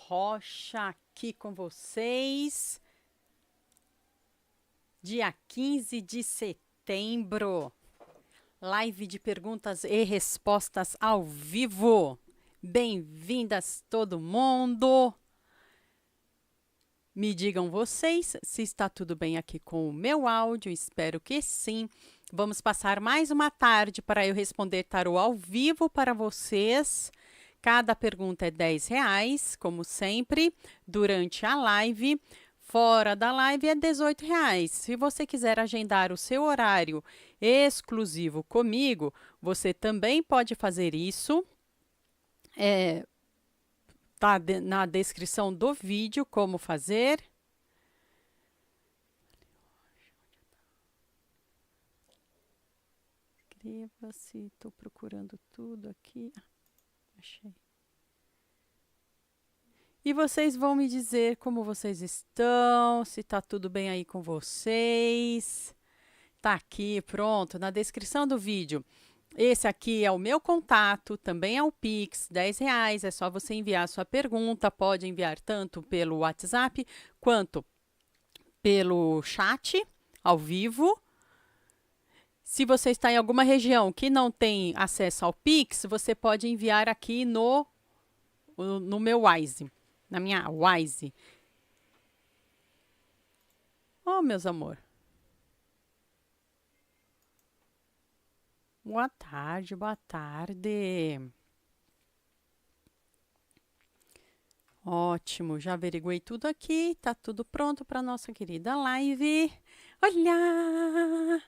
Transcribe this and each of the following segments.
Rocha aqui com vocês. Dia 15 de setembro. Live de perguntas e respostas ao vivo. Bem-vindas todo mundo. Me digam vocês se está tudo bem aqui com o meu áudio. Espero que sim. Vamos passar mais uma tarde para eu responder tarô ao vivo para vocês. Cada pergunta é R$10, como sempre, durante a live. Fora da live é R$18. Se você quiser agendar o seu horário exclusivo comigo, você também pode fazer isso. Tá na descrição do vídeo como fazer. Inscreva-se, estou procurando tudo aqui. Achei. E vocês vão me dizer como vocês estão, se tá tudo bem aí com vocês. Tá aqui, pronto, na descrição do vídeo. Esse aqui é o meu contato, também é o Pix, R$10. É só você enviar a sua pergunta. Pode enviar tanto pelo WhatsApp quanto pelo chat ao vivo. Se você está em alguma região que não tem acesso ao Pix, você pode enviar aqui no meu Wise, na minha Wise. Oh, meus amor. Boa tarde, boa tarde. Ótimo, já averiguei tudo aqui, tá tudo pronto para nossa querida live. Olha!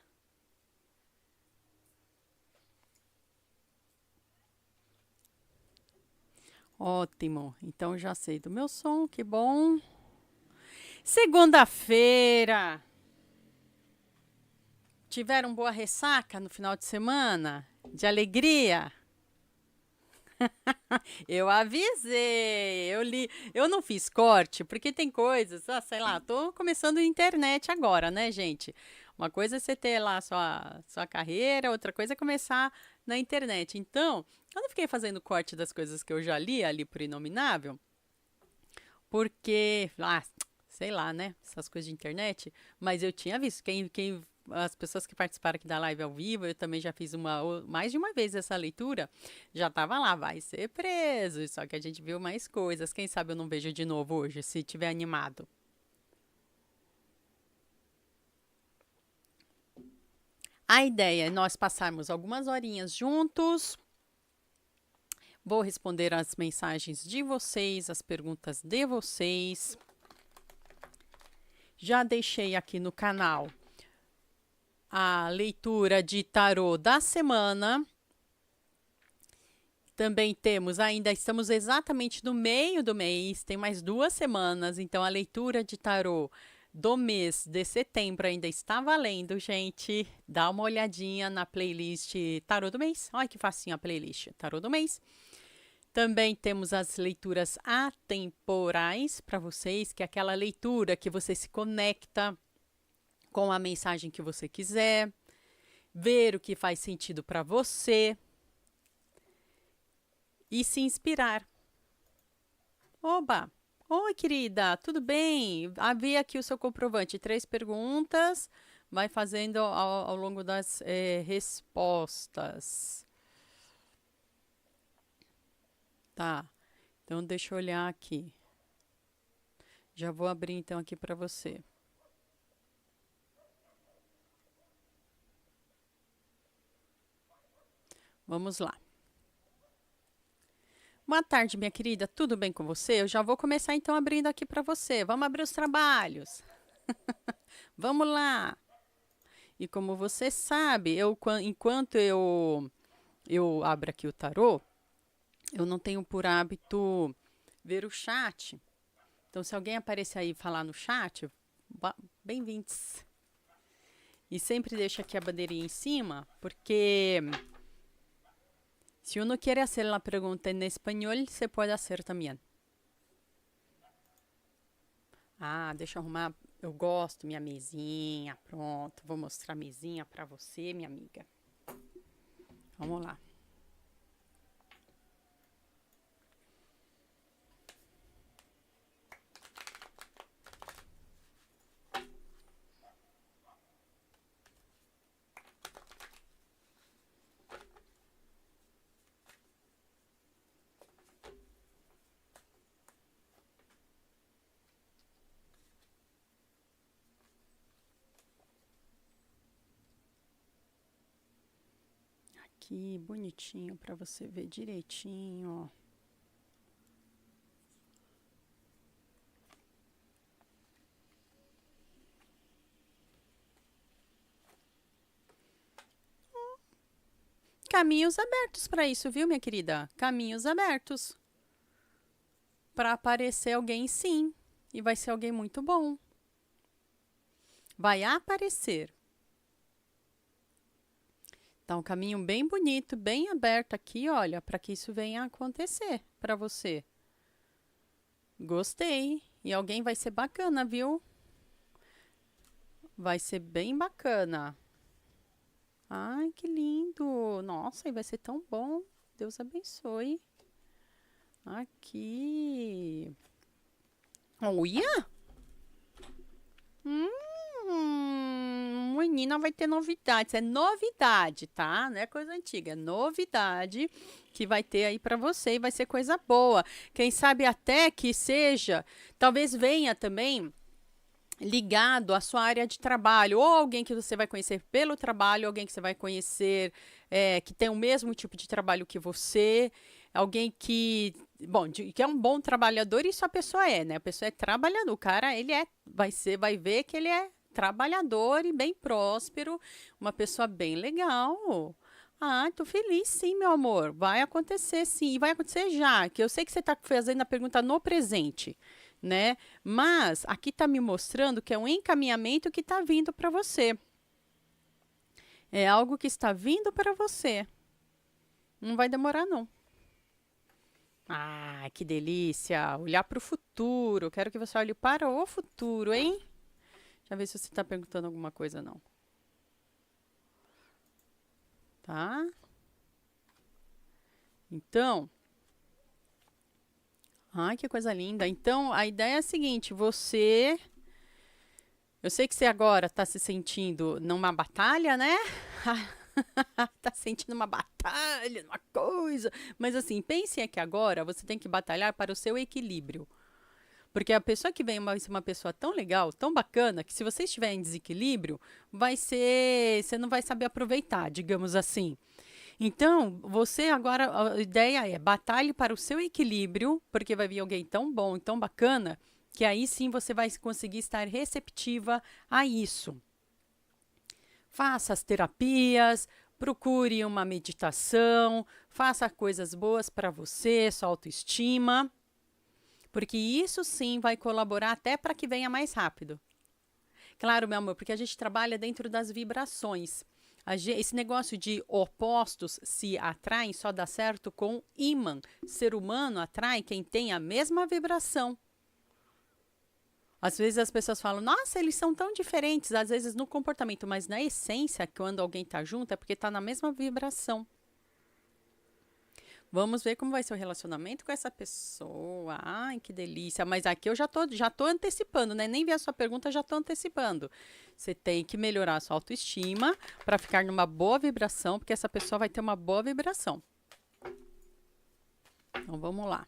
Ótimo, então já sei do meu som, que bom. Segunda-feira. Tiveram boa ressaca no final de semana? De alegria? Eu avisei, eu li, eu não fiz corte, porque tem coisas, sei lá, tô começando a internet agora, né, gente? Uma coisa é você ter lá sua carreira, outra coisa é começar na internet. Então, eu não fiquei fazendo corte das coisas que eu já li ali por Inominável, porque, sei lá, né, essas coisas de internet, mas eu tinha visto, as pessoas que participaram aqui da live ao vivo, eu também já fiz mais de uma vez essa leitura, já estava lá, vai ser preso, só que a gente viu mais coisas, quem sabe eu não vejo de novo hoje, se tiver animado. A ideia é nós passarmos algumas horinhas juntos, vou responder as mensagens de vocês, as perguntas de vocês. Já deixei aqui no canal a leitura de tarô da semana. Também estamos exatamente no meio do mês, tem mais 2 semanas, então a leitura de tarô do mês de setembro ainda está valendo, gente. Dá uma olhadinha na playlist Tarô do Mês. Olha que facinho a playlist Tarô do Mês. Também temos as leituras atemporais para vocês, que é aquela leitura que você se conecta com a mensagem que você quiser, ver o que faz sentido para você e se inspirar. Oba! Oi, querida, tudo bem? Havia aqui o seu comprovante, 3 perguntas, vai fazendo ao longo das respostas. Tá, então deixa eu olhar aqui. Já vou abrir então aqui para você. Vamos lá. Boa tarde, minha querida. Tudo bem com você? Eu já vou começar então abrindo aqui para você. Vamos abrir os trabalhos. Vamos lá. E como você sabe, enquanto eu abro aqui o tarô, eu não tenho por hábito ver o chat. Então, se alguém aparecer aí e falar no chat, bem-vindos. E sempre deixa aqui a bandeirinha em cima, porque se uno quiere hacer la pregunta en español, se puede hacer también. Ah, deixa eu arrumar. Eu gosto minha mesinha. Pronto, vou mostrar a mesinha para você, minha amiga. Vamos lá. aqui bonitinho para você ver direitinho, ó. Caminhos abertos para isso, viu, minha querida? Caminhos abertos para aparecer alguém, sim. E vai ser alguém muito bom. Vai aparecer. Tá um caminho bem bonito, bem aberto aqui, olha, para que isso venha a acontecer para você. Gostei. E alguém vai ser bacana, viu? Vai ser bem bacana. Ai, que lindo! Nossa, e vai ser tão bom. Deus abençoe. Aqui. Olha! Menina, vai ter novidades. É novidade, tá? Não é coisa antiga. É novidade que vai ter aí pra você e vai ser coisa boa. Quem sabe até que seja, talvez venha também ligado à sua área de trabalho, ou alguém que você vai conhecer pelo trabalho, alguém que você vai conhecer que tem o mesmo tipo de trabalho que você, alguém que, bom, que é um bom trabalhador, isso a pessoa é, né? A pessoa é trabalhador, o cara, ele vai ver que ele é trabalhador e bem próspero, uma pessoa bem legal. Ah, tô feliz sim, meu amor. Vai acontecer sim, e vai acontecer já, que eu sei que você está fazendo a pergunta no presente, né? Mas aqui está me mostrando que é um encaminhamento que está vindo para você. É algo que está vindo para você. Não vai demorar, não. Ah, que delícia! Olhar para o futuro. Quero que você olhe para o futuro, hein? Deixa eu ver se você está perguntando alguma coisa, não. Tá? Então. Ai, que coisa linda. Então, a ideia é a seguinte: você. Eu sei que você agora está se sentindo numa batalha, né? Tá sentindo uma batalha, uma coisa. Mas assim, pense que agora você tem que batalhar para o seu equilíbrio. Porque a pessoa que vem vai ser uma pessoa tão legal, tão bacana, que se você estiver em desequilíbrio, vai ser. Você não vai saber aproveitar, digamos assim. Então, você agora, a ideia é batalhe para o seu equilíbrio, porque vai vir alguém tão bom e tão bacana, que aí sim você vai conseguir estar receptiva a isso. Faça as terapias, procure uma meditação, faça coisas boas para você, sua autoestima, porque isso sim vai colaborar até para que venha mais rápido. Claro, meu amor, porque a gente trabalha dentro das vibrações. Esse negócio de opostos se atraem só dá certo com ímã. Ser humano atrai quem tem a mesma vibração. Às vezes as pessoas falam, nossa, eles são tão diferentes, às vezes no comportamento, mas na essência, quando alguém está junto, é porque está na mesma vibração. Vamos ver como vai ser o relacionamento com essa pessoa. Ai, que delícia. Mas aqui eu já tô antecipando, né? Nem vi a sua pergunta, já tô antecipando. Você tem que melhorar a sua autoestima para ficar numa boa vibração, porque essa pessoa vai ter uma boa vibração. Então vamos lá.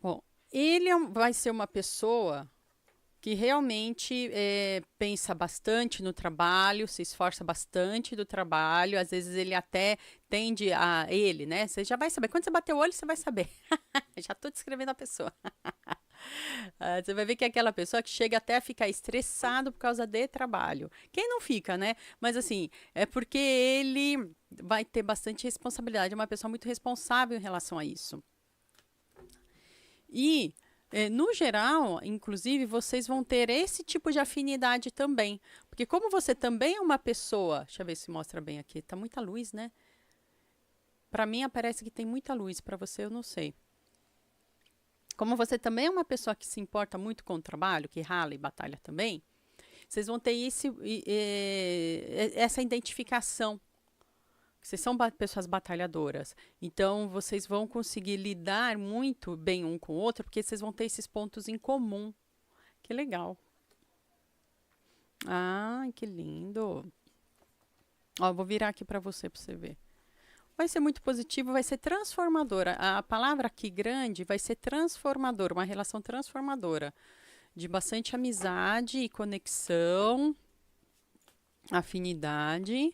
Bom, ele vai ser uma pessoa que realmente pensa bastante no trabalho, se esforça bastante do trabalho, às vezes ele até tende a ele, né? Você já vai saber. Quando você bater o olho, você vai saber. Já estou descrevendo a pessoa. Você vai ver que é aquela pessoa que chega até a ficar estressado por causa de trabalho. Quem não fica, né? Mas assim, é porque ele vai ter bastante responsabilidade, é uma pessoa muito responsável em relação a isso. E, no geral, inclusive, vocês vão ter esse tipo de afinidade também. Porque como você também é uma pessoa. Deixa eu ver se mostra bem aqui. Tá muita luz, né? Para mim aparece que tem muita luz. Para você, eu não sei. Como você também é uma pessoa que se importa muito com o trabalho, que rala e batalha também, vocês vão ter essa identificação. Vocês são pessoas batalhadoras. Então, vocês vão conseguir lidar muito bem um com o outro, porque vocês vão ter esses pontos em comum. Que legal. Ai, que lindo. Ó, vou virar aqui para você ver. Vai ser muito positivo, vai ser transformadora. A palavra aqui grande vai ser transformadora, uma relação transformadora, de bastante amizade e conexão, afinidade.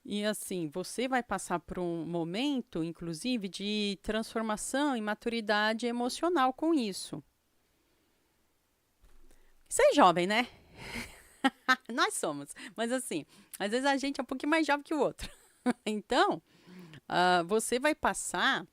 E assim, você vai passar por um momento, inclusive, de transformação e maturidade emocional com isso. Você é jovem, né? Nós somos. Mas assim, às vezes a gente é um pouquinho mais jovem que o outro. Então, você vai passar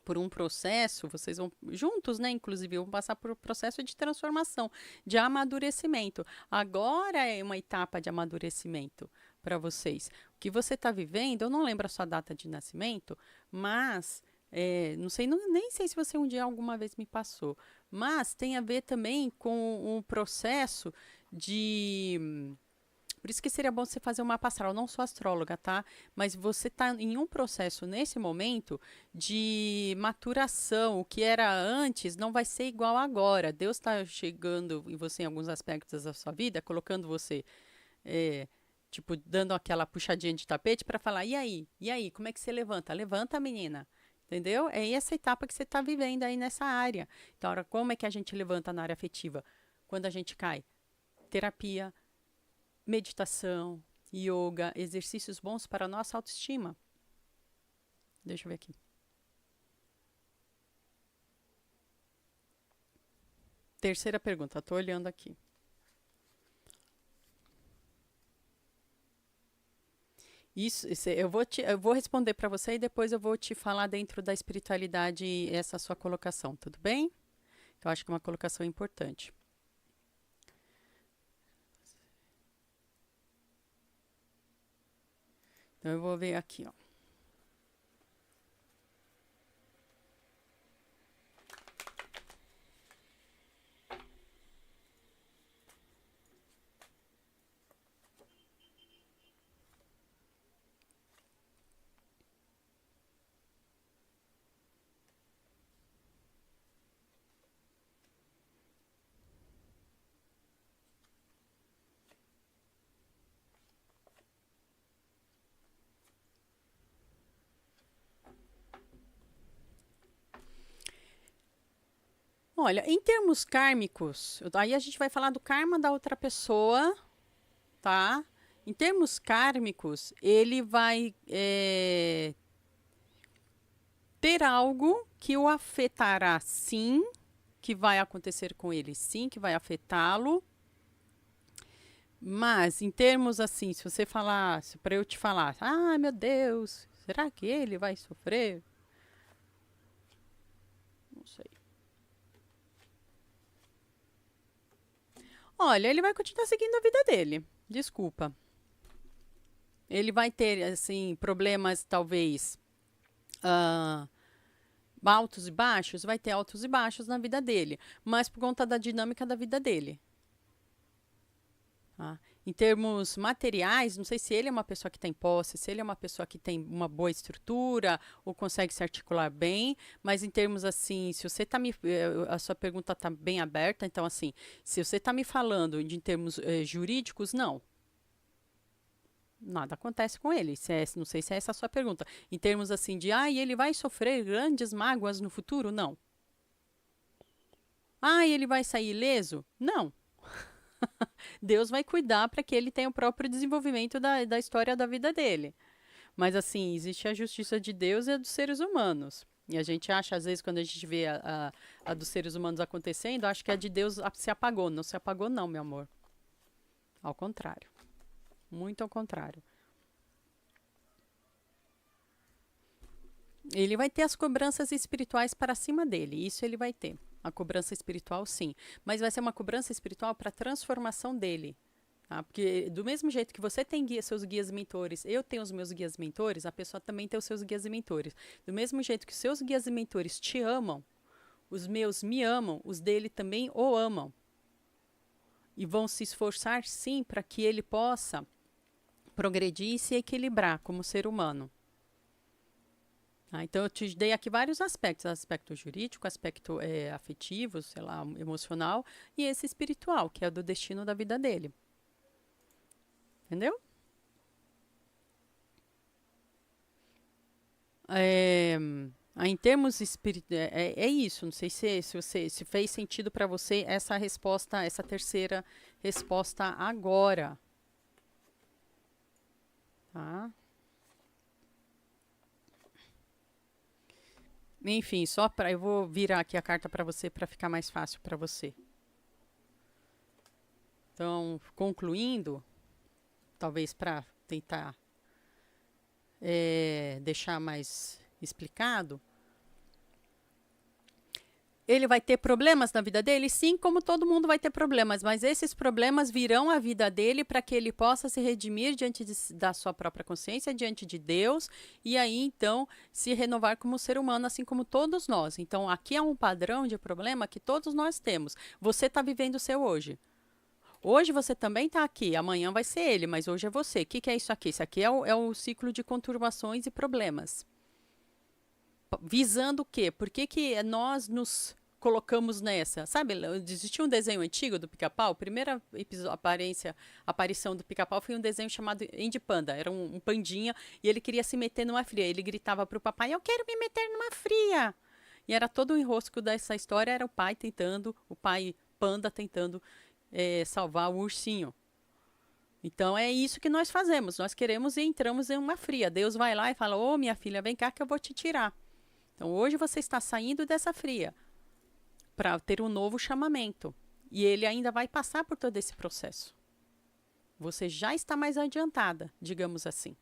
por um processo, vocês vão juntos, né? Inclusive, vão passar por um processo de transformação, de amadurecimento. Agora é uma etapa de amadurecimento para vocês. O que você está vivendo, eu não lembro a sua data de nascimento, mas não sei, nem sei se você um dia alguma vez me passou, mas tem a ver também com um processo de. Por isso que seria bom você fazer um mapa astral. Eu não sou astróloga, tá? Mas você está em um processo nesse momento de maturação. O que era antes não vai ser igual agora. Deus está chegando em você em alguns aspectos da sua vida, colocando você, é, tipo, dando aquela puxadinha de tapete para falar: e aí? E aí? Como é que você levanta? Levanta, menina. Entendeu? É essa etapa que você está vivendo aí nessa área. Então, agora, como é que a gente levanta na área afetiva? Quando a gente cai? Terapia, meditação, yoga, exercícios bons para a nossa autoestima. Deixa eu ver aqui. Terceira pergunta, estou olhando aqui. Eu vou responder para você e depois eu vou te falar dentro da espiritualidade essa sua colocação, tudo bem? Eu acho que é uma colocação importante. Então eu vou ver aqui, ó. Olha, em termos kármicos, aí a gente vai falar do karma da outra pessoa, tá? Em termos kármicos, ele vai ter algo que o afetará sim, que vai acontecer com ele sim, que vai afetá-lo. Mas em termos assim, se você falasse, para eu te falar, ah, meu Deus, será que ele vai sofrer? Não sei. Olha, ele vai continuar seguindo a vida dele. Desculpa. Ele vai ter, assim, problemas, talvez, ah, altos e baixos, vai ter altos e baixos na vida dele, mas por conta da dinâmica da vida dele. Tá? Em termos materiais, não sei se ele é uma pessoa que tem posse, se ele é uma pessoa que tem uma boa estrutura ou consegue se articular bem, mas em termos assim, se você está me. A sua pergunta está bem aberta, então assim, se você está me falando de em termos jurídicos, não. Nada acontece com ele. Não sei se é essa a sua pergunta. Em termos assim de, e ele vai sofrer grandes mágoas no futuro? Não. Ele vai sair ileso? Não. Deus vai cuidar para que ele tenha o próprio desenvolvimento da história da vida dele. Mas assim, existe a justiça de Deus e a dos seres humanos. E a gente acha, às vezes, quando a gente vê a dos seres humanos acontecendo, acho que a de Deus se apagou. Não se apagou, não, meu amor. Ao contrário. Muito ao contrário. Ele vai ter as cobranças espirituais para cima dele. Isso ele vai ter. A cobrança espiritual, sim. Mas vai ser uma cobrança espiritual para a transformação dele. Tá? Porque do mesmo jeito que você tem seus guias mentores, eu tenho os meus guias mentores, a pessoa também tem os seus guias mentores. Do mesmo jeito que os seus guias mentores te amam, os meus me amam, os dele também o amam. E vão se esforçar, sim, para que ele possa progredir e se equilibrar como ser humano. Tá? Então, eu te dei aqui vários aspectos. Aspecto jurídico, aspecto afetivo, sei lá, emocional, e esse espiritual, que é do destino da vida dele. Entendeu? Em termos espirituais, é isso. Não sei se fez sentido para você essa resposta, essa terceira resposta agora. Tá? Enfim, eu vou virar aqui a carta para você para ficar mais fácil para você. Então, concluindo, talvez para tentar deixar mais explicado, ele vai ter problemas na vida dele? Sim, como todo mundo vai ter problemas, mas esses problemas virão à vida dele para que ele possa se redimir da sua própria consciência, diante de Deus, e aí então se renovar como ser humano, assim como todos nós. Então aqui é um padrão de problema que todos nós temos. Você está vivendo o seu hoje. Hoje você também está aqui, amanhã vai ser ele, mas hoje é você. O que é isso aqui? Isso aqui é o ciclo de conturbações e problemas. Visando o quê? Por que nós nos colocamos nessa? Sabe, existia um desenho antigo do Pica-Pau. A primeira aparição do Pica-Pau foi um desenho chamado Andy Panda. Era um pandinha e ele queria se meter numa fria. Ele gritava para o papai, eu quero me meter numa fria. E era todo o enrosco dessa história, era o pai panda tentando salvar o ursinho. Então é isso que nós fazemos. Nós queremos e entramos em uma fria. Deus vai lá e fala, ô minha filha, vem cá que eu vou te tirar. Então hoje você está saindo dessa fria para ter um novo chamamento. E ele ainda vai passar por todo esse processo. Você já está mais adiantada, digamos assim.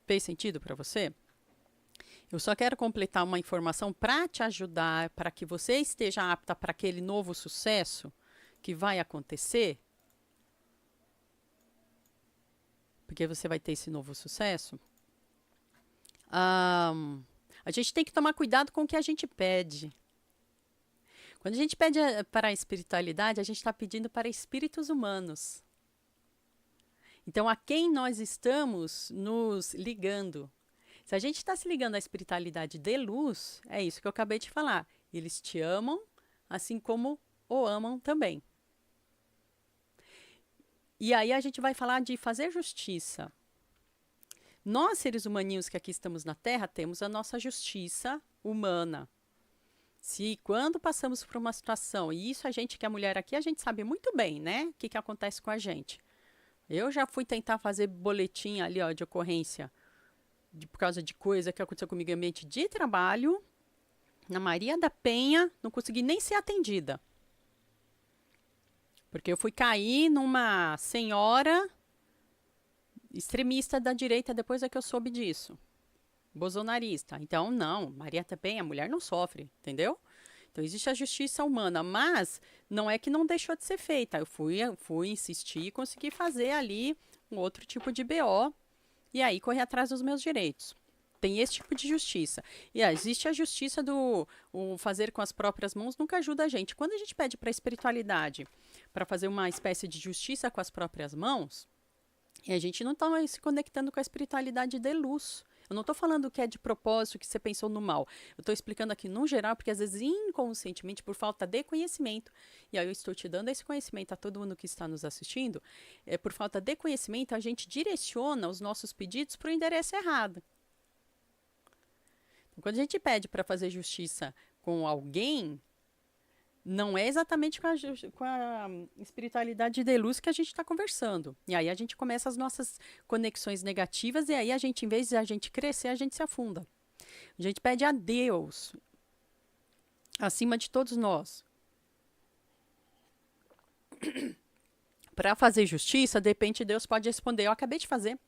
Fez sentido para você? Eu só quero completar uma informação para te ajudar, para que você esteja apta para aquele novo sucesso que vai acontecer. Porque você vai ter esse novo sucesso. A gente tem que tomar cuidado com o que a gente pede. Quando a gente pede para a espiritualidade, a gente está pedindo para espíritos humanos. Então, a quem nós estamos nos ligando? Se a gente está se ligando à espiritualidade de luz, é isso que eu acabei de falar. Eles te amam, assim como o amam também. E aí a gente vai falar de fazer justiça. Nós, seres humaninhos que aqui estamos na Terra, temos a nossa justiça humana. Se quando passamos por uma situação, e isso a gente que é mulher aqui, a gente sabe muito bem, né? O que acontece com a gente. Eu já fui tentar fazer boletim ali, ó, de ocorrência por causa de coisa que aconteceu comigo em ambiente de trabalho. Na Maria da Penha, não consegui nem ser atendida. Porque eu fui cair numa senhora extremista da direita depois é que eu soube disso. Bolsonarista. Então, não, Maria da Penha, a mulher não sofre, entendeu? Então, existe a justiça humana, mas não é que não deixou de ser feita. Eu fui insistir e consegui fazer ali um outro tipo de BO e aí correr atrás dos meus direitos. Tem esse tipo de justiça. E existe a justiça do fazer com as próprias mãos, nunca ajuda a gente. Quando a gente pede para a espiritualidade para fazer uma espécie de justiça com as próprias mãos, e a gente não está se conectando com a espiritualidade de luz. Eu não estou falando que é de propósito, que você pensou no mal. Eu estou explicando aqui no geral, porque às vezes inconscientemente, por falta de conhecimento, e aí eu estou te dando esse conhecimento a todo mundo que está nos assistindo, por falta de conhecimento, a gente direciona os nossos pedidos para o endereço errado. Então, quando a gente pede para fazer justiça com alguém, não é exatamente com a espiritualidade de luz que a gente está conversando. E aí a gente começa as nossas conexões negativas e aí a gente, em vez de a gente crescer, a gente se afunda. A gente pede a Deus, acima de todos nós. Para fazer justiça, de repente Deus pode responder, eu acabei de fazer.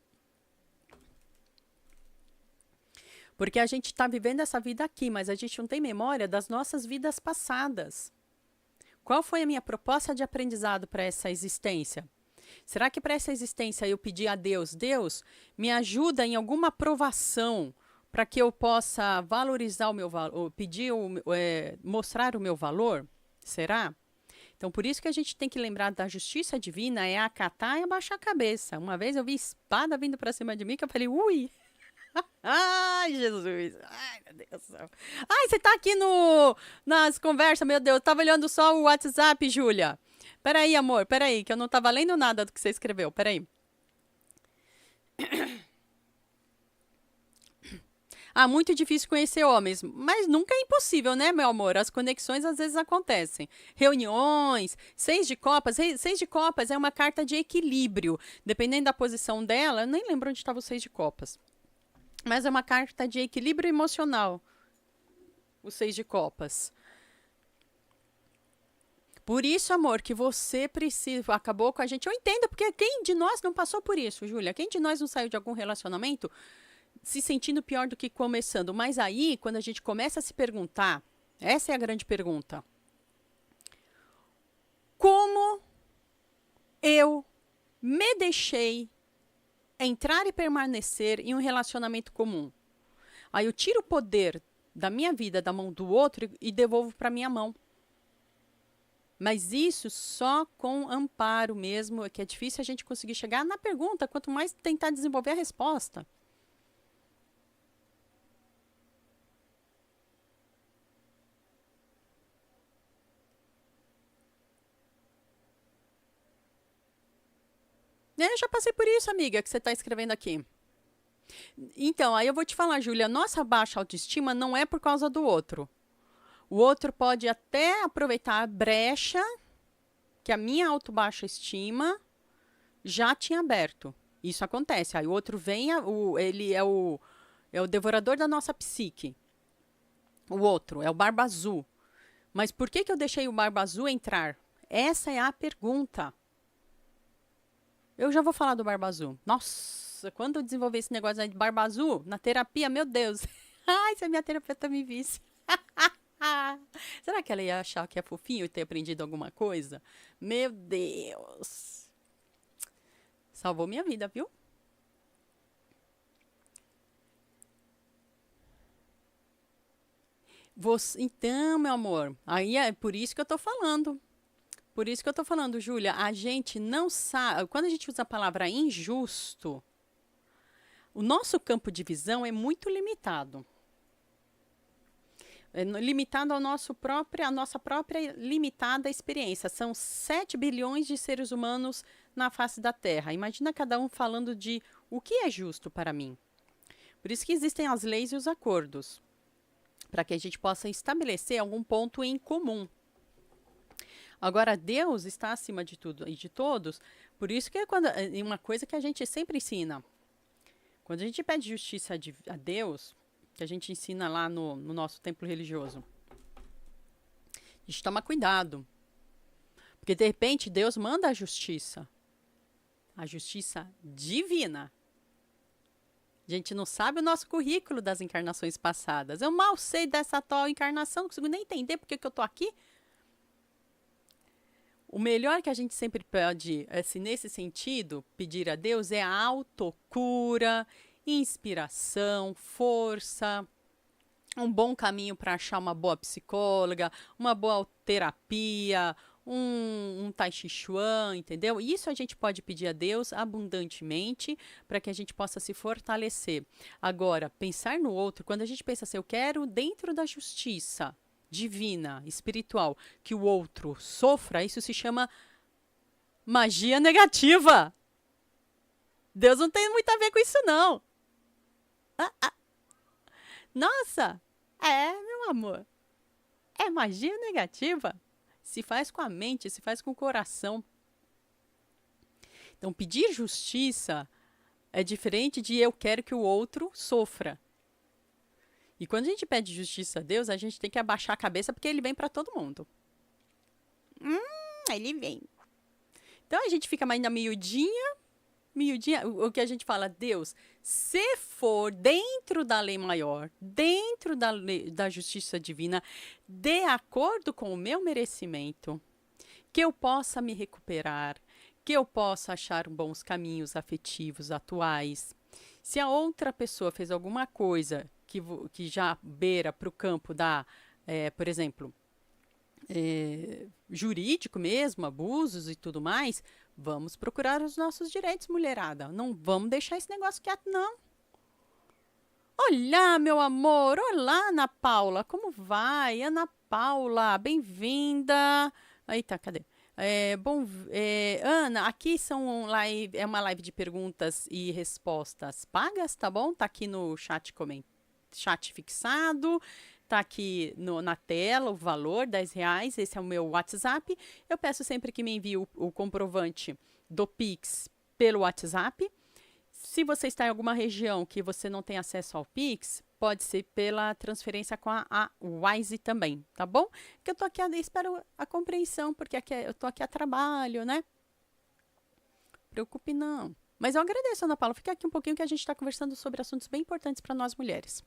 Porque a gente está vivendo essa vida aqui, mas a gente não tem memória das nossas vidas passadas. Qual foi a minha proposta de aprendizado para essa existência? Será que para essa existência eu pedi a Deus, Deus, me ajuda em alguma provação para que eu possa valorizar o meu valor, mostrar o meu valor? Será? Então, por isso que a gente tem que lembrar da justiça divina, é acatar e abaixar a cabeça. Uma vez eu vi espada vindo para cima de mim, que eu falei, ui! Ai, Jesus. Ai, meu Deus do céu. Ai, você tá aqui nas conversas, meu Deus. Eu tava olhando só o WhatsApp, Júlia. Peraí, amor, peraí, que eu não tava lendo nada do que você escreveu. Peraí. Ah, muito difícil conhecer homens, mas nunca é impossível, né, meu amor? As conexões às vezes acontecem. Reuniões, seis de copas. Seis de copas é uma carta de equilíbrio. Dependendo da posição dela, eu nem lembro onde estava o seis de copas. Mas é uma carta de equilíbrio emocional, o seis de copas. Por isso, amor, que você precisa. Acabou com a gente. Eu entendo, porque quem de nós não passou por isso, Júlia? Quem de nós não saiu de algum relacionamento se sentindo pior do que começando? Mas aí, quando a gente começa a se perguntar, essa é a grande pergunta: como eu me deixei entrar e permanecer em um relacionamento comum? Aí eu tiro o poder da minha vida da mão do outro e devolvo para minha mão. Mas isso só com amparo mesmo, que é difícil a gente conseguir chegar na pergunta, quanto mais tentar desenvolver a resposta. Eu já passei por isso, amiga, que você está escrevendo aqui. Então, aí eu vou te falar, Júlia, nossa baixa autoestima não é por causa do outro. O outro pode até aproveitar a brecha que a minha auto-baixa estima já tinha aberto. Isso acontece. Aí o outro vem, ele é o devorador da nossa psique. O outro é o Barba Azul. Mas por que eu deixei o Barba Azul entrar? Essa é a pergunta. Eu já vou falar do Barba Azul. Nossa, quando eu desenvolver esse negócio aí de Barba Azul, na terapia, meu Deus. Ai, se a minha terapeuta me visse. Será que ela ia achar que é fofinho e ter aprendido alguma coisa? Meu Deus. Salvou minha vida, viu? Então, meu amor, aí é por isso que eu tô falando. Por isso que eu tô falando, Júlia, a gente não sabe. Quando a gente usa a palavra injusto, o nosso campo de visão é muito limitado. É limitado à nossa própria limitada experiência. São 7 bilhões de seres humanos na face da Terra. Imagina cada um falando de o que é justo para mim. Por isso que existem as leis e os acordos, para que a gente possa estabelecer algum ponto em comum. Agora, Deus está acima de tudo e de todos, por isso que é uma coisa que a gente sempre ensina. Quando a gente pede justiça a Deus, que a gente ensina lá no nosso templo religioso, a gente toma cuidado. Porque, de repente, Deus manda a justiça divina. A gente não sabe o nosso currículo das encarnações passadas. Eu mal sei dessa atual encarnação, não consigo nem entender por que eu estou aqui. O melhor que a gente sempre pode, assim, nesse sentido, pedir a Deus é a autocura, inspiração, força, um bom caminho para achar uma boa psicóloga, uma boa terapia, um Tai Chi Chuan, entendeu? Isso a gente pode pedir a Deus abundantemente para que a gente possa se fortalecer. Agora, pensar no outro, quando a gente pensa assim, eu quero dentro da justiça divina, espiritual, que o outro sofra, isso se chama magia negativa. Deus não tem muito a ver com isso, não. Nossa, meu amor, é magia negativa. Se faz com a mente, se faz com o coração. Então, pedir justiça é diferente de eu quero que o outro sofra. E quando a gente pede justiça a Deus, a gente tem que abaixar a cabeça porque ele vem para todo mundo. Ele vem. Então a gente fica mais na miudinha, o que a gente fala, Deus, se for dentro da lei maior, dentro da justiça divina, de acordo com o meu merecimento, que eu possa me recuperar, que eu possa achar bons caminhos afetivos atuais. Se a outra pessoa fez alguma coisa que já beira para o campo por exemplo, jurídico mesmo, abusos e tudo mais, vamos procurar os nossos direitos, mulherada. Não vamos deixar esse negócio quieto, não. Olá, meu amor. Olá, Ana Paula. Como vai? Ana Paula, bem-vinda. Eita, cadê? Ana, aqui é uma live de perguntas e respostas pagas, tá bom? Tá aqui no chat fixado, tá aqui na tela o valor, R$ 10. Esse é o meu WhatsApp. Eu peço sempre que me envie o comprovante do Pix pelo WhatsApp. Se você está em alguma região que você não tem acesso ao Pix, pode ser pela transferência com a Wise também, tá bom? Que eu tô aqui, espero a compreensão, porque eu tô aqui a trabalho, né? Preocupe não. Mas eu agradeço, Ana Paula. Fica aqui um pouquinho que a gente está conversando sobre assuntos bem importantes para nós mulheres.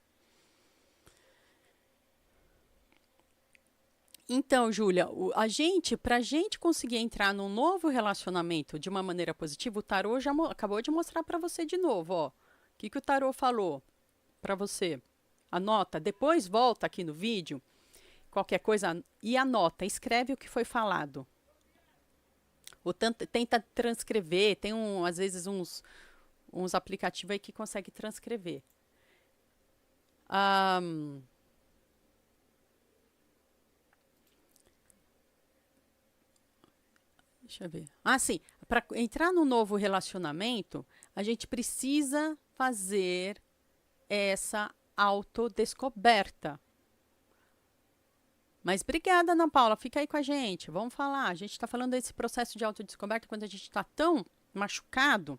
Então, Júlia, pra gente conseguir entrar num novo relacionamento de uma maneira positiva, o tarô já acabou de mostrar para você de novo, ó. O que o tarô falou para você? Anota, depois volta aqui no vídeo, qualquer coisa, e anota, escreve o que foi falado. Ou tenta transcrever, tem às vezes uns aplicativos aí que conseguem transcrever. Deixa eu ver. Ah, sim. Para entrar no novo relacionamento, a gente precisa fazer essa autodescoberta. Mas obrigada, Ana Paula. Fica aí com a gente. Vamos falar. A gente está falando desse processo de autodescoberta quando a gente está tão machucado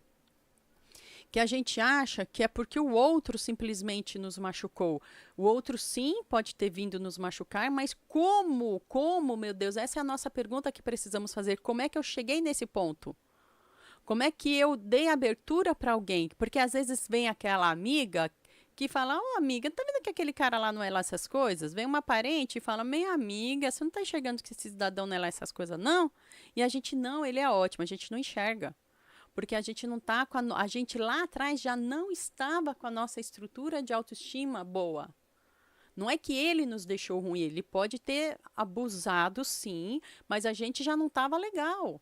que a gente acha que é porque o outro simplesmente nos machucou. O outro, sim, pode ter vindo nos machucar, mas como? Como, meu Deus? Essa é a nossa pergunta que precisamos fazer. Como é que eu cheguei nesse ponto? Como é que eu dei abertura para alguém? Porque às vezes vem aquela amiga que fala, ô amiga, tá vendo que aquele cara lá não é lá essas coisas? Vem uma parente e fala, minha amiga, você não tá enxergando que esse cidadão não é lá essas coisas, não? E a gente, não, ele é ótimo, a gente não enxerga. Porque a gente não tá com a gente lá atrás já não estava com a nossa estrutura de autoestima boa. Não é que ele nos deixou ruim, ele pode ter abusado, sim, mas a gente já não estava legal.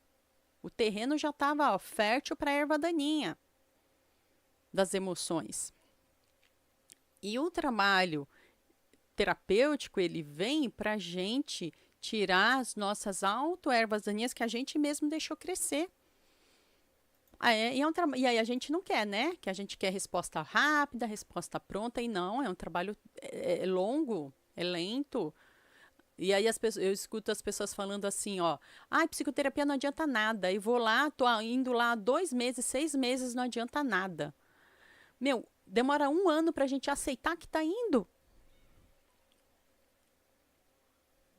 O terreno já estava fértil para a erva daninha das emoções. E o trabalho terapêutico, ele vem para a gente tirar as nossas auto-ervas daninhas que a gente mesmo deixou crescer. E aí a gente não quer, né? Que a gente quer resposta rápida, resposta pronta, e não, é um trabalho longo, é lento. E aí eu escuto as pessoas falando assim, ó, psicoterapia não adianta nada, e vou lá, tô indo lá há 2 meses, 6 meses, não adianta nada. Meu, demora 1 ano pra gente aceitar que tá indo.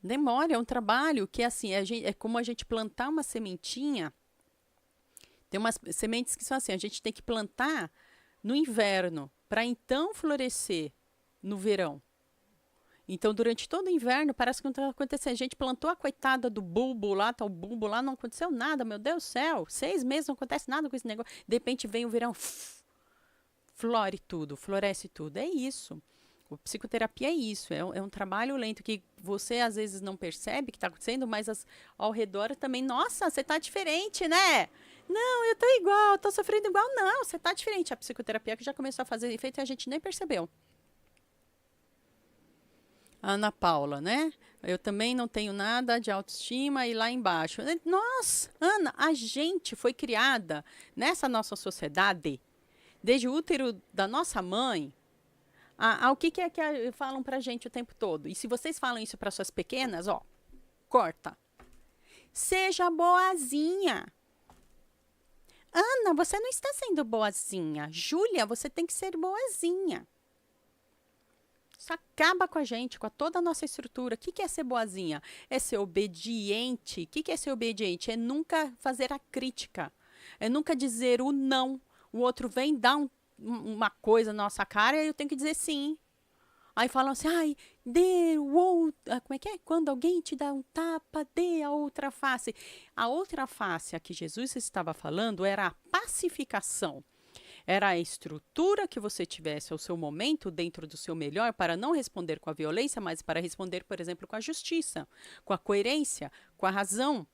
Demora, é um trabalho que, assim, é como a gente plantar uma sementinha. Tem umas sementes que são assim, a gente tem que plantar no inverno, para então florescer no verão. Então, durante todo o inverno, parece que não está acontecendo. A gente plantou a coitada do bulbo lá, tá o bulbo lá, não aconteceu nada, meu Deus do céu. 6 meses não acontece nada com esse negócio. De repente vem o verão, flore tudo, floresce tudo. É isso. A psicoterapia é isso, é um trabalho lento que você às vezes não percebe que está acontecendo, mas ao redor também, nossa, você está diferente, né? Não, eu estou igual, estou sofrendo igual. Não, você está diferente. A psicoterapia que já começou a fazer efeito e a gente nem percebeu. Ana Paula, né? Eu também não tenho nada de autoestima e lá embaixo. Nossa, Ana, a gente foi criada nessa nossa sociedade, desde o útero da nossa mãe. O que é que falam pra gente o tempo todo? E se vocês falam isso para suas pequenas, ó, corta. Seja boazinha. Ana, você não está sendo boazinha. Júlia, você tem que ser boazinha. Isso acaba com a gente, com toda a nossa estrutura. O que é ser boazinha? É ser obediente. O que é ser obediente? É nunca fazer a crítica. É nunca dizer o não. O outro vem dar uma coisa na nossa cara e eu tenho que dizer sim. Aí falam assim, dê o outro. Como é que é? Quando alguém te dá um tapa, dê a outra face. A outra face a que Jesus estava falando era a pacificação. Era a estrutura que você tivesse ao seu momento dentro do seu melhor para não responder com a violência, mas para responder, por exemplo, com a justiça, com a coerência, com a razão.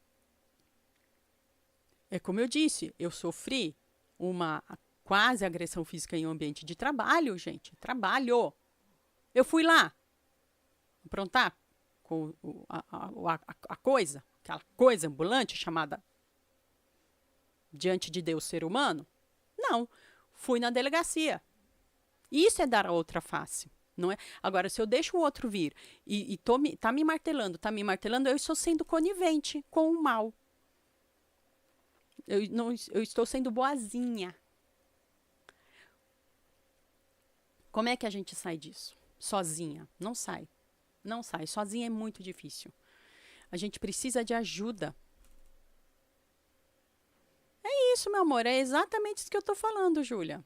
É como eu disse, eu sofri quase agressão física em um ambiente de trabalho, gente. Trabalho. Eu fui lá aprontar com a coisa, aquela coisa ambulante chamada diante de Deus ser humano. Não. Fui na delegacia. Isso é dar a outra face. Não é? Agora, se eu deixo o outro vir e tá me martelando, eu estou sendo conivente com o mal. Eu estou sendo boazinha. Como é que a gente sai disso? Sozinha. Não sai. Não sai. Sozinha é muito difícil. A gente precisa de ajuda. É isso, meu amor. É exatamente isso que eu estou falando, Júlia.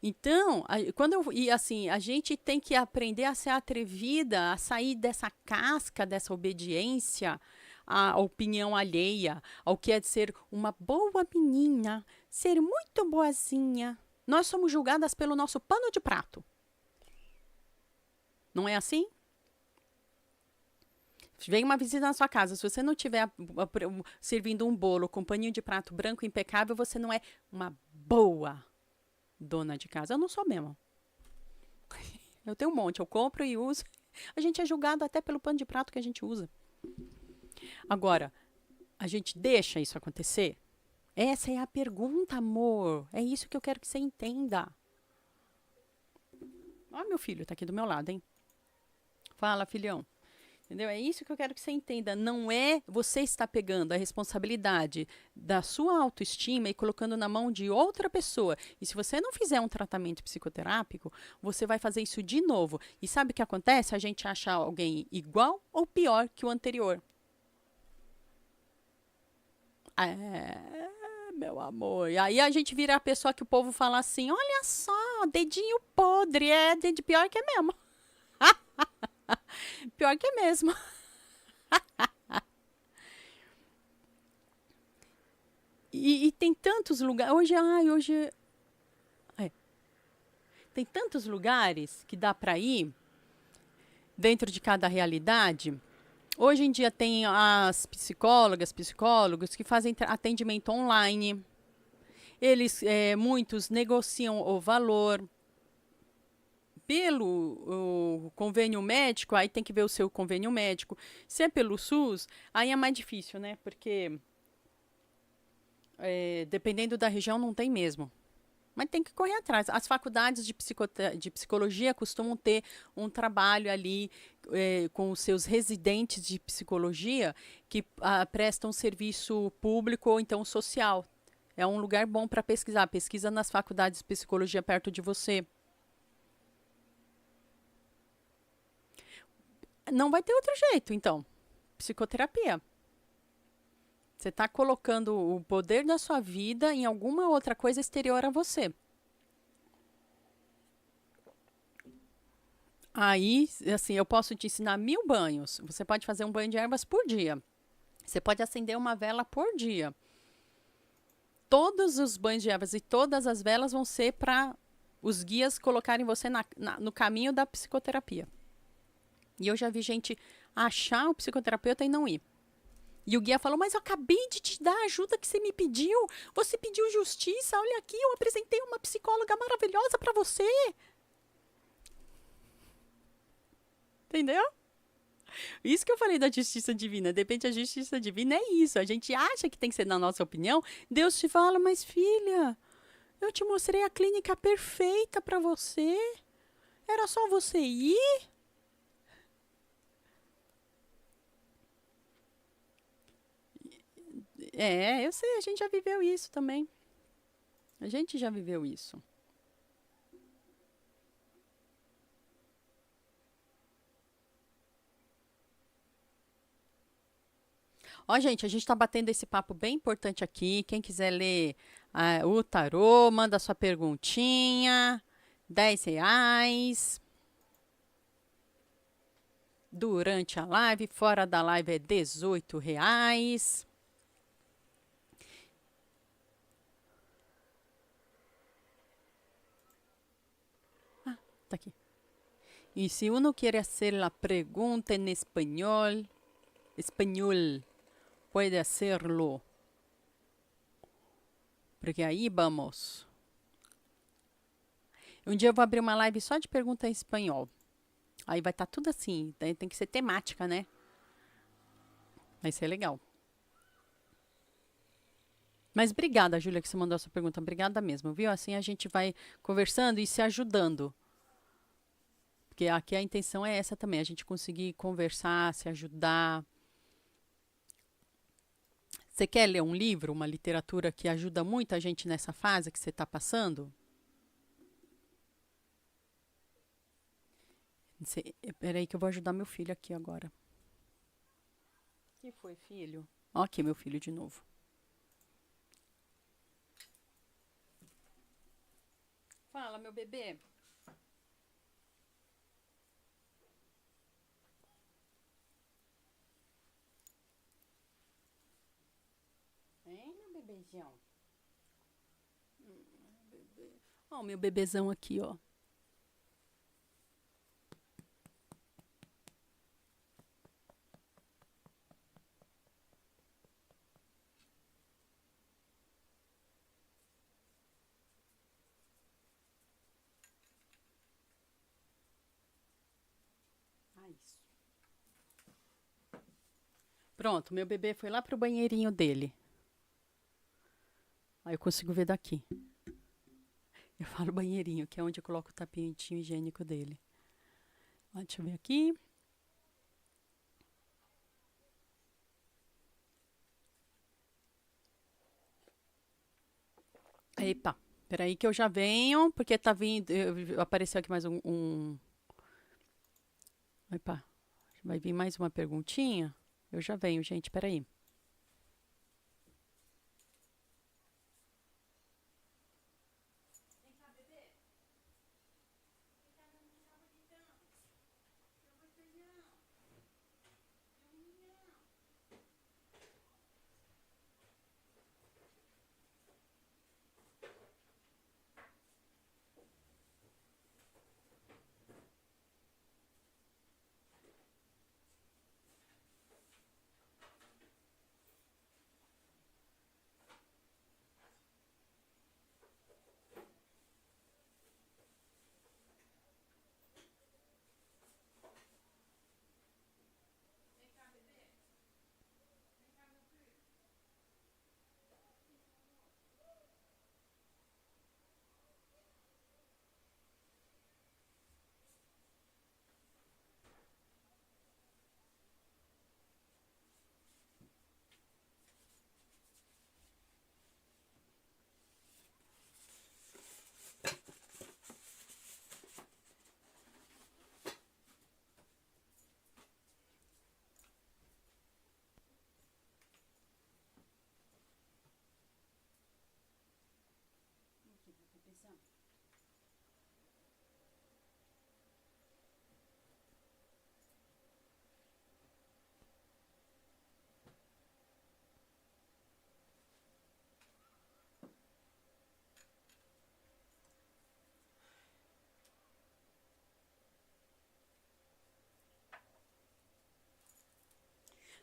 Então, a gente tem que aprender a ser atrevida, a sair dessa casca, dessa obediência à opinião alheia, ao que é ser uma boa menina, ser muito boazinha. Nós somos julgadas pelo nosso pano de prato. Não é assim? Vem uma visita na sua casa, se você não estiver servindo um bolo com paninho de prato branco impecável, você não é uma boa dona de casa. Eu não sou mesmo. Eu tenho um monte, eu compro e uso. A gente é julgado até pelo pano de prato que a gente usa. Agora, a gente deixa isso acontecer? Essa é a pergunta, amor. É isso que eu quero que você entenda. Ó, meu filho tá aqui do meu lado, hein? Fala, filhão. Entendeu? É isso que eu quero que você entenda. Não é você estar pegando a responsabilidade da sua autoestima e colocando na mão de outra pessoa. E se você não fizer um tratamento psicoterápico, você vai fazer isso de novo. E sabe o que acontece? A gente acha alguém igual ou pior que o anterior. Meu amor. E aí a gente vira a pessoa que o povo fala assim, olha só, dedinho podre. Dedo pior que é mesmo. Pior que é mesmo. E tem tantos lugares. Hoje. Tem tantos lugares que dá para ir dentro de cada realidade. Hoje em dia tem as psicólogos que fazem atendimento online. Eles, muitos negociam o valor pelo o convênio médico, aí tem que ver o seu convênio médico. Se é pelo SUS, aí é mais difícil, né? Porque dependendo da região não tem mesmo. Mas tem que correr atrás. As faculdades de psicologia costumam ter um trabalho ali com os seus residentes de psicologia que prestam serviço público ou então social. É um lugar bom para pesquisar. Pesquisa nas faculdades de psicologia perto de você. Não vai ter outro jeito, então. Psicoterapia. Você está colocando o poder da sua vida em alguma outra coisa exterior a você. Aí, assim, eu posso te ensinar 1000 banhos. Você pode fazer um banho de ervas por dia. Você pode acender uma vela por dia. Todos os banhos de ervas e todas as velas vão ser para os guias colocarem você no caminho da psicoterapia. E eu já vi gente achar o psicoterapeuta e não ir. E o guia falou, mas eu acabei de te dar a ajuda que você me pediu. Você pediu justiça, olha aqui, eu apresentei uma psicóloga maravilhosa para você. Entendeu? Isso que eu falei da justiça divina. De repente, a justiça divina é isso. A gente acha que tem que ser na nossa opinião. Deus te fala, mas filha, eu te mostrei a clínica perfeita para você. Era só você ir. Eu sei, a gente já viveu isso também. A gente já viveu isso. Ó, gente, a gente tá batendo esse papo bem importante aqui. Quem quiser ler o tarô, manda sua perguntinha. R$ 10. Durante a live, fora da live é R$ 18. Tá aqui. E se uno quiere hacer la pregunta en español, pode hacerlo. Porque aí vamos. Um dia eu vou abrir uma live só de pergunta em espanhol. Aí vai estar tudo assim. Tem que ser temática, né? Vai ser legal. Mas obrigada, Júlia, que você mandou essa pergunta. Obrigada mesmo, viu? Assim a gente vai conversando e se ajudando. Porque aqui a intenção é essa também, a gente conseguir conversar, se ajudar. Você quer ler um livro, uma literatura que ajuda muito a gente nessa fase que você está passando? Peraí que eu vou ajudar meu filho aqui agora. O que foi, filho? Ó, aqui, meu filho de novo. Fala, meu bebê. Hein, meu bebezão? Bebê. Ó, o meu bebezão aqui, ó. Ah, isso. Pronto, meu bebê foi lá pro banheirinho dele. Aí eu consigo ver daqui. Eu falo banheirinho, que é onde eu coloco o tapetinho higiênico dele. Ó, deixa eu ver aqui. Epa, peraí que eu já venho, porque tá vindo. Apareceu aqui mais um. Epa, vai vir mais uma perguntinha. Eu já venho, gente, peraí.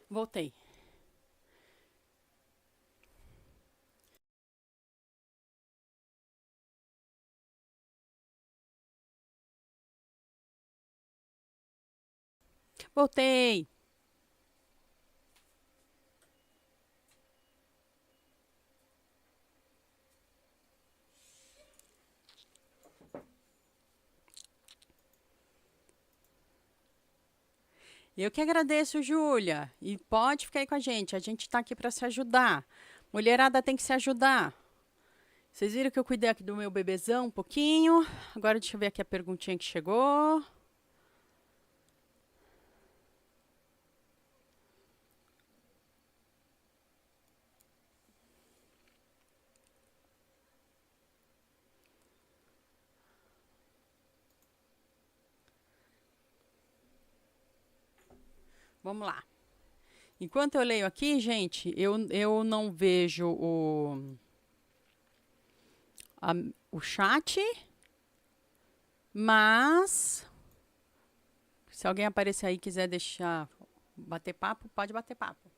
Voltei. Voltei. Eu que agradeço, Júlia. E pode ficar aí com a gente. A gente tá aqui para se ajudar. Mulherada tem que se ajudar. Vocês viram que eu cuidei aqui do meu bebezão um pouquinho. Agora deixa eu ver aqui a perguntinha que chegou. Vamos lá. Enquanto eu leio aqui, gente, eu não vejo a- o chat, mas se alguém aparecer aí e quiser deixar bater papo, pode bater papo.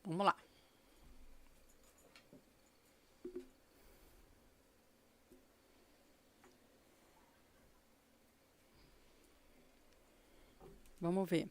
Vamos lá. Vamos ver.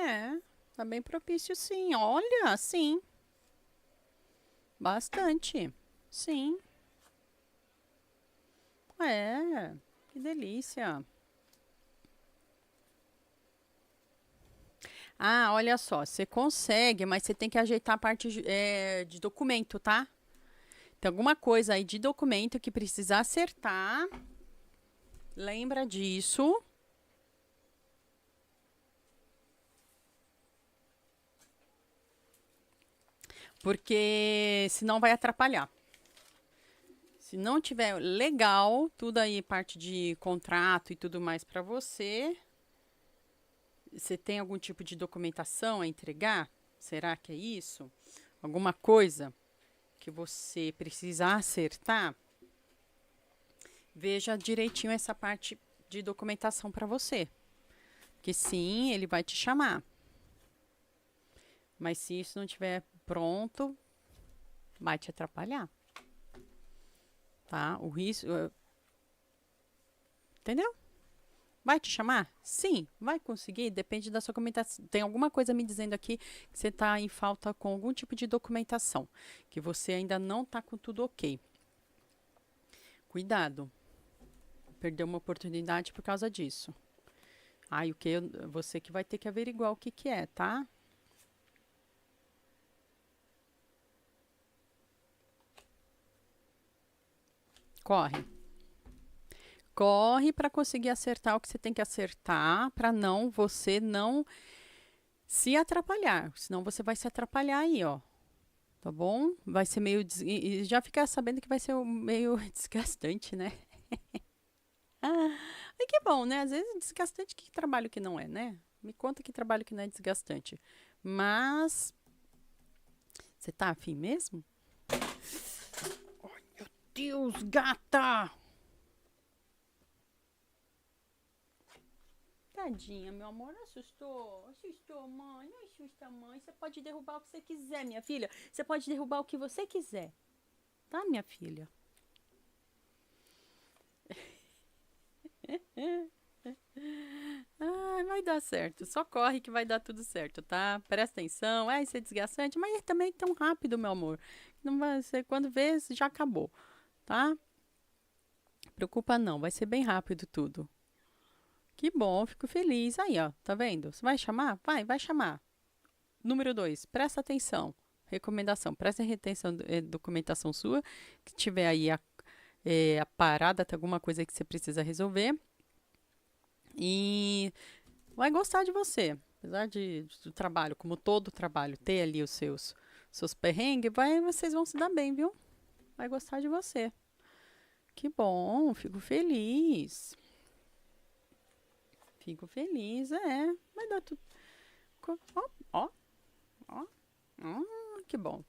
É, tá bem propício, sim. Olha, sim. Bastante. Sim. É, que delícia. Ah, olha só, você consegue, mas você tem que ajeitar a parte de documento, tá? Tem alguma coisa aí de documento que precisa acertar. Lembra disso, porque senão vai atrapalhar. Se não tiver legal, tudo aí, parte de contrato e tudo mais para você, você tem algum tipo de documentação a entregar? Será que é isso? Alguma coisa que você precisa acertar? Veja direitinho essa parte de documentação para você. Que sim, ele vai te chamar. Mas se isso não estiver pronto, vai te atrapalhar. Tá? O risco. Entendeu? Vai te chamar? Sim, vai conseguir. Depende da sua documentação. Tem alguma coisa me dizendo aqui que você está em falta com algum tipo de documentação, que você ainda não está com tudo ok. Cuidado. Perdeu uma oportunidade por causa disso. Ai, o que? Você que vai ter que averiguar o que que é, tá? Corre. Corre para conseguir acertar o que você tem que acertar, para não você não se atrapalhar. Senão você vai se atrapalhar aí, ó. Tá bom? Vai ser meio. E já ficar sabendo que vai ser meio desgastante, né? Ah, e que bom, né? Às vezes é desgastante, que trabalho que não é, né? Me conta que trabalho que não é desgastante. Mas. Você tá afim mesmo? Meu Deus, gata! Tadinha, meu amor, assustou. Assustou, mãe. Não assusta, mãe. Você pode derrubar o que você quiser, minha filha. Você pode derrubar o que você quiser. Tá, minha filha? Ai, vai dar certo. Só corre que vai dar tudo certo, tá? Presta atenção. Vai ser desgastante, mas é também tão rápido, meu amor. Não vai ser, quando vê, já acabou, tá? Preocupa não, vai ser bem rápido tudo. Que bom, fico feliz. Aí, ó, tá vendo? Você vai chamar? Vai chamar. Número 2, presta atenção. Recomendação, presta atenção, documentação sua, que tiver aí a parada, tem alguma coisa que você precisa resolver. E vai gostar de você. Apesar do trabalho, como todo trabalho, ter ali os seus perrengues, vocês vão se dar bem, viu? Vai gostar de você. Que bom, fico feliz. Fico feliz, é. Vai dar tudo. Ó, ó, ó. Que bom.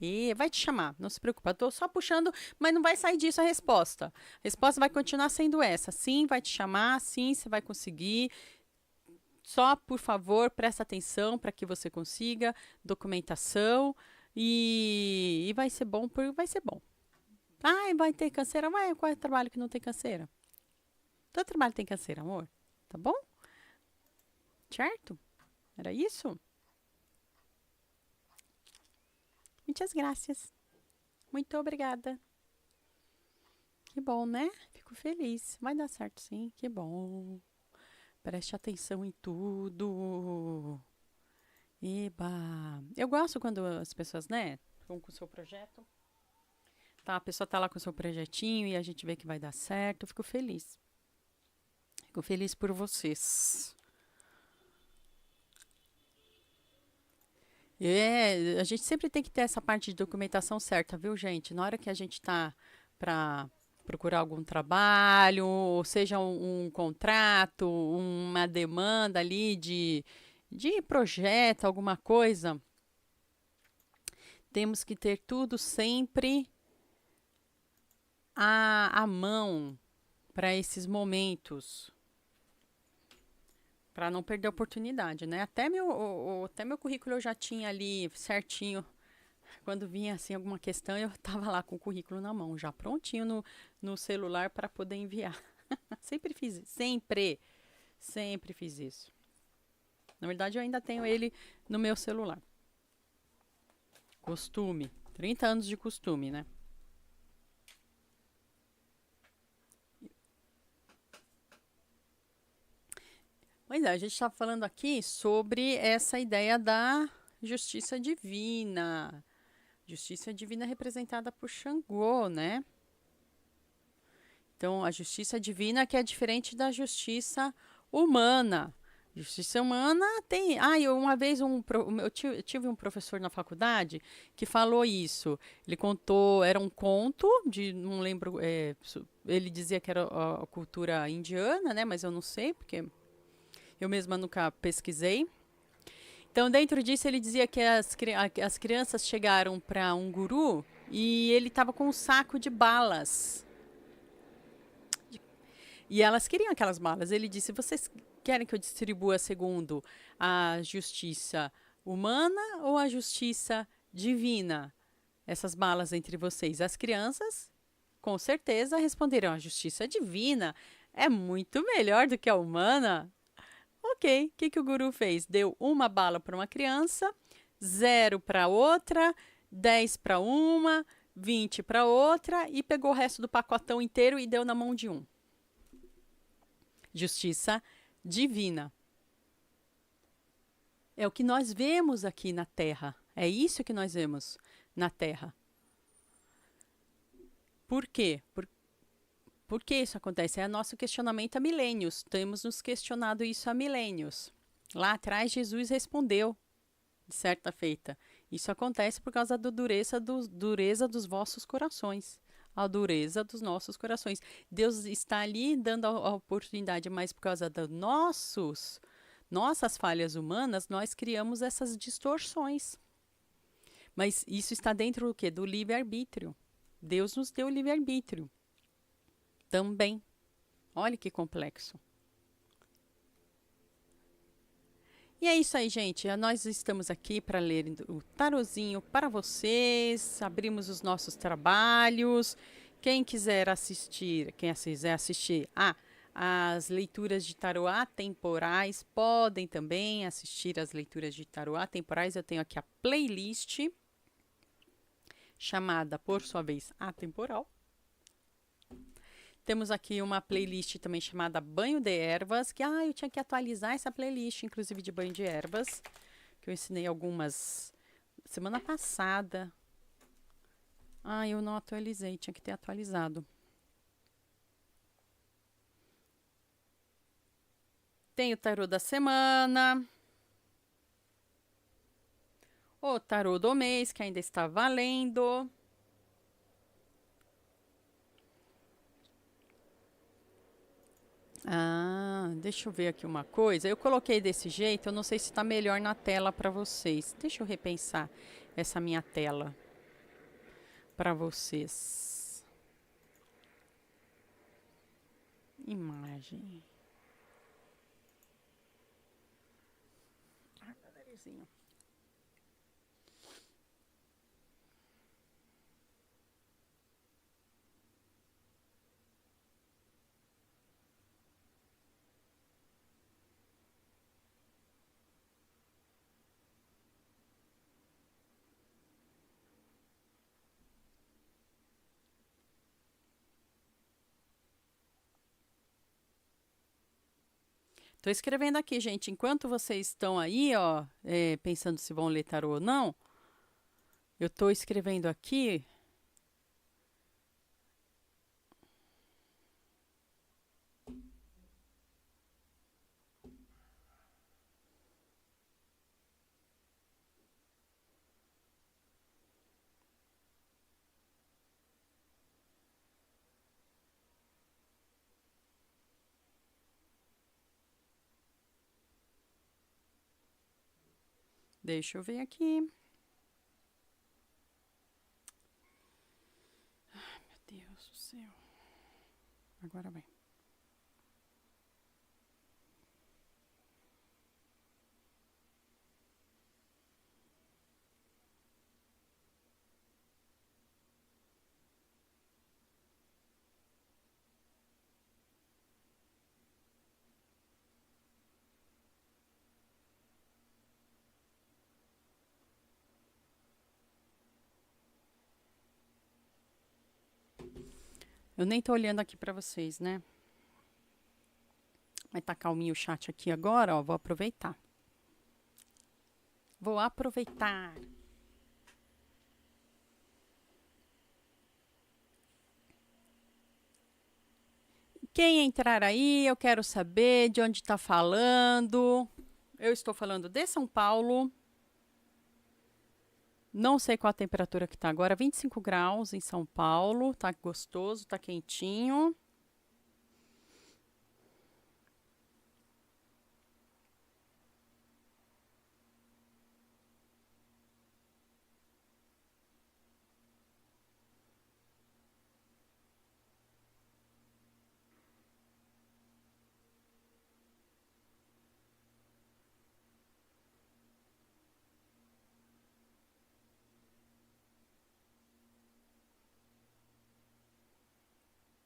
E vai te chamar, não se preocupa. Tô só puxando, mas não vai sair disso a resposta. A resposta vai continuar sendo essa. Sim, vai te chamar, sim, você vai conseguir. Só, por favor, presta atenção para que você consiga documentação e vai ser bom, vai ser bom. Ai, vai ter canseira? Vai, qual é o trabalho que não tem canseira? Todo trabalho tem canseira, amor. Tá bom? Certo? Era isso? Muitas graças. Muito obrigada. Que bom, né? Fico feliz. Vai dar certo, sim. Que bom. Preste atenção em tudo. Eba! Eu gosto quando as pessoas, né, vão com o seu projeto. Tá, a pessoa tá lá com o seu projetinho e a gente vê que vai dar certo. Eu fico feliz. Fico feliz por vocês. A gente sempre tem que ter essa parte de documentação certa, viu, gente? Na hora que a gente tá para procurar algum trabalho, ou seja um contrato, uma demanda ali de projeto, alguma coisa, temos que ter tudo sempre à mão para esses momentos, para não perder a oportunidade, né? Até meu currículo eu já tinha ali certinho. Quando vinha assim alguma questão, eu estava lá com o currículo na mão, já prontinho no celular para poder enviar. Sempre fiz isso. Na verdade, eu ainda tenho ele no meu celular. Costume. 30 anos de costume, né? Pois é, a gente está falando aqui sobre essa ideia da justiça divina. Justiça divina representada por Xangô, né? Então, a justiça divina que é diferente da justiça humana. Justiça humana tem. Ah, eu uma vez eu tive um professor na faculdade que falou isso. Ele contou, era um conto de, não lembro, ele dizia que era a cultura indiana, né? Mas eu não sei porque eu mesma nunca pesquisei. Então, dentro disso, ele dizia que as crianças chegaram para um guru e ele estava com um saco de balas. E elas queriam aquelas balas. Ele disse: vocês querem que eu distribua segundo a justiça humana ou a justiça divina? Essas balas entre vocês. As crianças, com certeza, responderam: a justiça divina é muito melhor do que a humana. Ok, o que o guru fez? Deu uma bala para uma criança, zero para outra, 10 para uma, 20 para outra e pegou o resto do pacotão inteiro e deu na mão de um. Justiça divina. É o que nós vemos aqui na Terra. É isso que nós vemos na Terra. Por quê? Por que isso acontece? É nosso questionamento há milênios. Temos nos questionado isso há milênios. Lá atrás, Jesus respondeu, de certa feita. Isso acontece por causa da dureza dos vossos corações. A dureza dos nossos corações. Deus está ali dando a oportunidade, mas por causa dos nossas falhas humanas, nós criamos essas distorções. Mas isso está dentro do quê? Do livre-arbítrio. Deus nos deu o livre-arbítrio também. Olha que complexo. E é isso aí, gente. Nós estamos aqui para ler o tarozinho para vocês. Abrimos os nossos trabalhos. Quem quiser assistir, as leituras de tarô atemporais, podem também assistir as leituras de tarô atemporais. Eu tenho aqui a playlist chamada, por sua vez, atemporal. Temos aqui uma playlist também chamada Banho de Ervas, que eu tinha que atualizar essa playlist, inclusive de banho de ervas, que eu ensinei algumas semana passada. Eu não atualizei, tinha que ter atualizado. Tem o tarô da semana, o tarô do mês, que ainda está valendo. Deixa eu ver aqui uma coisa. Eu coloquei desse jeito, eu não sei se está melhor na tela para vocês. Deixa eu repensar essa minha tela para vocês. Imagem. Meu narizinho. Tô escrevendo aqui, gente. Enquanto vocês estão aí, ó, pensando se vão ler tarô ou não, eu tô escrevendo aqui. Deixa eu ver aqui. Ai, meu Deus do céu. Agora vai. Eu nem tô olhando aqui pra vocês, né? Mas tá calminho o chat aqui agora, ó. Vou aproveitar. Vou aproveitar. Quem entrar aí, eu quero saber de onde tá falando. Eu estou falando de São Paulo. Não sei qual a temperatura que tá agora. 25 graus em São Paulo. Tá gostoso, tá quentinho.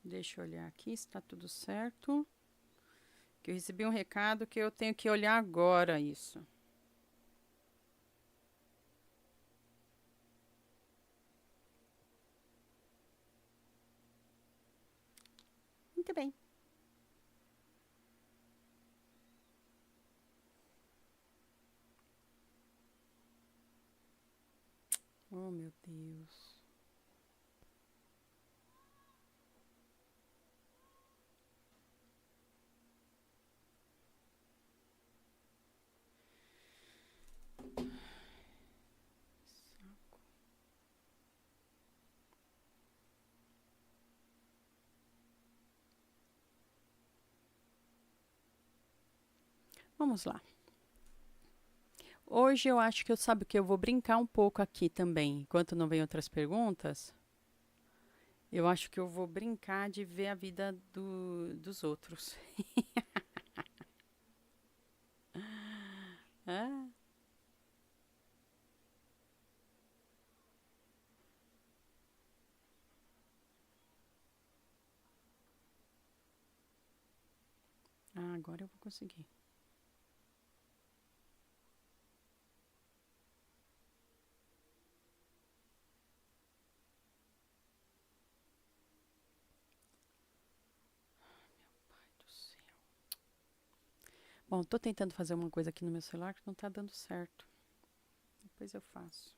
Deixa eu olhar aqui se tá tudo certo. Que eu recebi um recado que eu tenho que olhar agora isso. Muito bem. Oh, meu Deus. Saco. Vamos lá. Hoje eu acho que eu sabe que eu vou brincar um pouco aqui também, enquanto não vem outras perguntas. Eu acho que eu vou brincar de ver a vida dos outros. Ah, agora eu vou conseguir. Ai, do céu. Bom, tô tentando fazer uma coisa aqui no meu celular que não tá dando certo. Depois eu faço.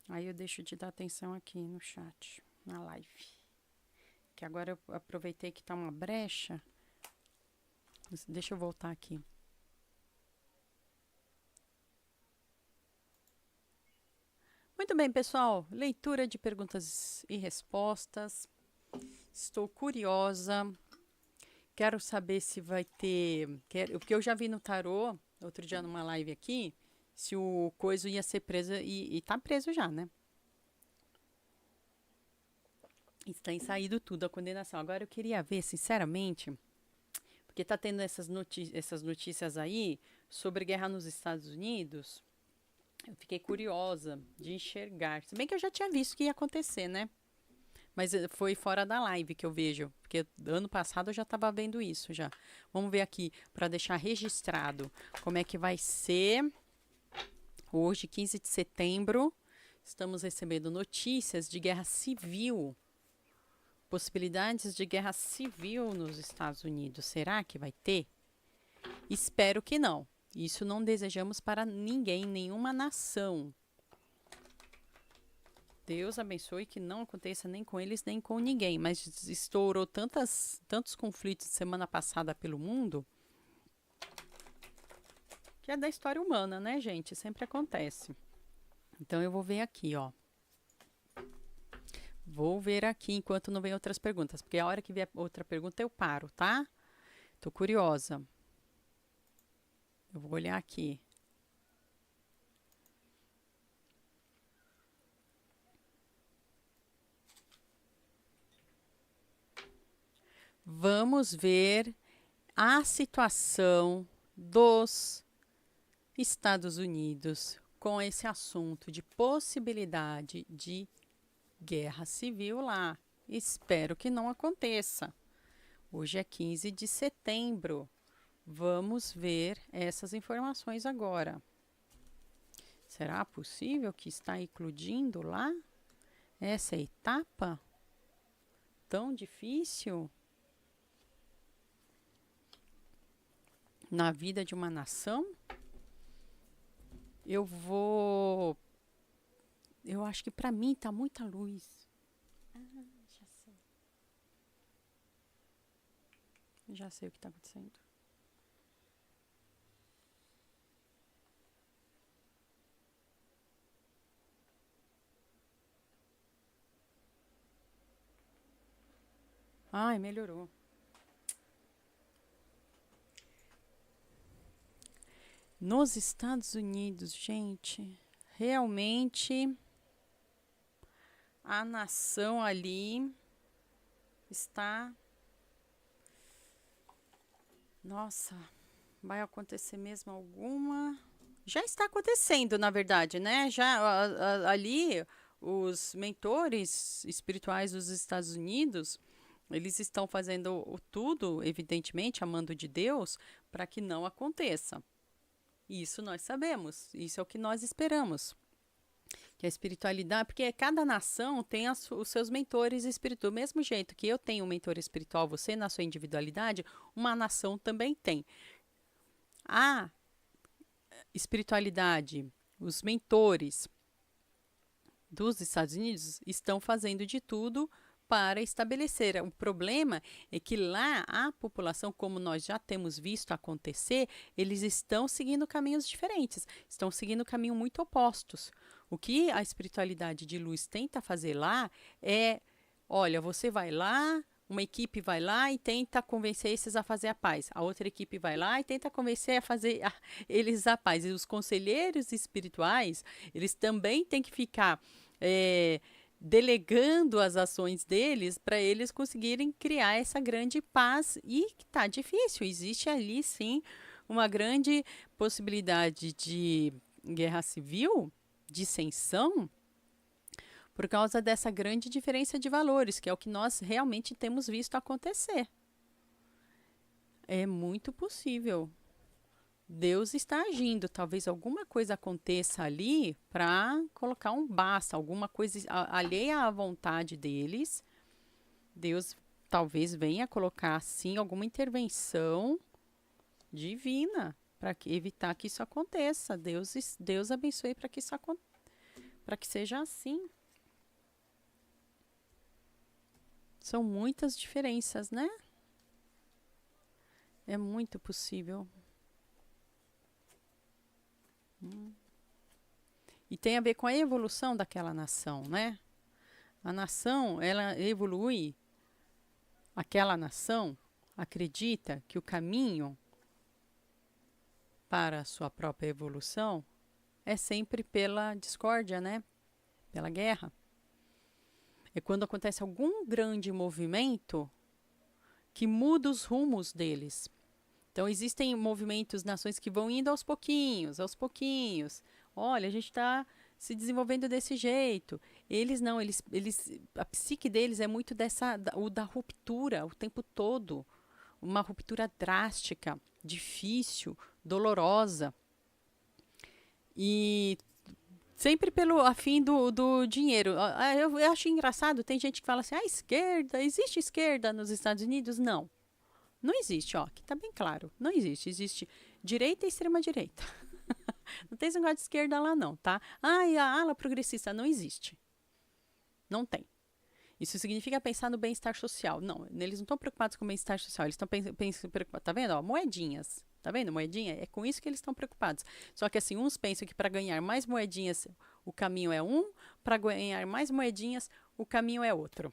Aí eu deixo de dar atenção aqui no chat, na live. Que agora eu aproveitei que tá uma brecha. Deixa eu voltar aqui. Muito bem, pessoal. Leitura de perguntas e respostas. Estou curiosa. Quero saber se vai ter. Porque eu já vi no tarô, outro dia numa live aqui, se o coiso ia ser preso e tá preso já, né? E tem saído tudo a condenação. Agora eu queria ver, sinceramente, porque tá tendo essas notícias aí sobre guerra nos Estados Unidos. Eu fiquei curiosa de enxergar. Se bem que eu já tinha visto que ia acontecer, né? Mas foi fora da live que eu vejo, porque ano passado eu já estava vendo isso já. Vamos ver aqui para deixar registrado como é que vai ser. Hoje, 15 de setembro, estamos recebendo notícias de guerra civil. Possibilidades de guerra civil nos Estados Unidos. Será que vai ter? Espero que não. Isso não desejamos para ninguém, nenhuma nação. Deus abençoe que não aconteça nem com eles, nem com ninguém. Mas estourou tantos conflitos semana passada pelo mundo, que é da história humana, né, gente? Sempre acontece. Então eu vou ver aqui, ó. Vou ver aqui enquanto não vem outras perguntas, porque a hora que vier outra pergunta eu paro, tá? Tô curiosa. Eu vou olhar aqui. Vamos ver a situação dos Estados Unidos com esse assunto de possibilidade de guerra civil lá. Espero que não aconteça. Hoje é 15 de setembro. Vamos ver essas informações agora. Será possível que está eclodindo lá essa etapa tão difícil na vida de uma nação? Eu acho que para mim tá muita luz. Já sei. Já sei o que está acontecendo. Ai, melhorou. Nos Estados Unidos, gente, realmente a nação ali está... Nossa, vai acontecer mesmo alguma... Já está acontecendo, na verdade, né? Ali, os mentores espirituais dos Estados Unidos, eles estão fazendo tudo, evidentemente, a mando de Deus, para que não aconteça. Isso nós sabemos, isso é o que nós esperamos. Que a espiritualidade, porque cada nação tem os seus mentores espirituais. Do mesmo jeito que eu tenho um mentor espiritual, você na sua individualidade, uma nação também tem. A espiritualidade, os mentores dos Estados Unidos estão fazendo de tudo para estabelecer. O problema é que lá a população, como nós já temos visto acontecer, eles estão seguindo caminhos diferentes, estão seguindo caminhos muito opostos. O que a espiritualidade de luz tenta fazer lá é, olha, você vai lá, uma equipe vai lá e tenta convencer esses a fazer a paz. A outra equipe vai lá e tenta convencer eles a paz. E os conselheiros espirituais, eles também têm que ficar delegando as ações deles para eles conseguirem criar essa grande paz. E tá difícil. Existe ali, sim, uma grande possibilidade de guerra civil, dissensão, por causa dessa grande diferença de valores, que é o que nós realmente temos visto acontecer. É muito possível. Deus está agindo. Talvez alguma coisa aconteça ali para colocar um basta, alguma coisa alheia à vontade deles. Deus talvez venha colocar, sim, alguma intervenção divina para evitar que isso aconteça. Deus abençoe para que isso para que seja assim. São muitas diferenças, né? É muito possível. E tem a ver com a evolução daquela nação, né? A nação, ela evolui. Aquela nação acredita que o caminho para a sua própria evolução é sempre pela discórdia, né? Pela guerra. É quando acontece algum grande movimento que muda os rumos deles. Então, existem movimentos, nações que vão indo aos pouquinhos, aos pouquinhos. Olha, a gente está se desenvolvendo desse jeito. Eles não, a psique deles é muito da ruptura o tempo todo. Uma ruptura drástica, difícil, dolorosa. E sempre pelo afim do dinheiro. Eu acho engraçado, tem gente que fala assim, esquerda, existe esquerda nos Estados Unidos? Não. Não existe, ó, aqui tá bem claro. Não existe. Existe direita e extrema-direita. Não tem esse negócio de esquerda lá, não, tá? A ala progressista não existe. Não tem. Isso significa pensar no bem-estar social. Não, eles não estão preocupados com o bem-estar social. Eles estão preocupados. Tá vendo? Ó, moedinhas. Tá vendo? Moedinha? É com isso que eles estão preocupados. Só que assim, uns pensam que para ganhar mais moedinhas, o caminho é um. Para ganhar mais moedinhas, o caminho é outro.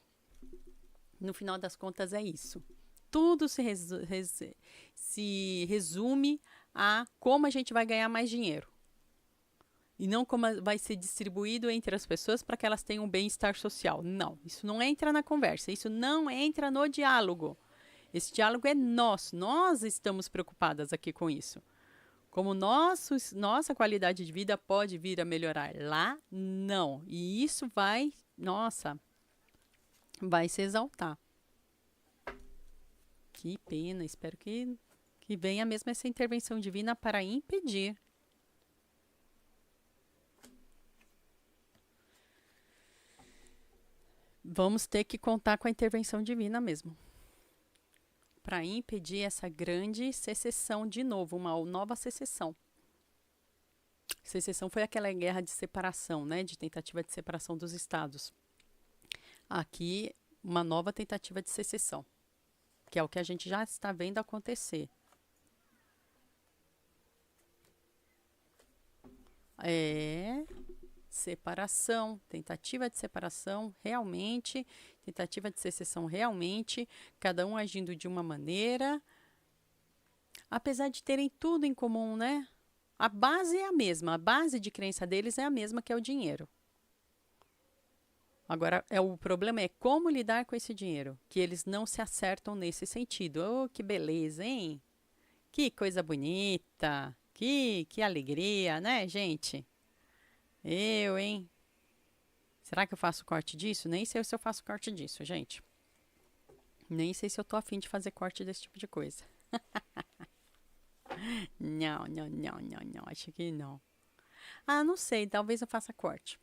No final das contas, é isso. tudo se resume a como a gente vai ganhar mais dinheiro. E não como vai ser distribuído entre as pessoas para que elas tenham um bem-estar social. Não, isso não entra na conversa, isso não entra no diálogo. Esse diálogo é nosso, nós estamos preocupadas aqui com isso. Como nossa qualidade de vida pode vir a melhorar. Lá, não. E isso vai, nossa, vai se exaltar. Que pena, espero que venha mesmo essa intervenção divina para impedir. Vamos ter que contar com a intervenção divina mesmo. Para impedir essa grande secessão de novo, uma nova secessão. Secessão foi aquela guerra de separação, né? De tentativa de separação dos estados. Aqui, uma nova tentativa de secessão, que é o que a gente já está vendo acontecer. Separação, tentativa de separação realmente, tentativa de secessão realmente, cada um agindo de uma maneira, apesar de terem tudo em comum, né? A base é a mesma, a base de crença deles é a mesma, que é o dinheiro. Agora, o problema é como lidar com esse dinheiro, que eles não se acertam nesse sentido. Oh, que beleza, hein? Que coisa bonita, que alegria, né, gente? Hein? Será que eu faço corte disso? Nem sei se eu faço corte disso, gente. Nem sei se eu tô afim de fazer corte desse tipo de coisa. Não, acho que não. Ah, não sei, talvez eu faça corte.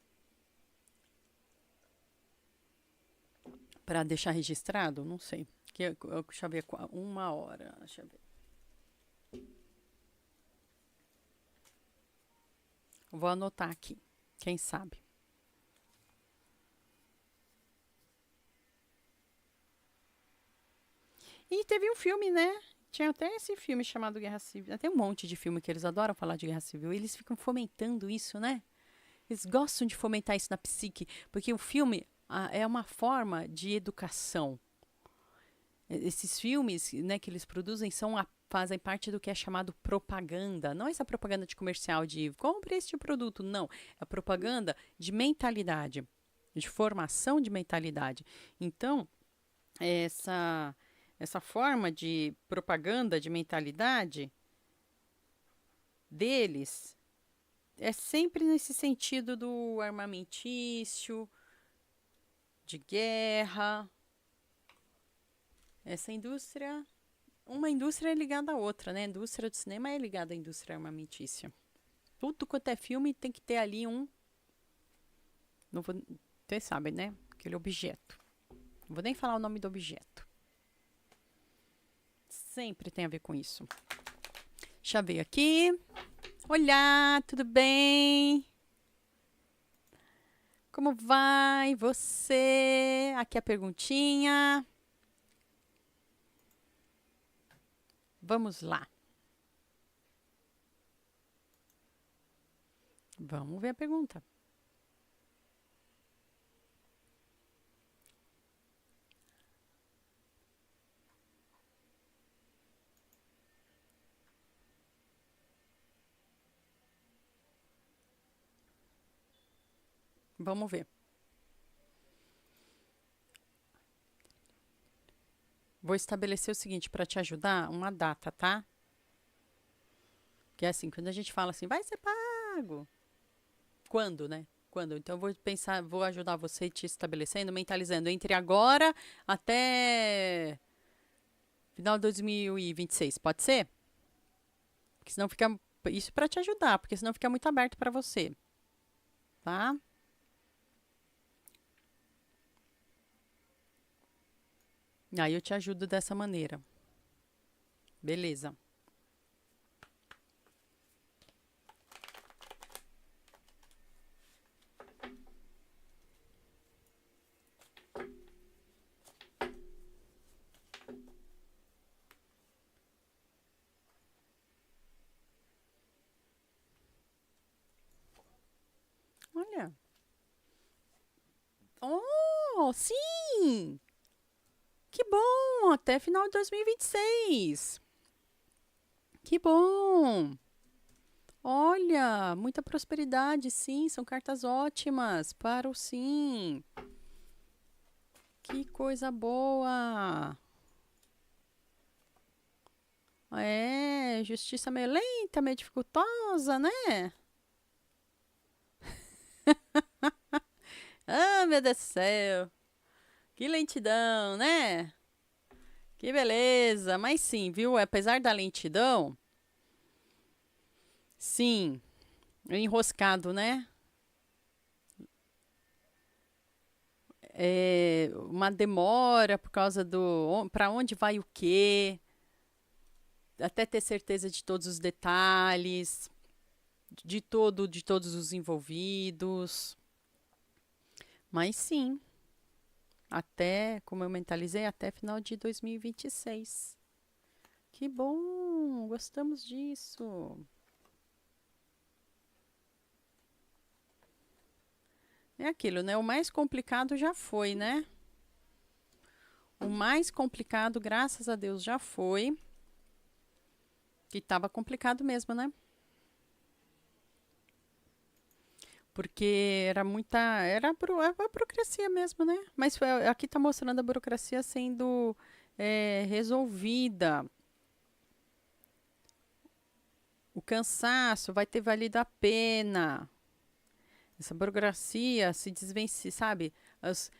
Para deixar registrado? Não sei. Deixa eu ver, 1 hora, deixa eu ver. Vou anotar aqui, quem sabe. E teve um filme, né? Tinha até esse filme chamado Guerra Civil. Tem um monte de filme que eles adoram falar de Guerra Civil. Eles ficam fomentando isso, né? Eles gostam de fomentar isso na psique. Porque o filme é uma forma de educação. Esses filmes, né, que eles produzem fazem parte do que é chamado propaganda. Não essa propaganda de comercial de compre este produto. Não. É a propaganda de mentalidade. De formação de mentalidade. Então, essa forma de propaganda de mentalidade deles é sempre nesse sentido do armamentício, de guerra. Essa indústria, uma indústria é ligada à outra, né? A indústria do cinema é ligada à indústria armamentícia. Tudo quanto é filme tem que ter ali vocês sabem, né? Aquele objeto. Não vou nem falar o nome do objeto. Sempre tem a ver com isso. Deixa eu ver aqui. Olá, tudo bem? Como vai você? Aqui a perguntinha. Vamos lá. Vamos ver a pergunta. Vamos ver. Vou estabelecer o seguinte para te ajudar, uma data, tá? Que é assim, quando a gente fala assim, vai ser pago. Quando, né? Quando? Então eu vou ajudar você te estabelecendo, mentalizando entre agora até final de 2026, pode ser? Porque senão fica isso para te ajudar, porque senão fica muito aberto para você. Tá? Aí eu te ajudo dessa maneira. Beleza. Olha. Oh, sim! Que bom! Até final de 2026. Que bom! Olha, muita prosperidade, sim, são cartas ótimas para o sim. Que coisa boa! É, justiça meio lenta, meio dificultosa, né? Ah, meu Deus do céu! Que lentidão, né? Que beleza! Mas sim, viu? Apesar da lentidão, sim, enroscado, né? É uma demora por causa do para onde vai o quê, até ter certeza de todos os detalhes, de todos os envolvidos. Mas sim, até, como eu mentalizei, até final de 2026. Que bom, gostamos disso. É aquilo, né? O mais complicado já foi, né? O mais complicado, graças a Deus, já foi. Que estava complicado mesmo, né? Porque era muita. Era a burocracia mesmo, né? Mas aqui está mostrando a burocracia sendo resolvida. O cansaço vai ter valido a pena. Essa burocracia se desvence, sabe?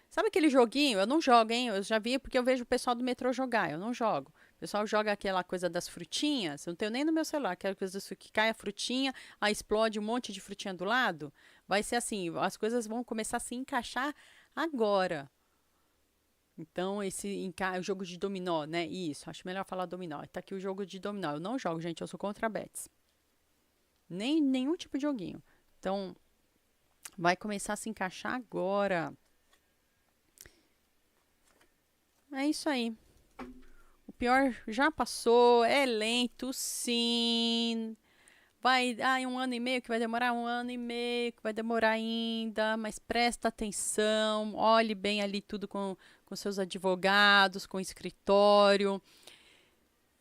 Sabe aquele joguinho? Eu não jogo, hein? Eu já vi porque eu vejo o pessoal do metrô jogar. Eu não jogo. O pessoal joga aquela coisa das frutinhas. Eu não tenho nem no meu celular. Aquela coisa que cai a frutinha, aí explode um monte de frutinha do lado. Vai ser assim. As coisas vão começar a se encaixar agora. Então, o jogo de dominó, né? Isso, acho melhor falar dominó. Tá aqui o jogo de dominó. Eu não jogo, gente. Eu sou contra bets. Nem nenhum tipo de joguinho. Então, vai começar a se encaixar agora. É isso aí. O pior já passou. É lento, sim. Vai, um ano e meio que vai demorar, um ano e meio que vai demorar ainda, mas presta atenção, olhe bem ali tudo com seus advogados, com o escritório.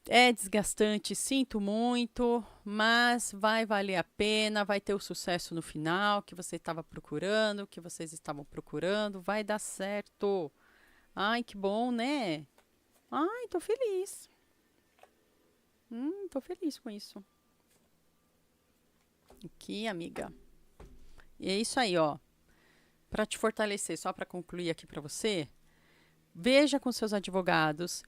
É desgastante, sinto muito, mas vai valer a pena, vai ter o sucesso no final que você estava procurando, que vocês estavam procurando, vai dar certo. Ai, que bom, né? Ai, tô feliz. Tô feliz com isso. Aqui, amiga. E é isso aí, ó. Para te fortalecer, só para concluir aqui para você, veja com seus advogados,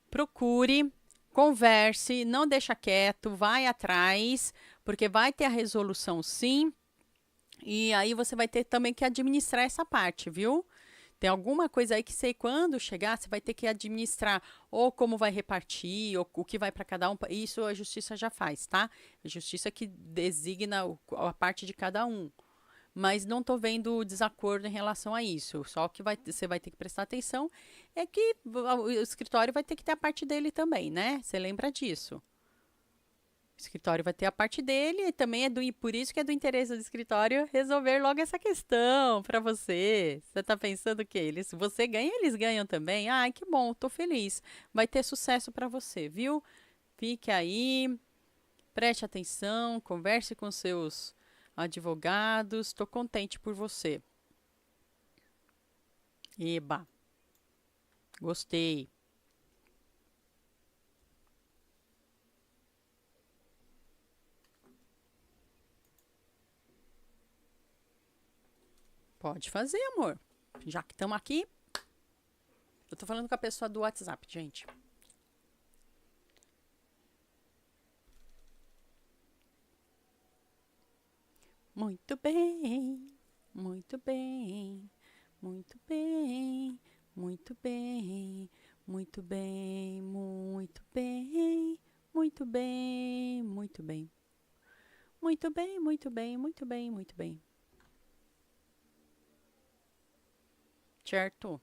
procure, converse, não deixa quieto, vai atrás, porque vai ter a resolução sim. E aí você vai ter também que administrar essa parte, viu? Tem alguma coisa aí que sei quando chegar, você vai ter que administrar ou como vai repartir, ou o que vai para cada um. Isso a justiça já faz, tá? A justiça que designa a parte de cada um. Mas não estou vendo desacordo em relação a isso. Só que você vai ter que prestar atenção é que o escritório vai ter que ter a parte dele também, né? Você lembra disso? O escritório vai ter a parte dele e também e por isso que é do interesse do escritório resolver logo essa questão para você. Você está pensando que você ganha, eles ganham também? Ai, que bom, tô feliz. Vai ter sucesso para você, viu? Fique aí, preste atenção, converse com seus advogados. Estou contente por você. Eba, gostei. Pode fazer, amor. Já que estamos aqui. Eu tô falando com a pessoa do WhatsApp, gente. Muito bem, muito bem, muito bem, muito bem, muito bem, muito bem, muito bem, muito bem. Muito bem, muito bem, muito bem, muito bem. Certo?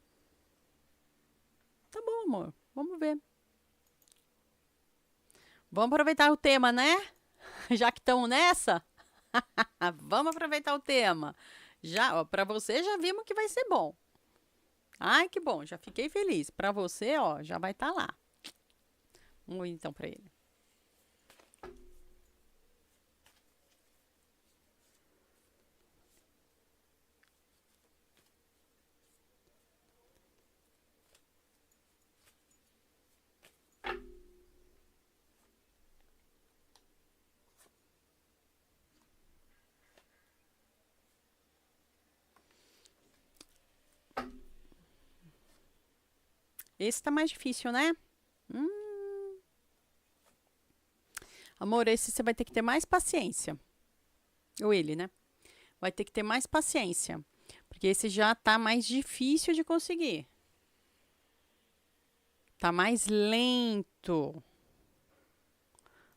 Tá bom, amor. Vamos ver. Vamos aproveitar o tema, né? Já que estamos nessa, vamos aproveitar o tema. Já, ó, para você já vimos que vai ser bom. Ai, que bom, já fiquei feliz. Para você, ó, já vai estar lá. Vamos ir então para ele. Esse tá mais difícil, né? Amor, esse você vai ter que ter mais paciência. Ou ele, né? Vai ter que ter mais paciência. Porque esse já tá mais difícil de conseguir. Tá mais lento.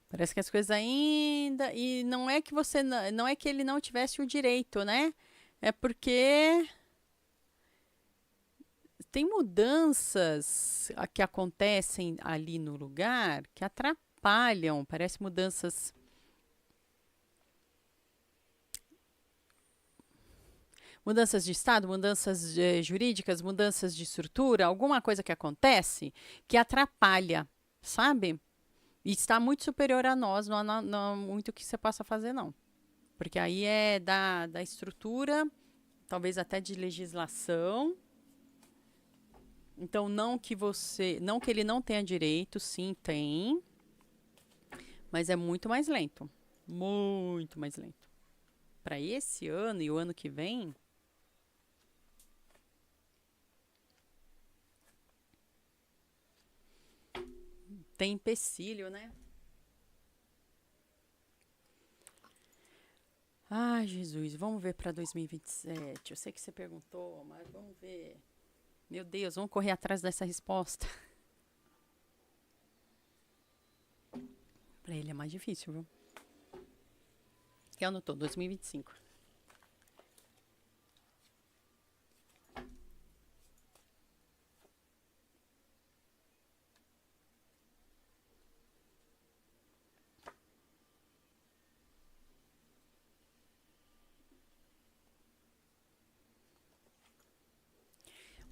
Parece que as coisas ainda. E não é que você. Não é que ele não tivesse o direito, né? É porque tem mudanças que acontecem ali no lugar que atrapalham. Parece mudanças. Mudanças de estado, mudanças jurídicas, mudanças de estrutura, alguma coisa que acontece que atrapalha, sabe? E está muito superior a nós, não há muito que você possa fazer, não. Porque aí é da estrutura, talvez até de legislação. Então, não que ele não tenha direito, sim, tem, mas é muito mais lento. Muito mais lento. Para esse ano e o ano que vem, tem empecilho, né? Ai, Jesus, vamos ver para 2027. Eu sei que você perguntou, mas vamos ver. Meu Deus, vamos correr atrás dessa resposta. Para ele é mais difícil, viu? Que ano eu tô? 2025.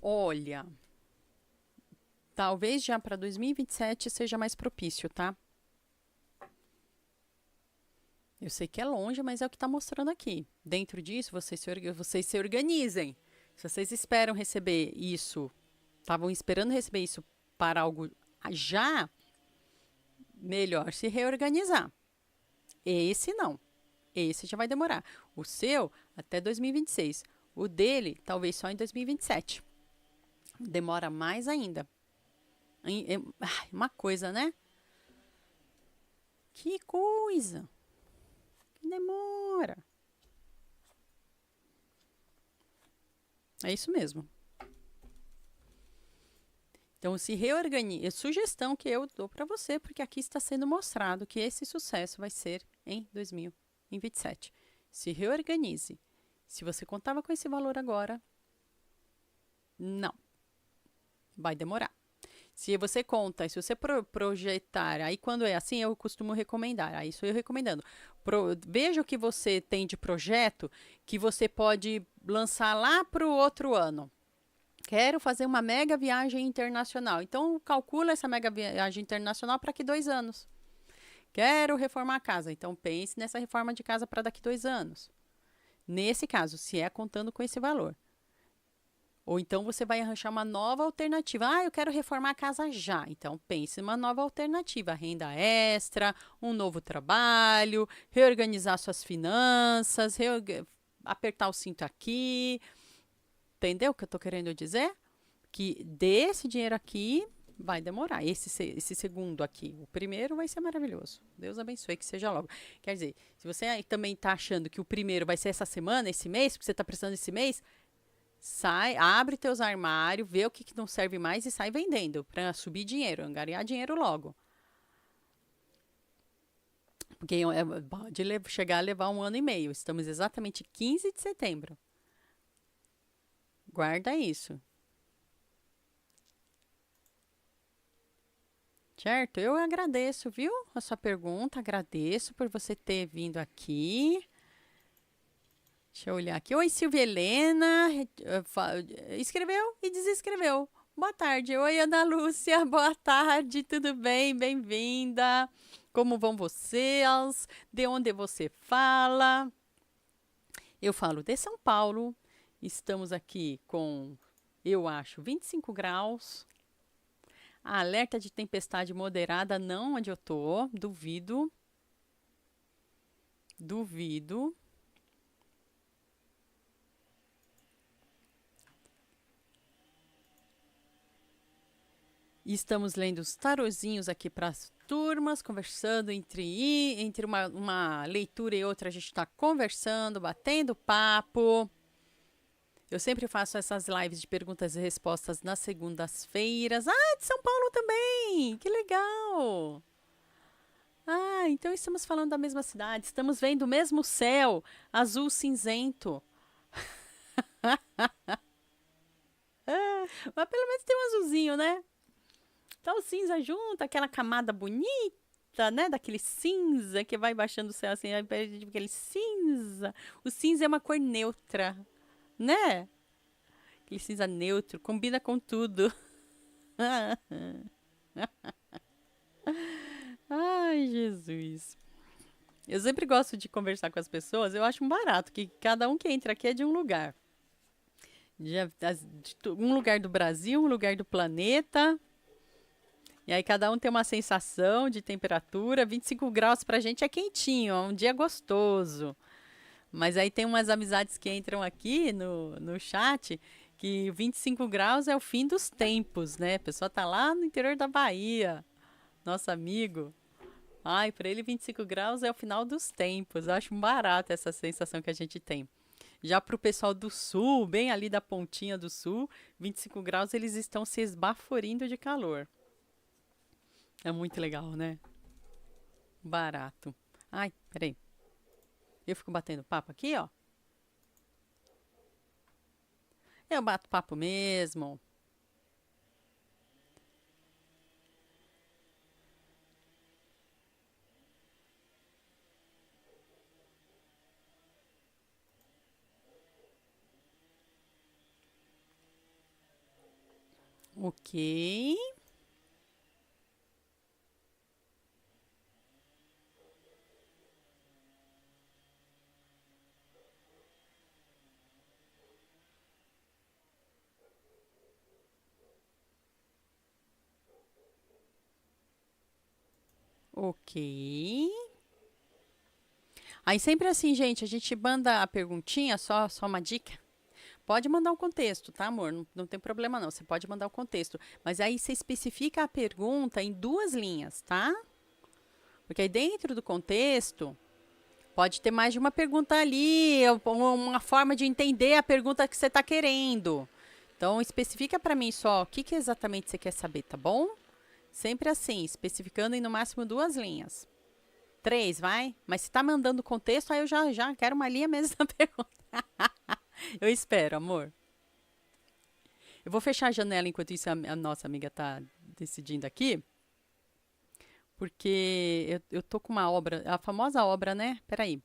Olha, talvez já para 2027 seja mais propício, tá? Eu sei que é longe, mas é o que está mostrando aqui. Dentro disso, vocês se organizem. Se vocês esperam receber isso, estavam esperando receber isso para algo já, melhor se reorganizar. Esse não. Esse já vai demorar. O seu, até 2026. O dele, talvez só em 2027. Demora mais ainda. Uma coisa, né? Que coisa. Que demora. É isso mesmo. Então, se reorganize. É sugestão que eu dou para você, porque aqui está sendo mostrado que esse sucesso vai ser em 2027. Se reorganize. Se você contava com esse valor agora, não. Vai demorar. Se você conta, se você projetar, aí quando é assim, eu costumo recomendar. Aí sou eu recomendando. Veja o que você tem de projeto que você pode lançar lá para o outro ano. Quero fazer uma mega viagem internacional. Então, calcula essa mega viagem internacional para daqui 2 anos. Quero reformar a casa. Então, pense nessa reforma de casa para daqui 2 anos. Nesse caso, se é contando com esse valor. Ou então você vai arranjar uma nova alternativa. Ah, eu quero reformar a casa já. Então pense numa nova alternativa, renda extra, um novo trabalho, reorganizar suas finanças, apertar o cinto aqui. Entendeu o que eu estou querendo dizer? Que desse dinheiro aqui vai demorar. Esse segundo aqui, o primeiro vai ser maravilhoso. Deus abençoe que seja logo. Quer dizer, se você também está achando que o primeiro vai ser essa semana, esse mês, que você está precisando esse mês, sai, abre teus armários, vê o que não serve mais e sai vendendo para subir dinheiro, angariar dinheiro logo. Porque pode chegar a levar 1 ano e meio. Estamos exatamente 15 de setembro. Guarda isso. Certo? Eu agradeço, viu? A sua pergunta, agradeço por você ter vindo aqui. Deixa eu olhar aqui. Oi, Silvia Helena. Escreveu e desescreveu. Boa tarde. Oi, Ana Lúcia. Boa tarde. Tudo bem? Bem-vinda. Como vão vocês? De onde você fala? Eu falo de São Paulo. Estamos aqui com, eu acho, 25 graus. Alerta de tempestade moderada, não onde eu tô. Duvido. Duvido. E estamos lendo os tarozinhos aqui para as turmas, conversando entre uma leitura e outra, a gente está conversando, batendo papo. Eu sempre faço essas lives de perguntas e respostas nas segundas-feiras. Ah, de São Paulo também! Que legal! Ah, então estamos falando da mesma cidade, estamos vendo o mesmo céu, azul cinzento. Mas pelo menos tem um azulzinho, né? Então o cinza junto, aquela camada bonita, né? Daquele cinza que vai baixando o céu assim, aí perde aquele cinza. O cinza é uma cor neutra, né? Aquele cinza neutro, combina com tudo. Ai, Jesus. Eu sempre gosto de conversar com as pessoas, eu acho um barato, que cada um que entra aqui é de um lugar. Um lugar do Brasil, um lugar do planeta. E aí cada um tem uma sensação de temperatura. 25 graus pra gente é quentinho, é um dia gostoso. Mas aí tem umas amizades que entram aqui no chat que 25 graus é o fim dos tempos, né? A pessoa tá lá no interior da Bahia, nosso amigo. Ai, para ele 25 graus é o final dos tempos. Eu acho um barato essa sensação que a gente tem. Já para o pessoal do sul, bem ali da pontinha do sul, 25 graus eles estão se esbaforindo de calor. É muito legal, né? Barato. Ai, peraí. Eu fico batendo papo aqui, ó. Eu bato papo mesmo. Ok. Ok. Aí sempre assim, gente, a gente manda a perguntinha, só uma dica. Pode mandar um contexto, tá, amor? Não tem problema não. Você pode mandar o contexto. Mas aí você especifica a pergunta em 2 linhas, tá? Porque aí dentro do contexto pode ter mais de uma pergunta ali, ou uma forma de entender a pergunta que você está querendo. Então especifica para mim só o que exatamente você quer saber, tá bom? Sempre assim, especificando em no máximo 2 linhas. 3, vai? Mas se tá mandando contexto, aí eu já quero uma linha mesmo na pergunta. Eu espero, amor. Eu vou fechar a janela enquanto isso a nossa amiga tá decidindo aqui. Porque eu tô com uma obra, a famosa obra, né? Peraí.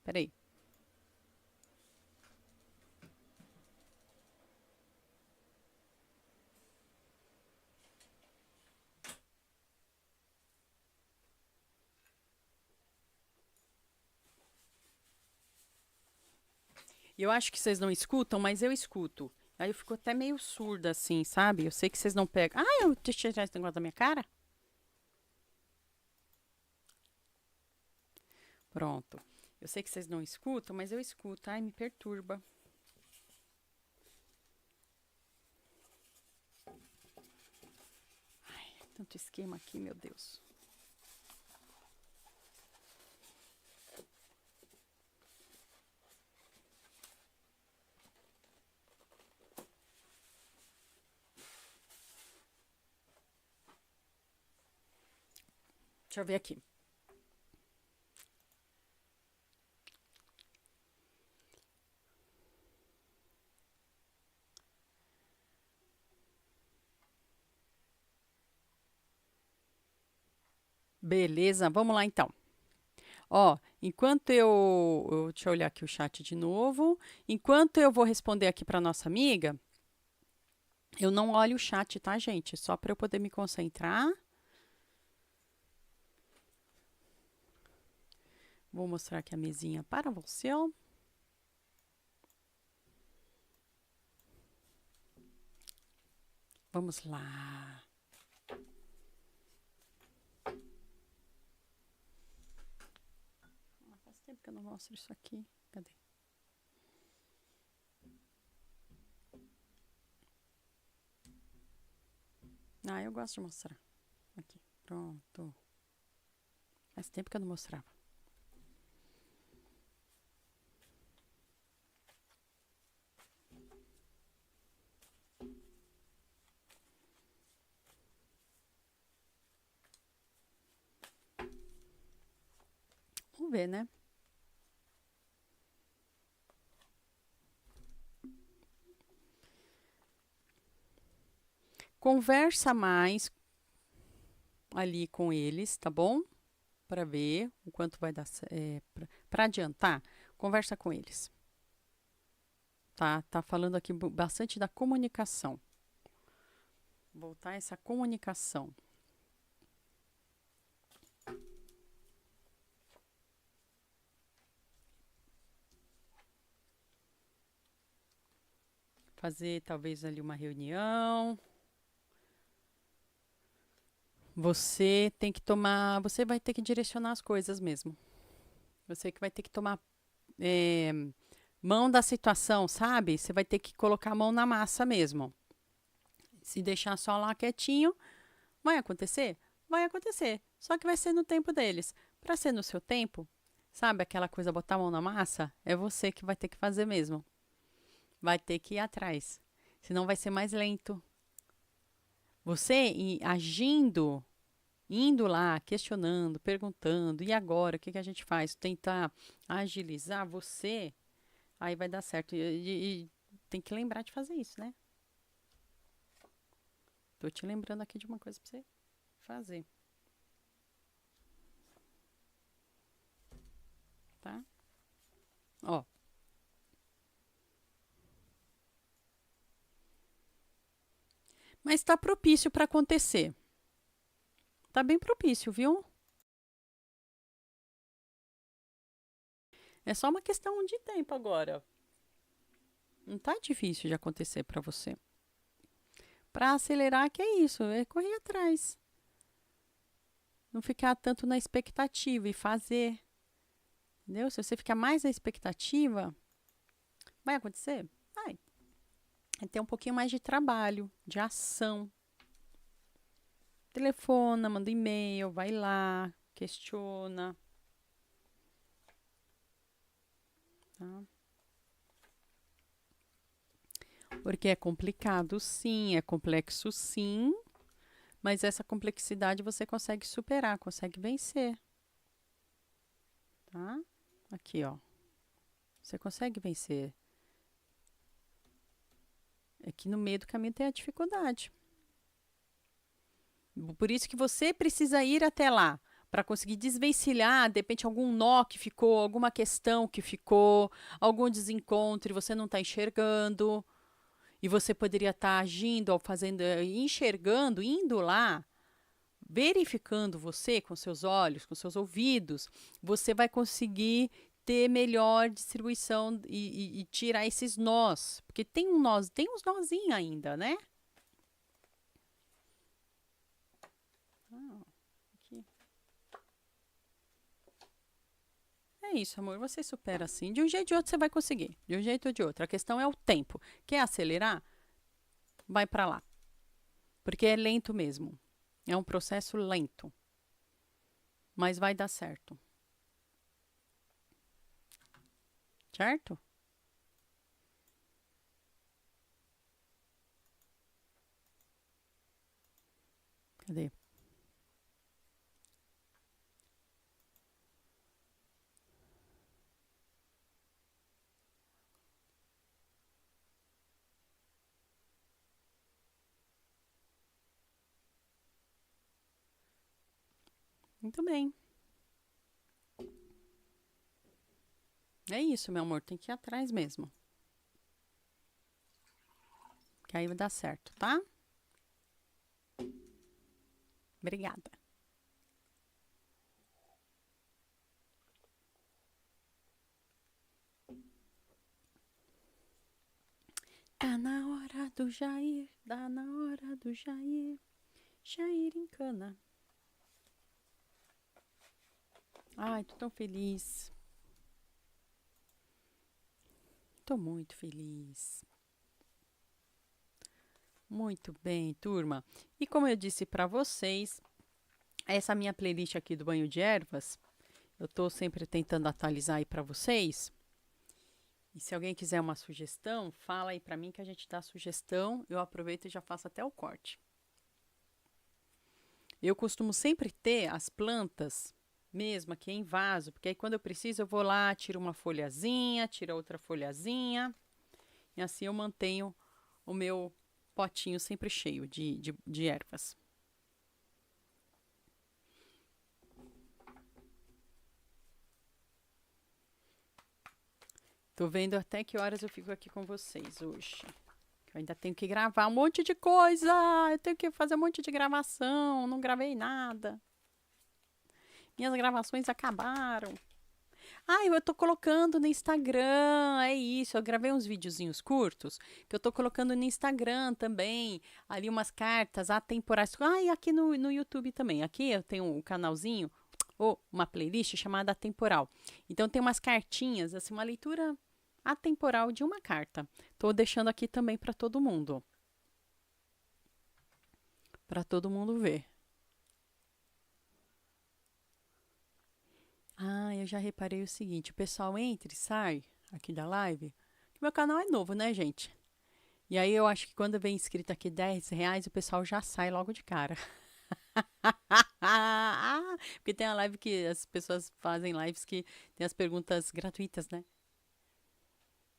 Eu acho que vocês não escutam, mas eu escuto. Aí eu fico até meio surda, assim, sabe? Eu sei que vocês não pegam. Ah, deixa eu tirar esse negócio da minha cara? Pronto. Eu sei que vocês não escutam, mas eu escuto. Ai, me perturba. Ai, tanto esquema aqui, meu Deus. Deixa eu ver aqui. Beleza, vamos lá então. Ó, deixa eu olhar aqui o chat de novo. Enquanto eu vou responder aqui para nossa amiga, eu não olho o chat, tá, gente? Só para eu poder me concentrar. Vou mostrar aqui a mesinha para você. Vamos lá. Faz tempo que eu não mostro isso aqui. Cadê? Ah, eu gosto de mostrar. Aqui, pronto. Faz tempo que eu não mostrava. Vamos ver, né? Conversa mais ali com eles, tá bom? Para ver o quanto vai dar. Para adiantar, conversa com eles. Tá falando aqui bastante da comunicação. Voltar essa comunicação. Fazer talvez ali uma reunião. Você tem que tomar. Você vai ter que direcionar as coisas mesmo. Você que vai ter que tomar mão da situação, sabe? Você vai ter que colocar a mão na massa mesmo. Se deixar só lá quietinho, vai acontecer? Vai acontecer. Só que vai ser no tempo deles. Para ser no seu tempo, sabe aquela coisa, botar a mão na massa? É você que vai ter que fazer mesmo. Vai ter que ir atrás. Senão vai ser mais lento. Você agindo, indo lá, questionando, perguntando, e agora? O que a gente faz? Tentar agilizar você, aí vai dar certo. E tem que lembrar de fazer isso, né? Tô te lembrando aqui de uma coisa pra você fazer. Tá? Ó. Mas tá propício para acontecer. Tá bem propício, viu? É só uma questão de tempo agora. Não tá difícil de acontecer para você. Para acelerar, que é isso, é correr atrás. Não ficar tanto na expectativa e fazer. Entendeu? Se você ficar mais na expectativa, vai acontecer? Vai. É ter um pouquinho mais de trabalho, de ação. Telefona, manda e-mail, vai lá, questiona. Tá? Porque é complicado, sim, é complexo, sim, mas essa complexidade você consegue superar, consegue vencer. Tá? Aqui, ó. Você consegue vencer. É que no meio do caminho tem a dificuldade. Por isso que você precisa ir até lá, para conseguir desvencilhar, de repente, algum nó que ficou, alguma questão que ficou, algum desencontro e você não está enxergando. E você poderia estar agindo, ou fazendo, enxergando, indo lá, verificando você com seus olhos, com seus ouvidos, você vai conseguir ter melhor distribuição e tirar esses nós. Porque tem tem uns nozinhos ainda, né? Aqui. É isso, amor. Você supera assim. De um jeito ou de outro você vai conseguir. De um jeito ou de outro. A questão é o tempo. Quer acelerar? Vai para lá. Porque é lento mesmo. É um processo lento. Mas vai dar certo. Certo? Cadê? Muito bem. É isso, meu amor, tem que ir atrás mesmo. Que aí vai dar certo, tá? Obrigada. Tá na hora do Jair, tá na hora do Jair. Jair encana. Ai, tô tão feliz. Tô muito feliz. Muito bem, turma. E como eu disse para vocês, essa minha playlist aqui do banho de ervas, eu tô sempre tentando atualizar aí para vocês. E se alguém quiser uma sugestão, fala aí para mim que a gente dá a sugestão. Eu aproveito e já faço até o corte. Eu costumo sempre ter as plantas mesmo aqui em vaso, porque aí quando eu preciso eu vou lá, tiro uma folhazinha, tiro outra folhazinha, e assim eu mantenho o meu potinho sempre cheio de ervas. Tô vendo até que horas eu fico aqui com vocês hoje. Eu ainda tenho que gravar um monte de coisa. Eu tenho que fazer um monte de gravação. Não gravei nada. Minhas gravações acabaram. Ah, eu tô colocando no Instagram. É isso. Eu gravei uns videozinhos curtos que eu tô colocando no Instagram também. Ali umas cartas atemporais. Ah, e aqui no YouTube também. Aqui eu tenho um canalzinho ou uma playlist chamada Atemporal. Então tem umas cartinhas, assim, uma leitura atemporal de uma carta. Tô deixando aqui também para todo mundo. Para todo mundo ver. Ah, eu já reparei o seguinte, o pessoal entra e sai aqui da live. Meu canal é novo, né, gente? E aí eu acho que quando vem escrito aqui R$ 10, o pessoal já sai logo de cara. Porque tem a live que as pessoas fazem lives que tem as perguntas gratuitas, né?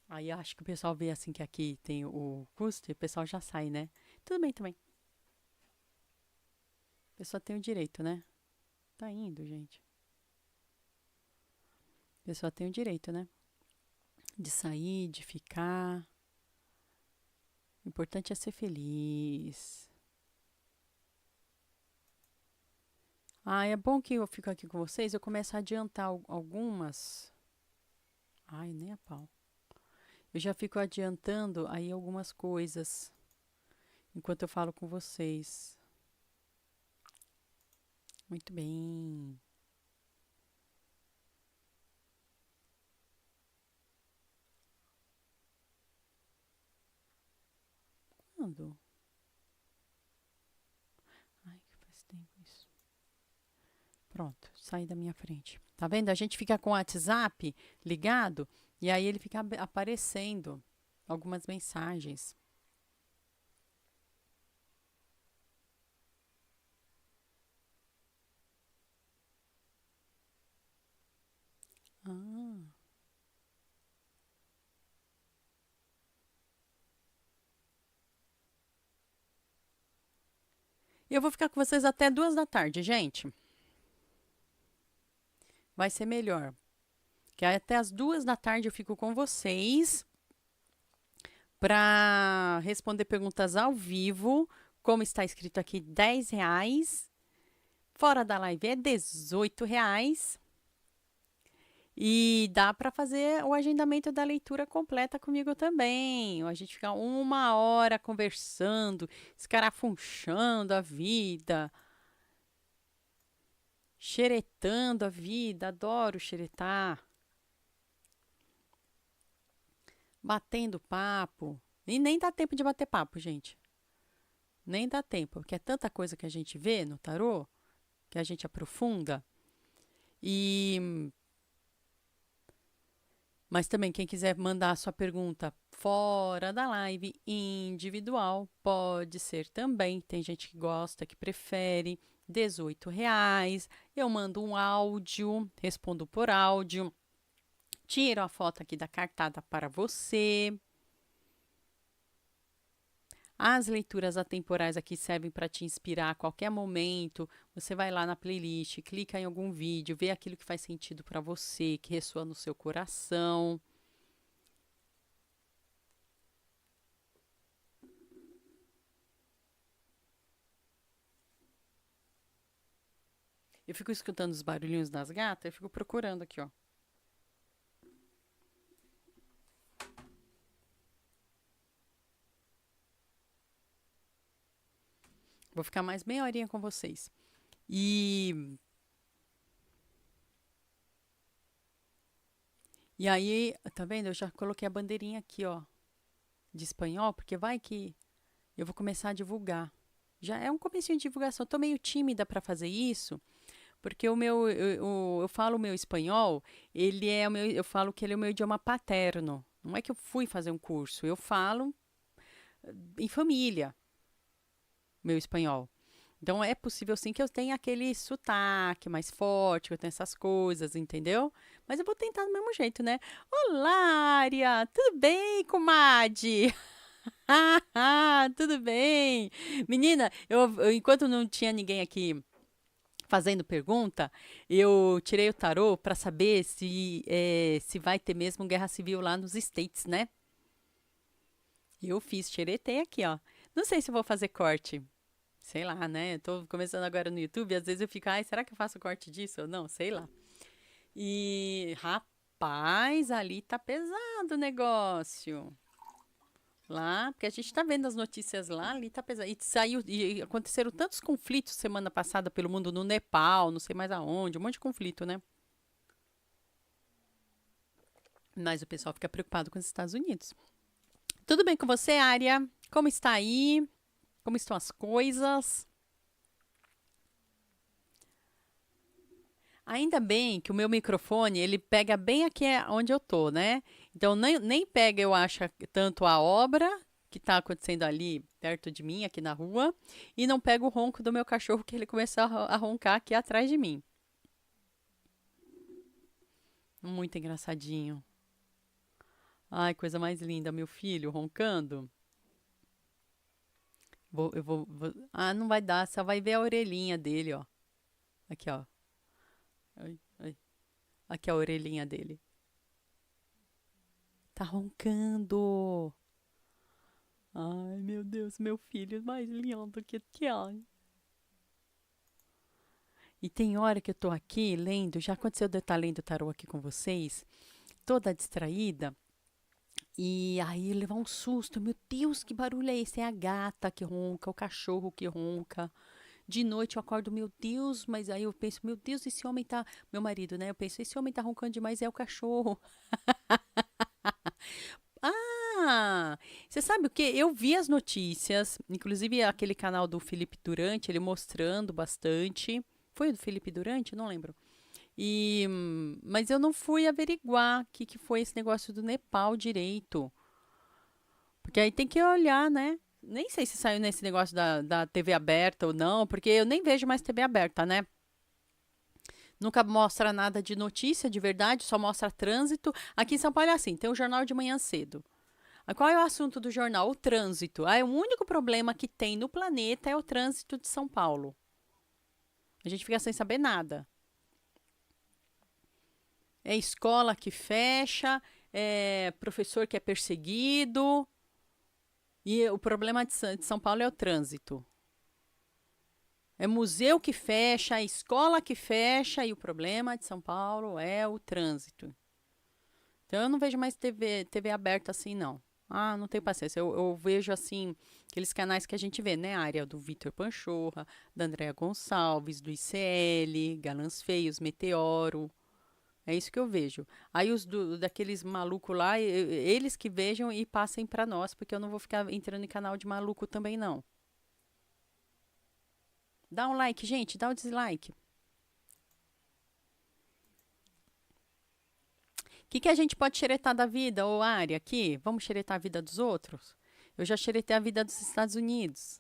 Aí eu acho que o pessoal vê assim que aqui tem o custo e o pessoal já sai, né? Tudo bem também. A pessoa tem o direito, né? Tá indo, gente. A pessoa tem o direito, né? De sair, de ficar. O importante é ser feliz. Ah, é bom que eu fico aqui com vocês. Eu começo a adiantar algumas. Ai, nem a pau. Eu já fico adiantando aí algumas coisas enquanto eu falo com vocês. Muito bem. Quando? Ai, que faz tempo isso. Pronto, saí da minha frente. Tá vendo? A gente fica com o WhatsApp ligado e aí ele fica aparecendo algumas mensagens. Ah. Eu vou ficar com vocês até 2 da tarde, gente. Vai ser melhor. Que até as 2 da tarde eu fico com vocês para responder perguntas ao vivo. Como está escrito aqui, R$ 10. Fora da live é R$ 18. E dá para fazer o agendamento da leitura completa comigo também. A gente fica 1 hora conversando, escarafunchando a vida, xeretando a vida. Adoro xeretar. Batendo papo. E nem dá tempo de bater papo, gente. Nem dá tempo, porque é tanta coisa que a gente vê no tarô, que a gente aprofunda. E mas também quem quiser mandar a sua pergunta fora da live, individual, pode ser também. Tem gente que gosta, que prefere. R$ 18. Eu mando um áudio, respondo por áudio. Tiro a foto aqui da cartada para você. As leituras atemporais aqui servem para te inspirar a qualquer momento. Você vai lá na playlist, clica em algum vídeo, vê aquilo que faz sentido para você, que ressoa no seu coração. Eu fico escutando os barulhinhos das gatas, eu fico procurando aqui, ó. Vou ficar mais meia horinha com vocês. E aí, tá vendo? Eu já coloquei a bandeirinha aqui, ó, de espanhol, porque vai que eu vou começar a divulgar. Já é um comecinho de divulgação. Eu tô meio tímida para fazer isso, porque eu falo o meu espanhol, ele é o meu, eu falo que ele é o meu idioma paterno. Não é que eu fui fazer um curso, eu falo em família meu espanhol. Então é possível sim que eu tenha aquele sotaque mais forte, que eu tenha essas coisas, entendeu? Mas eu vou tentar do mesmo jeito, né? Olá, Aria! Tudo bem, comadre? Tudo bem? Menina, enquanto não tinha ninguém aqui fazendo pergunta, eu tirei o tarô para saber se vai ter mesmo guerra civil lá nos States, né? Eu fiz, xeretei aqui, ó. Não sei se eu vou fazer corte. Sei lá, né? Tô começando agora no YouTube, às vezes eu fico, ai, será que eu faço corte disso ou não? Sei lá. E, rapaz, ali tá pesado o negócio. Lá, porque a gente tá vendo as notícias lá, ali tá pesado. E saiu, e aconteceram tantos conflitos semana passada pelo mundo, no Nepal, não sei mais aonde, um monte de conflito, né? Mas o pessoal fica preocupado com os Estados Unidos. Tudo bem com você, Ária? Como está aí? Como estão as coisas? Ainda bem que o meu microfone, ele pega bem aqui onde eu tô, né? Então, nem pega, eu acho, tanto a obra que tá acontecendo ali perto de mim, aqui na rua, e não pega o ronco do meu cachorro, que ele começou a roncar aqui atrás de mim. Muito engraçadinho. Ai, coisa mais linda, meu filho roncando. Ah, não vai dar, só vai ver a orelhinha dele, ó. Aqui, ó. Ai, ai. Aqui a orelhinha dele. Tá roncando. Ai, meu Deus, meu filho mais lindo que é. E tem hora que eu tô aqui lendo, já aconteceu de eu estar lendo tarô aqui com vocês, toda distraída, e aí levar um susto. Meu Deus, que barulho é esse? É a gata que ronca, o cachorro que ronca. De noite eu acordo, meu Deus, mas aí eu penso, meu Deus, esse homem tá. Meu marido, né? Eu penso, esse homem tá roncando demais, é o cachorro. Ah, você sabe o quê? Eu vi as notícias, inclusive aquele canal do Felipe Durante, ele mostrando bastante. Foi o do Felipe Durante? Não lembro. Mas eu não fui averiguar o que foi esse negócio do Nepal direito. Porque aí tem que olhar, né? Nem sei se saiu nesse negócio da TV aberta ou não, porque eu nem vejo mais TV aberta, né? Nunca mostra nada de notícia de verdade, só mostra trânsito. Aqui em São Paulo é assim, tem o jornal de manhã cedo. Qual é o assunto do jornal? O trânsito. O único problema que tem no planeta é o trânsito de São Paulo. A gente fica sem saber nada. É escola que fecha, é professor que é perseguido. E o problema de São Paulo é o trânsito. É museu que fecha, é escola que fecha, e o problema de São Paulo é o trânsito. Então eu não vejo mais TV aberta assim, não. Ah, não tenho paciência. Eu vejo assim, aqueles canais que a gente vê, né? A área do Vitor Panchorra, da Andréa Gonçalves, do ICL, Galãs Feios, Meteoro. É isso que eu vejo. Aí daqueles malucos lá, eles que vejam e passem pra nós, porque eu não vou ficar entrando em canal de maluco também, não. Dá um like, gente, dá um dislike. O que a gente pode xeretar da vida, ô área, aqui? Vamos xeretar a vida dos outros? Eu já xeretei a vida dos Estados Unidos.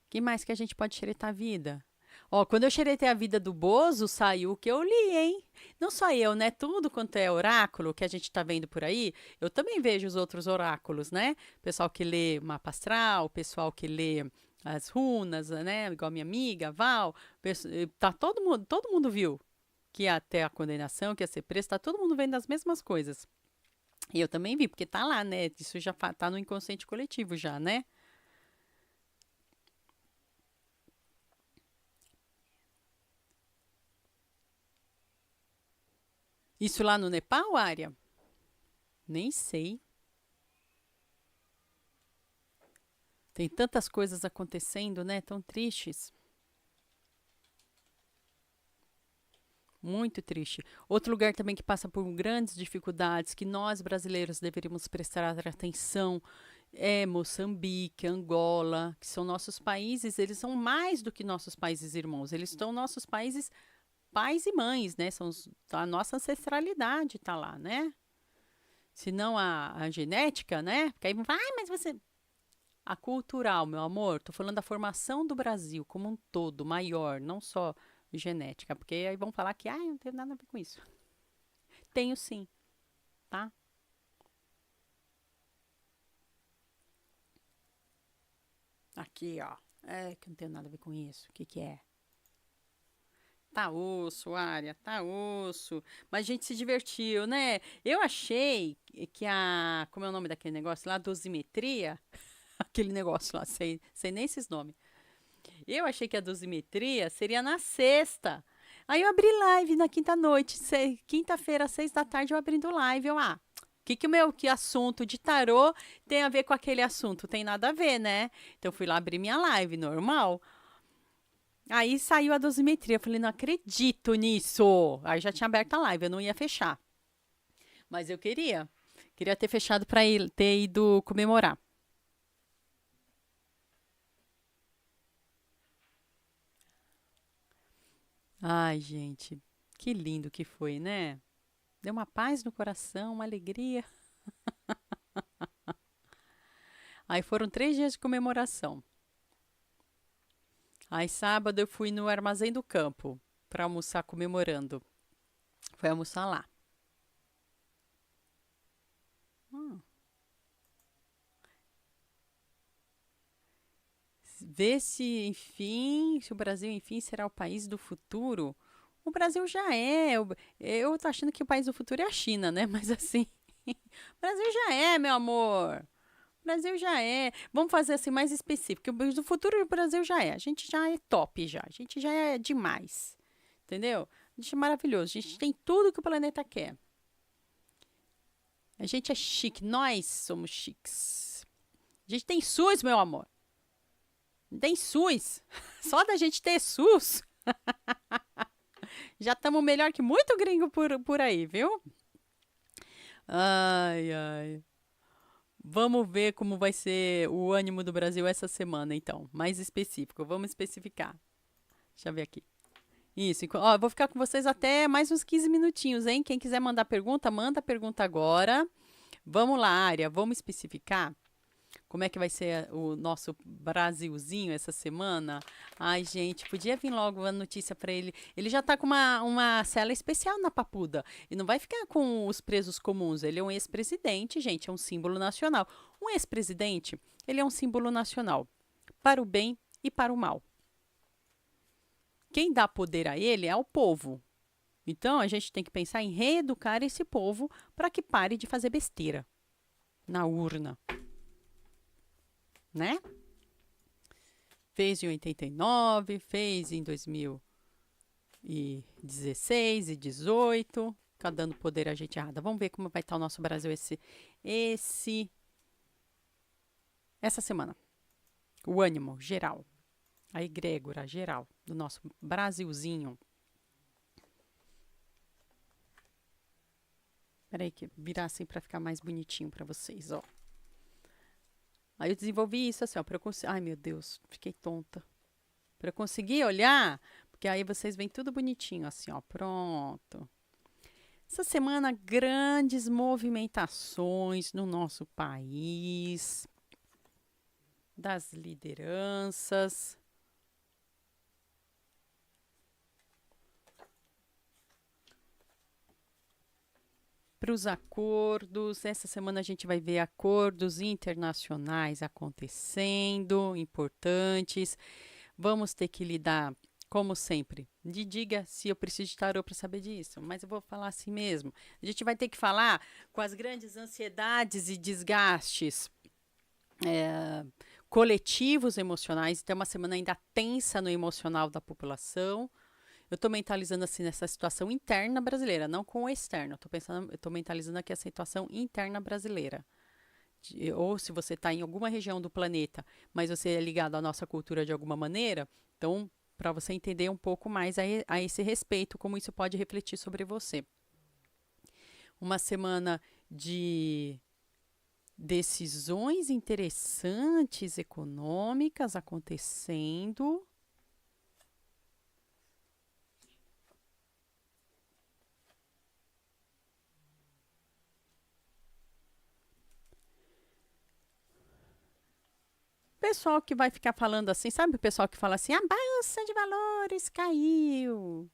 O que mais que a gente pode xeretar a vida? Ó, quando eu xeretei a vida do Bozo, saiu o que eu li, hein? Não só eu, né? Tudo quanto é oráculo que a gente tá vendo por aí, eu também vejo os outros oráculos, né? Pessoal que lê mapa astral, pessoal que lê as runas, né? Igual minha amiga, Val. Tá todo mundo viu que ia ter a condenação, que ia ser preso, tá todo mundo vendo as mesmas coisas. E eu também vi, porque tá lá, né? Isso já tá no inconsciente coletivo já, né? Isso lá no Nepal, Área? Nem sei. Tem tantas coisas acontecendo, né? Tão tristes. Muito triste. Outro lugar também que passa por grandes dificuldades, que nós brasileiros deveríamos prestar atenção, é Moçambique, Angola, que são nossos países, eles são mais do que nossos países irmãos, eles são nossos países pais e mães, né? A nossa ancestralidade está lá, né? Se não a genética, né? Porque aí vai, mas você. A cultural, meu amor, tô falando da formação do Brasil como um todo, maior, não só genética, porque aí vão falar que, não tem nada a ver com isso. Tenho sim, tá? Aqui, ó. É que não tem nada a ver com isso. O que que é? Tá osso, área, tá osso. Mas a gente se divertiu, né? Eu achei que a. Como é o nome daquele negócio lá? Dosimetria? Aquele negócio lá, sei nem esses nomes. Eu achei que a dosimetria seria na sexta. Aí eu abri live na quinta-noite. Quinta-feira, às 6 da tarde, eu abrindo live. Que o meu que assunto de tarô tem a ver com aquele assunto? Tem nada a ver, né? Então fui lá abrir minha live normal. Aí saiu a dosimetria. Eu falei, não acredito nisso. Aí já tinha aberto a live, eu não ia fechar. Mas eu queria. Queria ter fechado para ter ido comemorar. Ai, gente, que lindo que foi, né? Deu uma paz no coração, uma alegria. Aí foram 3 dias de comemoração. Aí sábado eu fui no Armazém do Campo para almoçar comemorando. Foi almoçar lá. Hum. Ver se, enfim, se o Brasil, enfim, será o país do futuro. O Brasil já é. Eu tô achando que o país do futuro é a China, né? Mas assim, o Brasil já é, meu amor. O Brasil já é. Vamos fazer assim mais específico. O país do futuro o Brasil já é. A gente já é top já. A gente já é demais. Entendeu? A gente é maravilhoso. A gente tem tudo que o planeta quer. A gente é chique. Nós somos chiques. A gente tem SUS, meu amor. Tem SUS. Só da gente ter SUS, já estamos melhor que muito gringo por aí, viu? Ai, ai. Vamos ver como vai ser o ânimo do Brasil essa semana, então. Mais específico. Vamos especificar. Deixa eu ver aqui. Isso. Ó, eu vou ficar com vocês até mais uns 15 minutinhos, hein? Quem quiser mandar pergunta, manda pergunta agora. Vamos lá, área. Vamos especificar? Como é que vai ser o nosso Brasilzinho essa semana? Ai, gente, podia vir logo a notícia para ele. Ele já tá com uma cela especial na Papuda. E não vai ficar com os presos comuns. Ele é um ex-presidente, gente, é um símbolo nacional. Um ex-presidente, ele é um símbolo nacional. Para o bem e para o mal. Quem dá poder a ele é o povo. Então, a gente tem que pensar em reeducar esse povo para que pare de fazer besteira na urna, né? Fez em 89, fez em 2016 e 18. Tá dando poder a gente errada. Vamos ver como vai estar o nosso Brasil esse essa semana. O ânimo geral, a egrégora geral do nosso Brasilzinho. Peraí que virar assim para ficar mais bonitinho para vocês, ó. Aí eu desenvolvi isso assim, ó, para eu conseguir. Ai, meu Deus, fiquei tonta. Para eu conseguir olhar, porque aí vocês veem tudo bonitinho assim, ó. Pronto. Essa semana, grandes movimentações no nosso país, das lideranças. para os acordos. Essa semana a gente vai ver acordos internacionais acontecendo, importantes. Vamos ter que lidar, como sempre. Me diga se eu preciso de tarô para saber disso, mas eu vou falar assim mesmo. A gente vai ter que falar com as grandes ansiedades e desgastes coletivos emocionais. Então, é uma semana ainda tensa no emocional da população. Eu estou mentalizando assim nessa situação interna brasileira, não com o externo. Eu estou mentalizando aqui a situação interna brasileira. Ou se você está em alguma região do planeta, mas você é ligado à nossa cultura de alguma maneira, então, para você entender um pouco mais a esse respeito, como isso pode refletir sobre você. Uma semana de decisões interessantes econômicas acontecendo. Pessoal que vai ficar falando assim, sabe o pessoal que fala assim, a bolsa de valores caiu.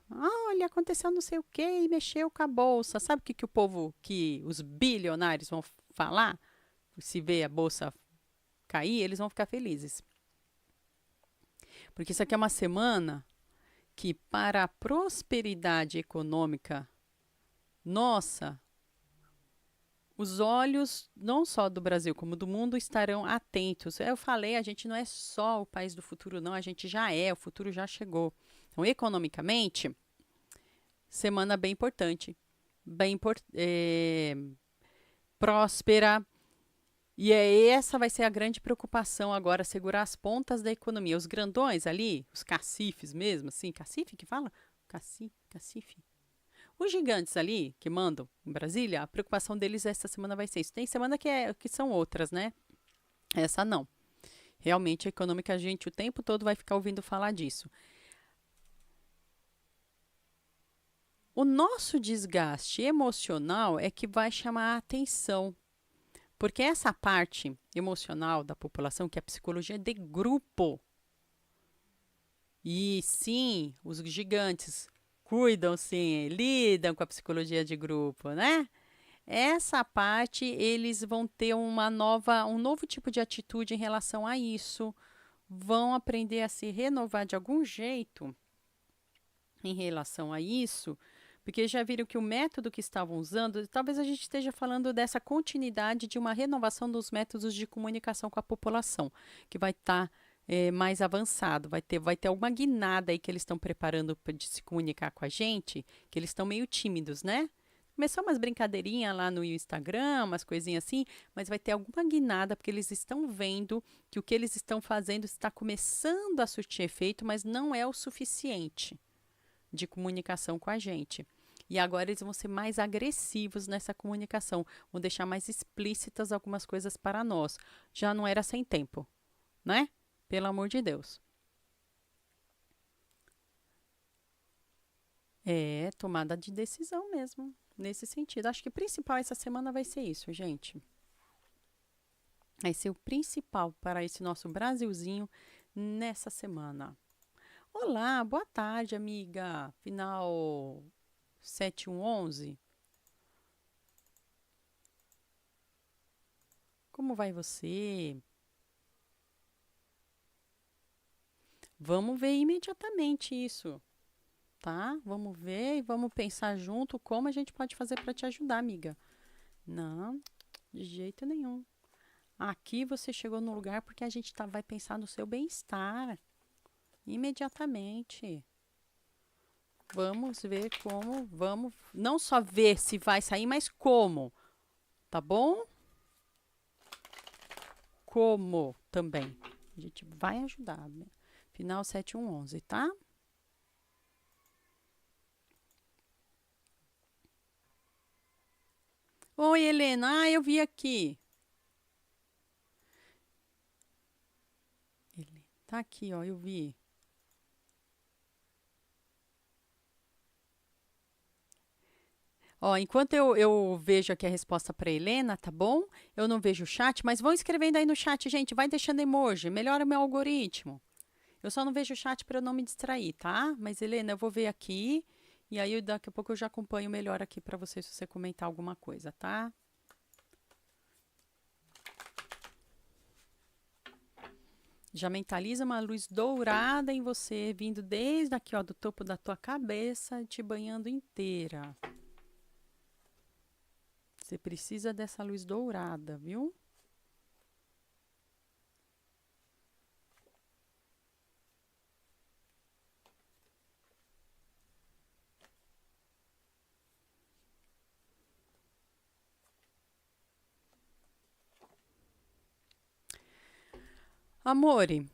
Olha, aconteceu não sei o que e mexeu com a bolsa. Sabe o que, que o povo, que os bilionários vão falar? Se vê a bolsa cair, eles vão ficar felizes. Porque isso aqui é uma semana que, para a prosperidade econômica nossa, os olhos, não só do Brasil, como do mundo, estarão atentos. Eu falei, a gente não é só o país do futuro, não, a gente já é, o futuro já chegou. Então, economicamente, semana bem importante, bem próspera. E essa vai ser a grande preocupação agora, segurar as pontas da economia. Os grandões ali, os cacifes mesmo, assim, cacife que fala? Cacife. Os gigantes ali, que mandam em Brasília, a preocupação deles essa semana vai ser isso. Tem semana que são outras, né? Essa não. Realmente, a econômica, a gente o tempo todo vai ficar ouvindo falar disso. O nosso desgaste emocional é que vai chamar a atenção. Porque essa parte emocional da população, que é a psicologia de grupo, e sim, os gigantes cuidam, sim, lidam com a psicologia de grupo, né? Essa parte, eles vão ter um novo tipo de atitude em relação a isso, vão aprender a se renovar de algum jeito em relação a isso, porque já viram que o método que estavam usando, talvez a gente esteja falando dessa continuidade de uma renovação dos métodos de comunicação com a população, que vai estar mais avançado, vai ter alguma guinada aí que eles estão preparando de se comunicar com a gente, que eles estão meio tímidos, né? Começou umas brincadeirinhas lá no Instagram, umas coisinhas assim, mas vai ter alguma guinada, porque eles estão vendo que o que eles estão fazendo está começando a surtir efeito, mas não é o suficiente de comunicação com a gente. E agora eles vão ser mais agressivos nessa comunicação, vão deixar mais explícitas algumas coisas para nós. Já não era sem tempo, né? Pelo amor de Deus. É tomada de decisão mesmo, nesse sentido. Acho que o principal essa semana vai ser isso, gente. Vai ser o principal para esse nosso Brasilzinho nessa semana. Olá, boa tarde, amiga. Final 7111. Como vai você? Vamos ver imediatamente isso, tá? Vamos ver e vamos pensar junto como a gente pode fazer para te ajudar, amiga. Não, de jeito nenhum. Aqui você chegou no lugar porque a gente vai pensar no seu bem-estar imediatamente. Vamos ver como, vamos não só ver se vai sair, mas como, tá bom? Como também. A gente vai ajudar. Né? Final 7111, tá? Oi, Helena. Ah, eu vi aqui. Tá aqui, ó, eu vi. Ó, enquanto eu vejo aqui a resposta para Helena, tá bom? Eu não vejo o chat, mas vão escrevendo aí no chat, gente. Vai deixando emoji, melhora o meu algoritmo. Eu só não vejo o chat para eu não me distrair, tá? Mas, Helena, eu vou ver aqui E aí daqui a pouco eu já acompanho melhor aqui para você se você comentar alguma coisa, tá? Já mentaliza uma luz dourada em você, vindo desde aqui, ó, do topo da tua cabeça, te banhando inteira. Você precisa dessa luz dourada, viu? Amore,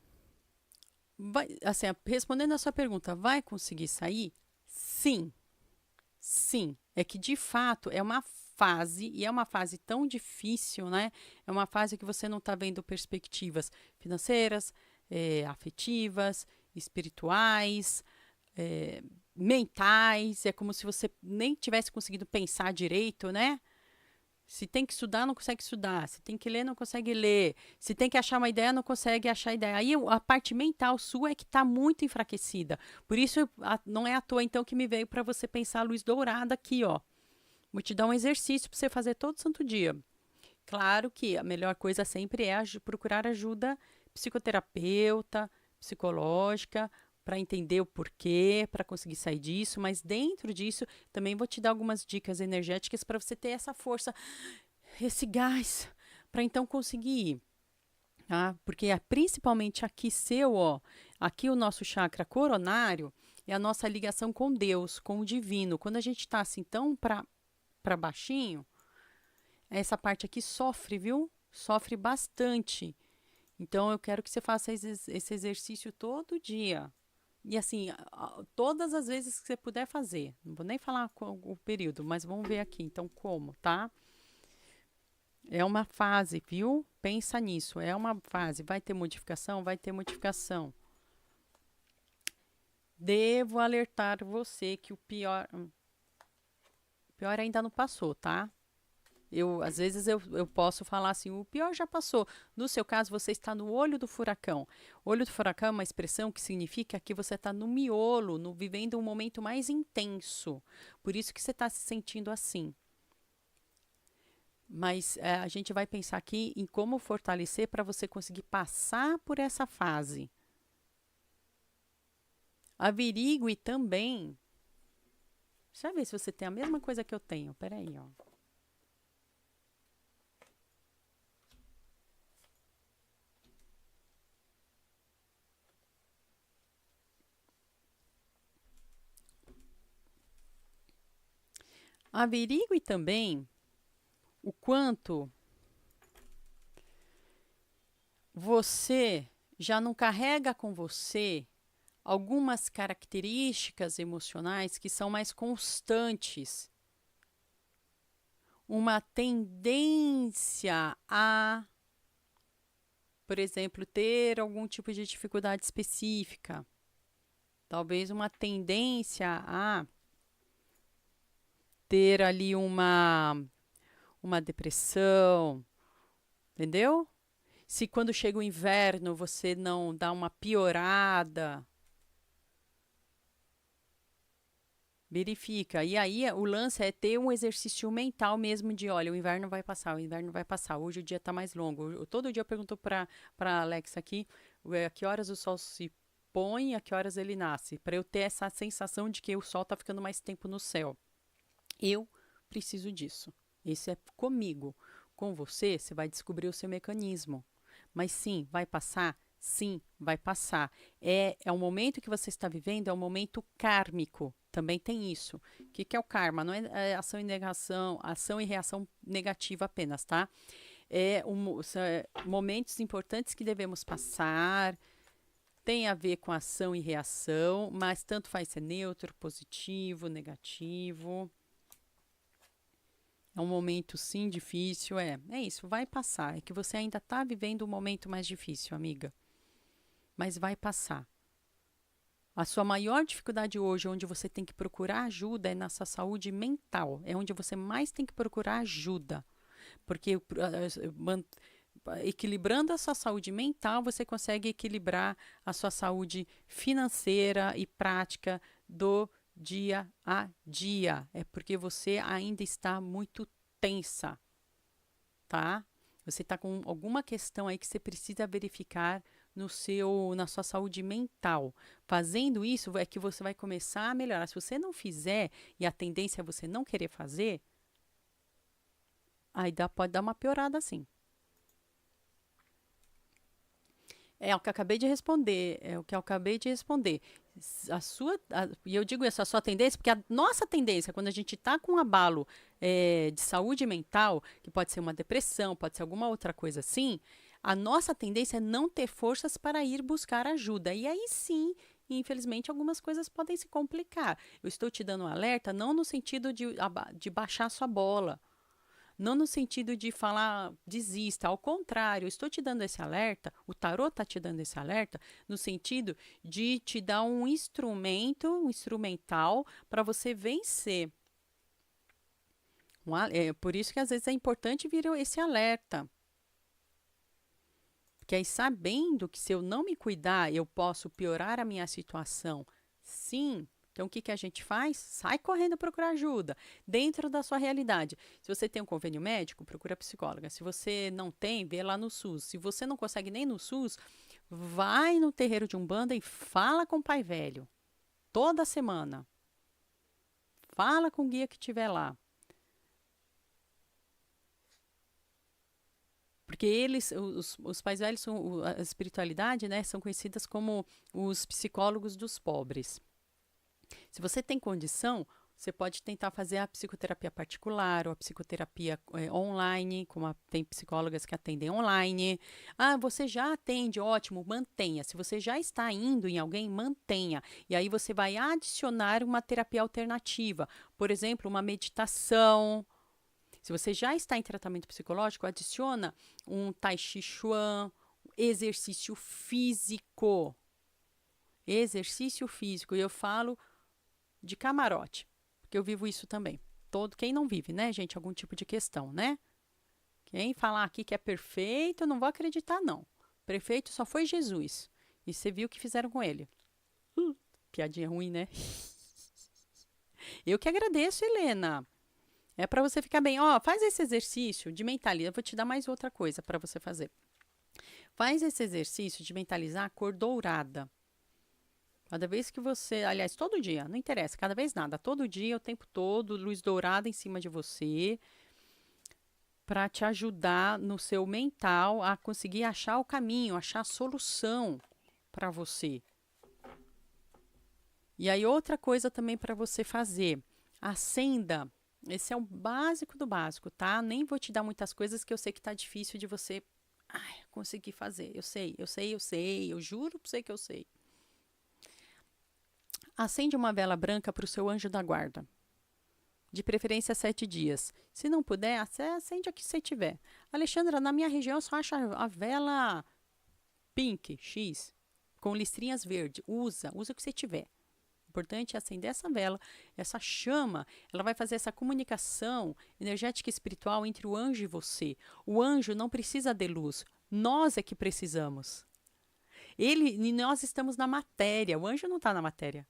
assim, respondendo a sua pergunta, vai conseguir sair? Sim, sim. É que de fato é uma fase, e é uma fase tão difícil, né? É uma fase que você não está vendo perspectivas financeiras, afetivas, espirituais, eh, mentais. É como se você nem tivesse conseguido pensar direito, né? Se tem que estudar, não consegue estudar. Se tem que ler, não consegue ler. Se tem que achar uma ideia, não consegue achar ideia. Aí a parte mental sua é que está muito enfraquecida. Por isso, não é à toa, então, que me veio para você pensar a luz dourada aqui, ó. Vou te dar um exercício para você fazer todo santo dia. Claro que a melhor coisa sempre é procurar ajuda psicoterapeuta, psicológica, para entender o porquê, para conseguir sair disso, mas dentro disso também vou te dar algumas dicas energéticas para você ter essa força, esse gás, para então conseguir ir. Tá? Porque é principalmente aqui seu, ó, aqui o nosso chakra coronário é a nossa ligação com Deus, com o divino. Quando a gente está assim tão para baixinho, essa parte aqui sofre, viu? Sofre bastante. Então, eu quero que você faça esse exercício todo dia. E assim, todas as vezes que você puder fazer. Não vou nem falar o período, mas vamos ver aqui. Então, como, tá? É uma fase, viu? Pensa nisso. É uma fase. Vai ter modificação? Vai ter modificação. Devo alertar você que o pior ainda não passou, tá? Às vezes eu posso falar assim, o pior já passou. No seu caso, você está no olho do furacão. Olho do furacão é uma expressão que significa que você está no miolo, vivendo um momento mais intenso. Por isso que você está se sentindo assim. Mas a gente vai pensar aqui em como fortalecer para você conseguir passar por essa fase. Averigue também. Deixa eu ver se você tem a mesma coisa que eu tenho. Peraí, ó. Averigue também o quanto você já não carrega com você algumas características emocionais que são mais constantes. Uma tendência a, por exemplo, ter algum tipo de dificuldade específica. Talvez uma tendência a ter ali uma depressão, entendeu? Se quando chega o inverno você não dá uma piorada, verifica. E aí o lance é ter um exercício mental mesmo de, olha, o inverno vai passar, o inverno vai passar. Hoje o dia está mais longo. Todo dia eu pergunto para Alex aqui, a que horas o sol se põe, a que horas ele nasce, para eu ter essa sensação de que o sol está ficando mais tempo no céu. Eu preciso disso. Isso é comigo. Com você, você vai descobrir o seu mecanismo. Mas sim, vai passar? Sim, vai passar. É um momento que você está vivendo, é um momento kármico. Também tem isso. O que é o karma? Não é ação e negação, ação e reação negativa apenas, tá? São momentos importantes que devemos passar, tem a ver com ação e reação, mas tanto faz ser neutro, positivo, negativo. É um momento, sim, difícil. É isso, vai passar. É que você ainda está vivendo um momento mais difícil, amiga. Mas vai passar. A sua maior dificuldade hoje, onde você tem que procurar ajuda, é na sua saúde mental. É onde você mais tem que procurar ajuda. Porque equilibrando a sua saúde mental, você consegue equilibrar a sua saúde financeira e prática dia a dia. É porque você ainda está muito tensa, tá? Você está com alguma questão aí que você precisa verificar na sua saúde mental. Fazendo isso é que você vai começar a melhorar. Se você não fizer e a tendência é você não querer fazer, aí pode dar uma piorada assim. É o que eu acabei de responder. É o que eu acabei de responder. E eu digo isso, a sua tendência, porque a nossa tendência, quando a gente está com um abalo de saúde mental, que pode ser uma depressão, pode ser alguma outra coisa assim, a nossa tendência é não ter forças para ir buscar ajuda. E aí sim, infelizmente, algumas coisas podem se complicar. Eu estou te dando um alerta, não no sentido de baixar sua bola. Não no sentido de falar desista, ao contrário, eu estou te dando esse alerta, o tarô está te dando esse alerta, no sentido de te dar um instrumental para você vencer. É por isso que às vezes é importante vir esse alerta. Porque aí sabendo que se eu não me cuidar, eu posso piorar a minha situação. Sim. Então, o que, que a gente faz? Sai correndo procurar ajuda, dentro da sua realidade. Se você tem um convênio médico, procura psicóloga. Se você não tem, vê lá no SUS. Se você não consegue nem no SUS, vai no terreiro de Umbanda e fala com o pai velho. Toda semana. Fala com o guia que estiver lá. Porque eles, os pais velhos, a espiritualidade, né, são conhecidas como os psicólogos dos pobres. Se você tem condição, você pode tentar fazer a psicoterapia particular ou a psicoterapia online, como tem psicólogas que atendem online. Ah, você já atende, ótimo, mantenha. Se você já está indo em alguém, mantenha. E aí você vai adicionar uma terapia alternativa. Por exemplo, uma meditação. Se você já está em tratamento psicológico, adiciona um Tai Chi Chuan, exercício físico. Exercício físico. E eu falo de camarote, porque eu vivo isso também. Quem não vive, né, gente, algum tipo de questão, né? Quem falar aqui que é perfeito, eu não vou acreditar, não. Perfeito só foi Jesus. E você viu o que fizeram com ele. Piadinha ruim, né? Eu que agradeço, Helena. É para você ficar bem. Ó, faz esse exercício de mentalizar. Eu vou te dar mais outra coisa para você fazer. Faz esse exercício de mentalizar a cor dourada. Cada vez que você, aliás, todo dia, não interessa, cada vez nada, todo dia, o tempo todo, luz dourada em cima de você, para te ajudar no seu mental a conseguir achar o caminho, achar a solução para você. E aí, outra coisa também para você fazer, acenda. Esse é o básico do básico, tá? Nem vou te dar muitas coisas que eu sei que tá difícil de você conseguir fazer. Eu sei, eu juro para você que eu sei. Acende uma vela branca para o seu anjo da guarda. De preferência 7 dias. Se não puder, acende a que você tiver. Alexandra, na minha região eu só acho a vela pink, X, com listrinhas verdes. Usa o que você tiver. O importante é acender essa vela, essa chama, ela vai fazer essa comunicação energética e espiritual entre o anjo e você. O anjo não precisa de luz, nós é que precisamos. Nós estamos na matéria, o anjo não está na matéria.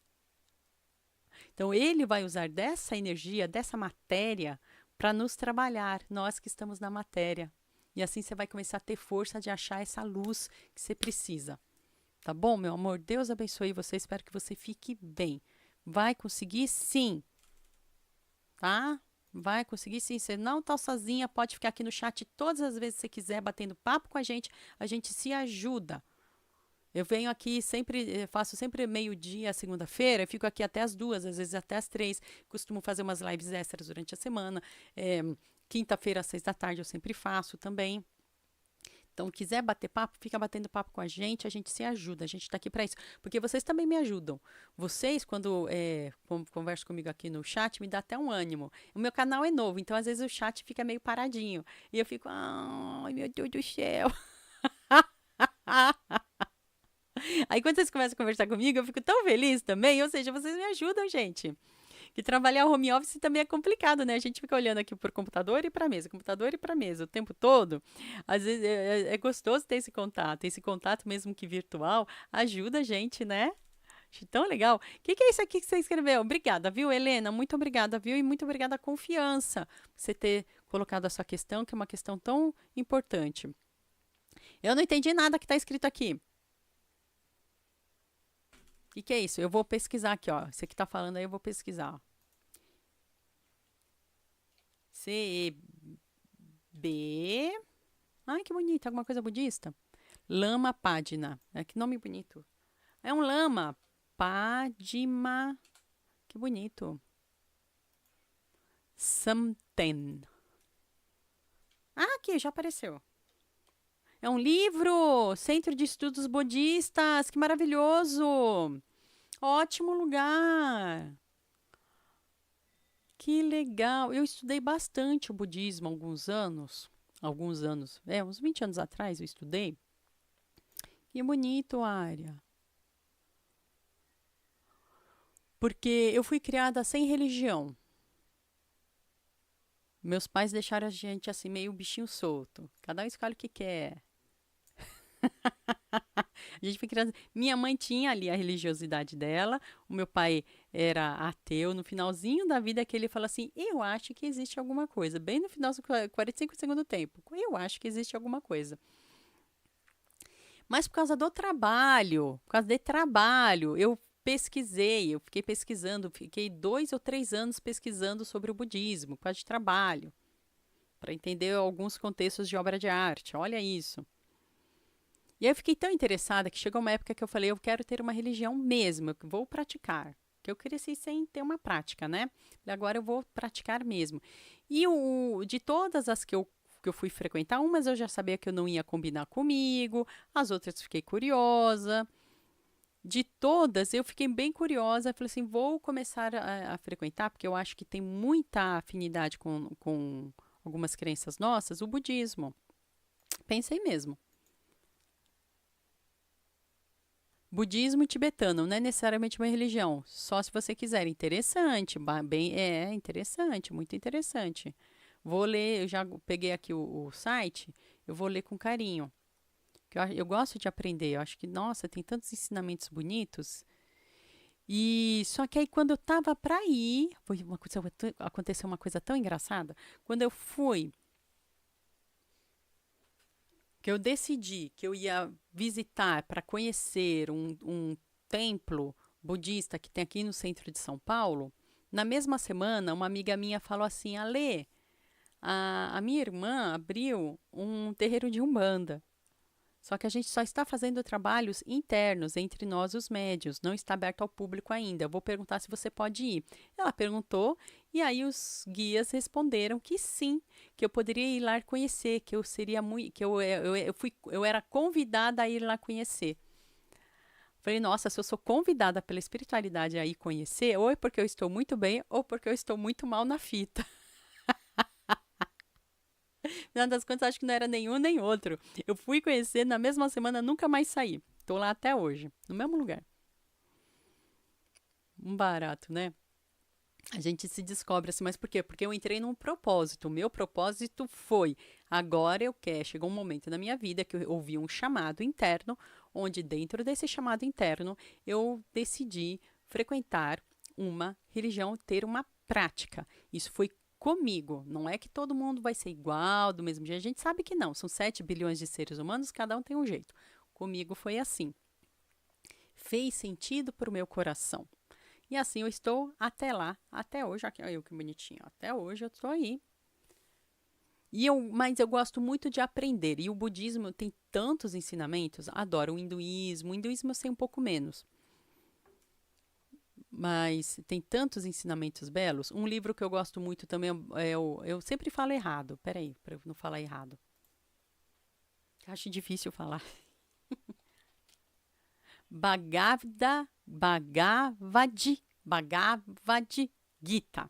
Então, ele vai usar dessa energia, dessa matéria, para nos trabalhar, nós que estamos na matéria. E assim você vai começar a ter força de achar essa luz que você precisa. Tá bom, meu amor? Deus abençoe você. Espero que você fique bem. Vai conseguir sim. Tá? Vai conseguir sim. Você não está sozinha. Pode ficar aqui no chat todas as vezes que você quiser, batendo papo com a gente. A gente se ajuda. Eu venho aqui sempre, faço sempre meio-dia, segunda-feira, fico aqui até as 2, às vezes até as 3. Costumo fazer umas lives extras durante a semana. Quinta-feira, às 6 da tarde, eu sempre faço também. Então, quiser bater papo, fica batendo papo com a gente se ajuda, a gente está aqui para isso. Porque vocês também me ajudam. Vocês, quando conversam comigo aqui no chat, me dá até um ânimo. O meu canal é novo, então às vezes o chat fica meio paradinho. E eu fico, ai, meu Deus do céu. Aí quando vocês começam a conversar comigo, eu fico tão feliz também. Ou seja, vocês me ajudam, gente. Que trabalhar home office também é complicado, né? A gente fica olhando aqui por computador e para mesa o tempo todo. Às vezes é gostoso ter esse contato. Esse contato, mesmo que virtual, ajuda a gente, né? Achei tão legal. O que é isso aqui que você escreveu? Obrigada, viu, Helena? Muito obrigada, viu? E muito obrigada a confiança. Você ter colocado a sua questão, que é uma questão tão importante. Eu não entendi nada que está escrito aqui. O que é isso? Eu vou pesquisar aqui, ó. Você que está falando aí, eu vou pesquisar. Ó. C-E-B. Ai, que bonito. Alguma coisa budista? Lama Padma. Que nome bonito. É um lama. Padma. Que bonito. Samten. Ah, aqui, já apareceu. É um livro! Centro de Estudos Budistas. Que maravilhoso! Ótimo lugar! Que legal! Eu estudei bastante o budismo há alguns anos. Alguns anos. Uns 20 anos atrás eu estudei. Que bonito, Área. Porque eu fui criada sem religião. Meus pais deixaram a gente assim, meio bichinho solto. Cada um escolhe o que quer. A gente foi criança. Minha mãe tinha ali a religiosidade dela. O meu pai era ateu. No finalzinho da vida que ele fala assim, eu acho que existe alguma coisa. Bem no final, 45 segundos do tempo. Eu acho que existe alguma coisa. Mas por causa do trabalho, por causa de trabalho, eu pesquisei, eu fiquei pesquisando, fiquei 2 ou 3 anos pesquisando sobre o budismo, por causa de trabalho, para entender alguns contextos de obra de arte. Olha isso. E aí eu fiquei tão interessada que chegou uma época que eu falei, eu quero ter uma religião mesmo, eu vou praticar. Que eu cresci sem ter uma prática, né? Agora eu vou praticar mesmo. E de todas as que eu fui frequentar, umas eu já sabia que eu não ia combinar comigo, as outras fiquei curiosa. De todas, eu fiquei bem curiosa. Falei assim, vou começar a frequentar, porque eu acho que tem muita afinidade com algumas crenças nossas, o budismo. Pensei mesmo. Budismo tibetano não é necessariamente uma religião, só se você quiser. Interessante, interessante, muito interessante. Vou ler, eu já peguei aqui o site, eu vou ler com carinho. Eu gosto de aprender, eu acho que, nossa, tem tantos ensinamentos bonitos. E só que aí quando eu tava para ir, aconteceu uma coisa tão engraçada. Quando eu fui, que eu decidi que eu ia visitar para conhecer um templo budista que tem aqui no centro de São Paulo, na mesma semana, uma amiga minha falou assim: Alê, a minha irmã abriu um terreiro de Umbanda. Só que a gente só está fazendo trabalhos internos entre nós, os médios, não está aberto ao público ainda. Eu vou perguntar se você pode ir. Ela perguntou e aí os guias responderam que sim, que eu poderia ir lá conhecer, que eu seria muito, que eu era convidada a ir lá conhecer. Falei, nossa, se eu sou convidada pela espiritualidade a ir conhecer, ou é porque eu estou muito bem, ou porque eu estou muito mal na fita. No final das contas, acho que não era nenhum nem outro. Eu fui conhecer na mesma semana, nunca mais saí. Estou lá até hoje, no mesmo lugar. Um barato, né? A gente se descobre assim, mas por quê? Porque eu entrei num propósito. O meu propósito foi: agora eu quero. Chegou um momento na minha vida que eu ouvi um chamado interno, onde dentro desse chamado interno eu decidi frequentar uma religião, ter uma prática. Isso foi comigo. Não é que todo mundo vai ser igual, do mesmo jeito. A gente sabe que não. São 7 bilhões de seres humanos, cada um tem um jeito. Comigo foi assim. Fez sentido para o meu coração. E assim eu estou até lá, até hoje. Olha eu que bonitinho. Até hoje eu estou aí. Mas eu gosto muito de aprender. E o budismo tem tantos ensinamentos. Adoro o hinduísmo. O hinduísmo eu sei um pouco menos. Mas tem tantos ensinamentos belos. Um livro que eu gosto muito também eu sempre falo errado. Peraí, para eu não falar errado. Acho difícil falar. Bhagavad Gita.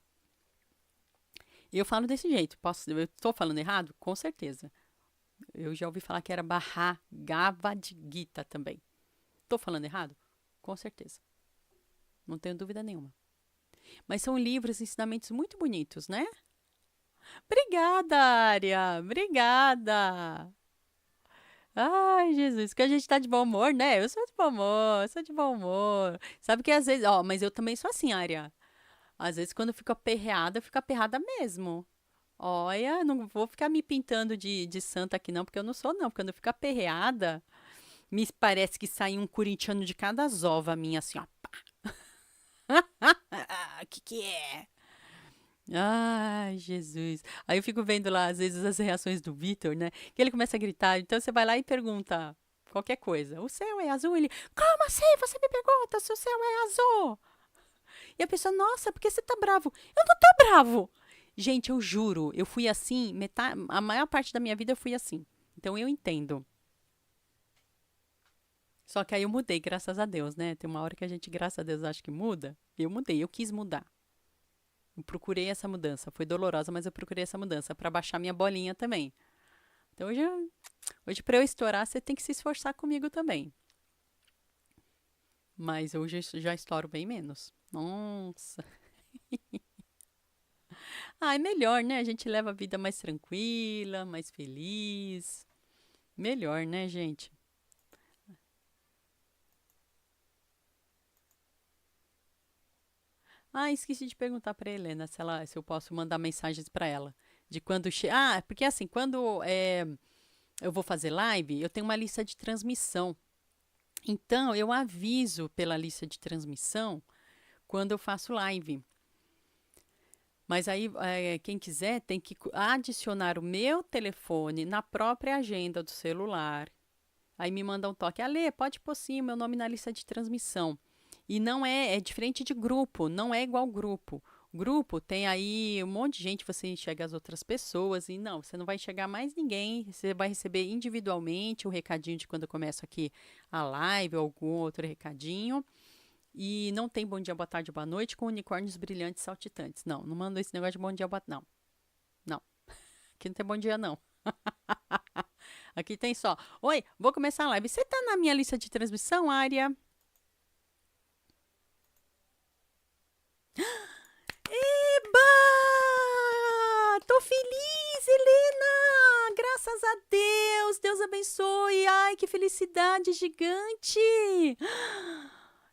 Eu falo desse jeito. Eu estou falando errado? Com certeza. Eu já ouvi falar que era Bhagavad Gita também. Estou falando errado? Com certeza. Não tenho dúvida nenhuma. Mas são livros, ensinamentos muito bonitos, né? Obrigada, Ária. Obrigada. Ai, Jesus, que a gente tá de bom humor, né? Eu sou de bom humor, eu sou de bom humor. Sabe que às vezes, ó, mas eu também sou assim, Área. Às vezes quando eu fico aperreada, eu fico aperreada mesmo. Olha, não vou ficar me pintando de santa aqui não, porque eu não sou não. Quando eu fico aperreada, me parece que sai um corintiano de cada zova minha, assim, ó. Que é? Ai, Jesus. Aí eu fico vendo lá, às vezes, as reações do Vitor, né? Que ele começa a gritar. Então você vai lá e pergunta qualquer coisa. O céu é azul? Ele, como assim? Você me pergunta se o céu é azul? E a pessoa, nossa, por que você tá bravo? Eu não tô bravo. Gente, eu juro, eu fui assim, a maior parte da minha vida eu fui assim. Então eu entendo. Só que aí eu mudei, graças a Deus, né? Tem uma hora que a gente, graças a Deus, acha que muda. Eu mudei, eu quis mudar. Eu procurei essa mudança. Foi dolorosa, mas eu procurei essa mudança para baixar minha bolinha também. Então hoje para eu estourar, você tem que se esforçar comigo também. Mas hoje eu já estouro bem menos. Nossa. Ah, é melhor, né? A gente leva a vida mais tranquila, mais feliz. Melhor, né, gente? Ah, esqueci de perguntar para Helena se eu posso mandar mensagens para ela de quando Ah, porque assim, quando eu vou fazer live, eu tenho uma lista de transmissão. Então, eu aviso pela lista de transmissão quando eu faço live. Mas aí, quem quiser tem que adicionar o meu telefone na própria agenda do celular. Aí me manda um toque. Ale, pode pôr sim o meu nome na lista de transmissão. E não é diferente de grupo, não é igual grupo. Grupo tem aí um monte de gente, você enxerga as outras pessoas e não, você não vai enxergar mais ninguém, você vai receber individualmente o recadinho de quando eu começo aqui a live ou algum outro recadinho. E não tem bom dia, boa tarde, boa noite com unicórnios brilhantes saltitantes. Não, não mando esse negócio de bom dia, boa Não, não. Aqui não tem bom dia, não. Aqui tem só. Oi, vou começar a live. Você tá na minha lista de transmissão, Área? Eba! Tô feliz, Helena! Graças a Deus! Deus abençoe! Ai, que felicidade gigante!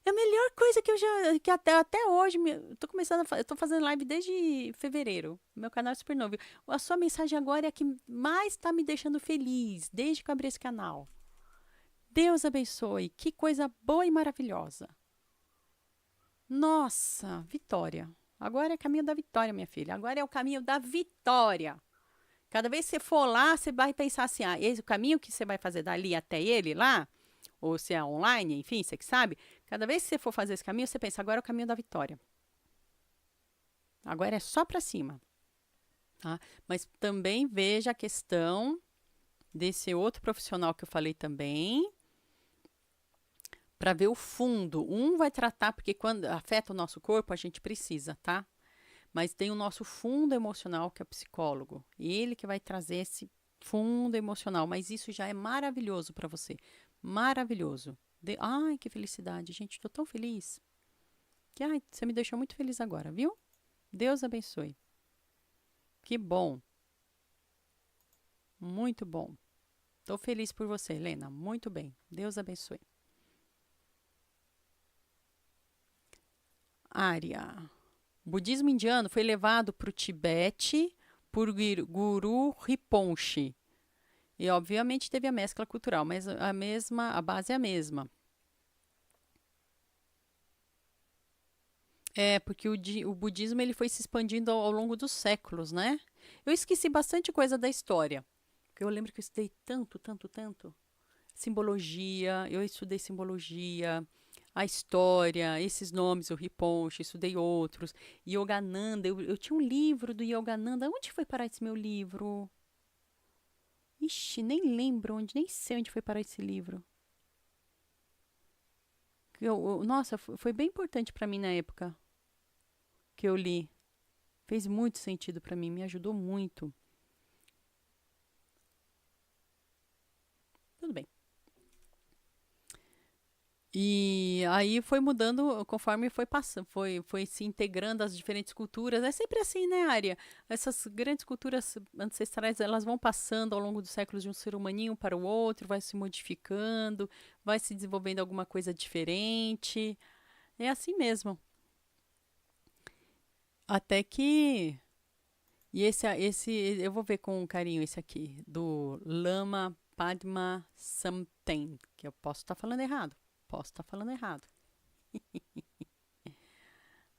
É a melhor coisa que eu já. Que até hoje. Eu tô começando eu tô fazendo live desde fevereiro. Meu canal é super novo. A sua mensagem agora é a que mais tá me deixando feliz desde que eu abri esse canal. Deus abençoe! Que coisa boa e maravilhosa! Nossa, vitória! Agora é caminho da vitória, minha filha. Agora é o caminho da vitória. Cada vez que você for lá, você vai pensar assim: ah, esse, o caminho que você vai fazer dali até ele lá, ou se é online, enfim, você que sabe. Cada vez que você for fazer esse caminho, você pensa: agora é o caminho da vitória. Agora é só para cima. Tá? Mas também veja a questão desse outro profissional que eu falei também, para ver o fundo. Um vai tratar, porque quando afeta o nosso corpo, a gente precisa, tá? Mas tem o nosso fundo emocional, que é o psicólogo. Ele que vai trazer esse fundo emocional. Mas isso já é maravilhoso para você. Maravilhoso. Ai, que felicidade, gente. Estou tão feliz. Que, ai, você me deixou muito feliz agora, viu? Deus abençoe. Que bom. Muito bom. Estou feliz por você, Helena. Muito bem. Deus abençoe. Área. O budismo indiano foi levado para o Tibete por Guru Rinpoche. E obviamente teve a mescla cultural, mas a base é a mesma. É, porque o budismo ele foi se expandindo ao longo dos séculos, né? Eu esqueci bastante coisa da história. Porque eu lembro que eu estudei tanto, tanto, tanto. Simbologia, eu estudei simbologia, a história, esses nomes, o Rinpoche, estudei outros. Yogananda, eu tinha um livro do Yogananda. Onde foi parar esse meu livro? Ixi, nem lembro onde, nem sei onde foi parar esse livro. Nossa, foi bem importante para mim na época que eu li. Fez muito sentido para mim, me ajudou muito. Tudo bem. E aí foi mudando conforme foi passando, foi se integrando as diferentes culturas. É sempre assim, né, Ária? Essas grandes culturas ancestrais, elas vão passando ao longo dos séculos de um ser humaninho para o outro, vai se modificando, vai se desenvolvendo alguma coisa diferente. É assim mesmo. Até que. E esse eu vou ver com carinho esse aqui, do Lama Padma Samten, que eu posso estar falando errado. Posso estar falando errado.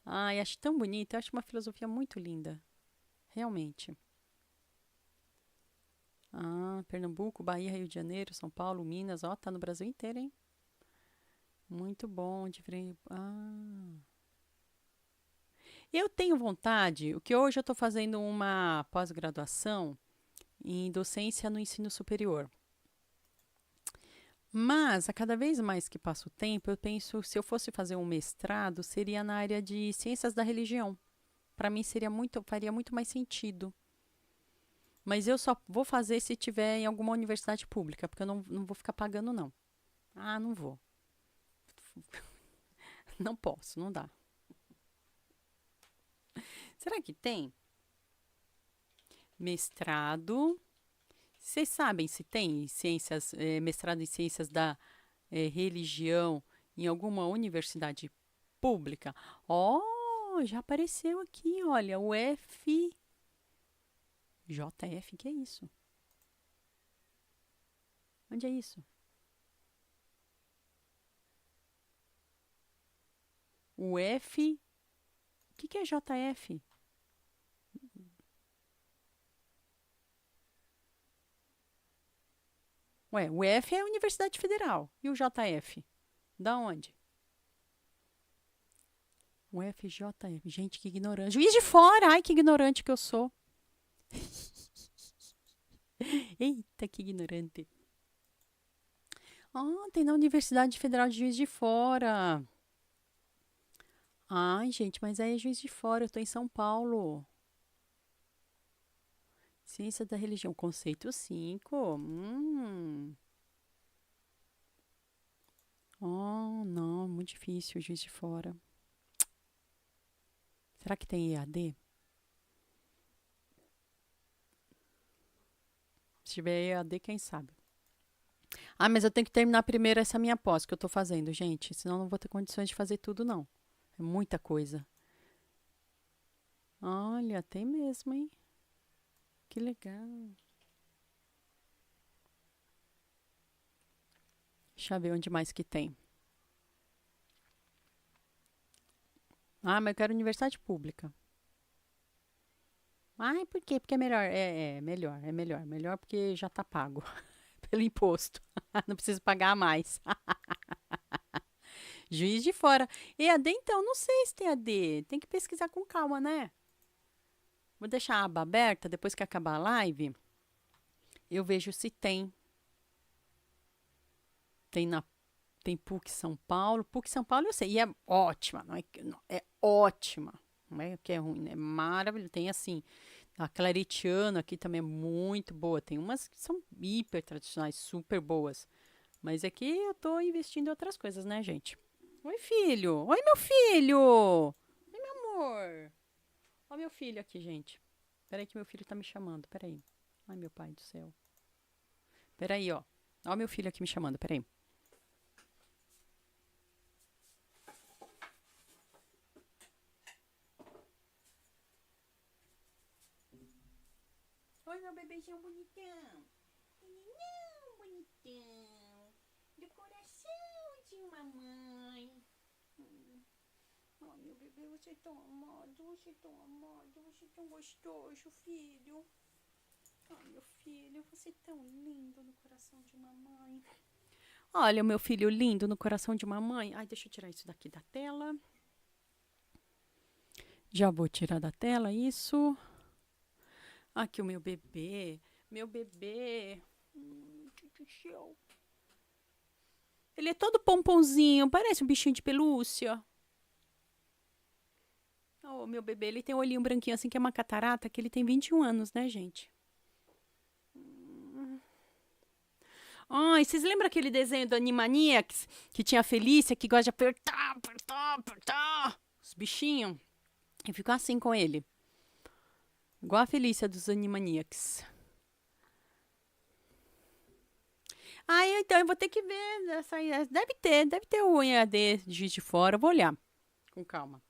Ai, acho tão bonito, eu acho uma filosofia muito linda, realmente. Ah, Pernambuco, Bahia, Rio de Janeiro, São Paulo, Minas, ó, tá no Brasil inteiro, hein? Muito bom, diferente. Ah. Eu tenho vontade, o que hoje eu estou fazendo uma pós-graduação em docência no ensino superior. Mas, a cada vez mais que passa o tempo, eu penso, se eu fosse fazer um mestrado, seria na área de ciências da religião. Para mim faria muito mais sentido. Mas eu só vou fazer se tiver em alguma universidade pública, porque eu não vou ficar pagando, não. Ah, não vou. Não posso, não dá. Será que tem? Mestrado. Vocês sabem se tem ciências, mestrado em ciências da religião em alguma universidade pública? Oh, já apareceu aqui, olha, o JF, que é isso? Onde é isso? O F. O que é JF? Ué, o F é a Universidade Federal. E o JF? Da onde? O FJF. Gente, que ignorante. Juiz de Fora! Ai, que ignorante que eu sou. Eita, que ignorante. Ah, tem na Universidade Federal de Juiz de Fora. Ai, gente, mas aí é Juiz de Fora. Eu tô em São Paulo. Ciência da religião. Conceito 5. Oh, não, muito difícil, Juiz de Fora. Será que tem EAD? Se tiver EAD, quem sabe? Ah, mas eu tenho que terminar primeiro essa minha pós que eu tô fazendo, gente. Senão eu não vou ter condições de fazer tudo, não. É muita coisa. Olha, tem mesmo, hein? Que legal. Deixa eu ver onde mais que tem. Ah, mas eu quero universidade pública. Ai, por quê? Porque é melhor. Melhor, é melhor. Melhor porque já tá pago pelo imposto. Não preciso pagar mais. Juiz de Fora. EAD, então, não sei se tem EAD. Tem que pesquisar com calma, né? Vou deixar a aba aberta, depois que acabar a live, eu vejo se tem. Tem na tem PUC São Paulo. PUC São Paulo eu sei. E é ótima, não é, não, é ótima. Não é que é ruim, né? É maravilhoso. Tem assim, a Claretiano aqui também é muito boa. Tem umas que são hiper tradicionais, super boas. Mas aqui eu tô investindo em outras coisas, né, gente? Oi, filho. Oi, meu filho. Oi, meu amor. Ó, meu filho aqui, gente. Peraí que meu filho tá me chamando. Peraí. Ai, meu pai do céu. Peraí, ó. Ó, meu filho aqui me chamando. Peraí. Oi, meu bebezinho bonitão. Menino bonitão. Do coração de mamãe. Ai, meu bebê, você é tão amado, você é tão amado, você é tão gostoso, filho. Ai, meu filho, você é tão lindo no coração de mamãe. Olha, meu filho lindo no coração de mamãe. Ai, deixa eu tirar isso daqui da tela. Já vou tirar da tela isso. Aqui o meu bebê. Meu bebê. Que show. Ele é todo pomponzinho, parece um bichinho de pelúcia. Oh, meu bebê, ele tem um olhinho branquinho assim, que é uma catarata, que ele tem 21 anos, né, gente? Ai, vocês lembram aquele desenho do Animaniacs? Que tinha a Felícia que gosta de apertar, apertar, apertar. Os bichinhos. E ficou assim com ele. Igual a Felícia dos Animaniacs. Ah, então eu vou ter que ver. Deve ter o EAD de Juiz de Fora. Eu vou olhar. Com calma.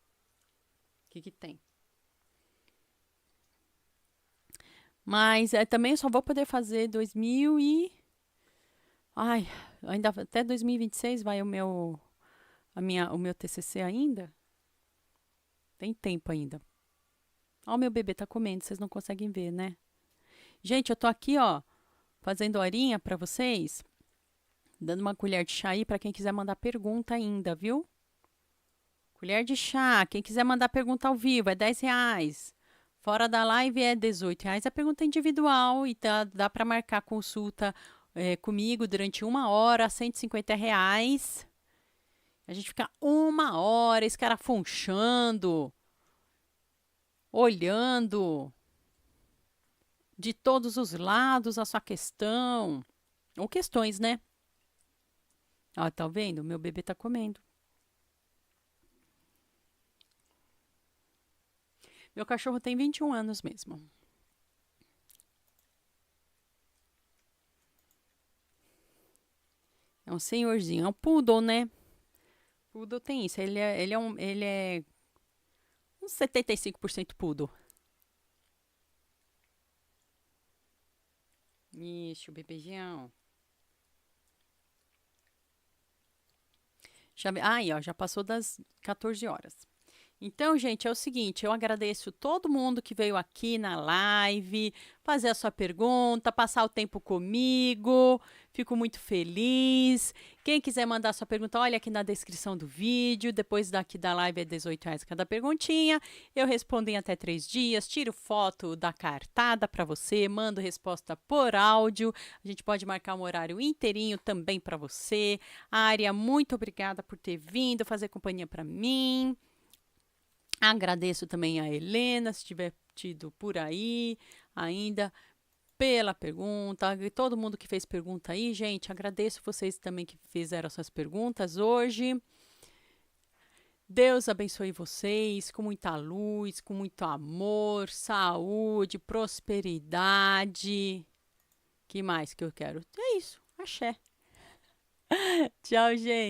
O que tem? Mas também eu só vou poder fazer 2000 e... Ai, ainda até 2026 vai o meu TCC ainda? Tem tempo ainda. Ó, o meu bebê tá comendo, vocês não conseguem ver, né? Gente, eu tô aqui, ó, fazendo horinha pra vocês, dando uma colher de chá aí pra quem quiser mandar pergunta ainda, viu? Colher de chá, quem quiser mandar pergunta ao vivo é R$ 10. Fora da live é R$ 18. A pergunta individual e dá para marcar consulta comigo durante 1 hora, R$ 150. A gente fica 1 hora escarafunchando, olhando de todos os lados a sua questão. Ou questões, né? Ó, tá vendo? Meu bebê tá comendo. Meu cachorro tem 21 anos mesmo. É um senhorzinho. É um poodle, né? Poodle tem isso. Ele é uns 75% poodle. Ixi, o bebejão. Aí, ó, já passou das 14 horas. Então, gente, é o seguinte, eu agradeço todo mundo que veio aqui na live, fazer a sua pergunta, passar o tempo comigo. Fico muito feliz. Quem quiser mandar sua pergunta, olha aqui na descrição do vídeo. Depois daqui da live é R$ 18 cada perguntinha. Eu respondo em até 3 dias, tiro foto da cartada para você, mando resposta por áudio. A gente pode marcar um horário inteirinho também para você. Ária, muito obrigada por ter vindo fazer companhia para mim. Agradeço também a Helena, se tiver tido por aí ainda, pela pergunta. E todo mundo que fez pergunta aí, gente, agradeço vocês também que fizeram suas perguntas hoje. Deus abençoe vocês com muita luz, com muito amor, saúde, prosperidade. Que mais que eu quero? É isso, axé. Tchau, gente.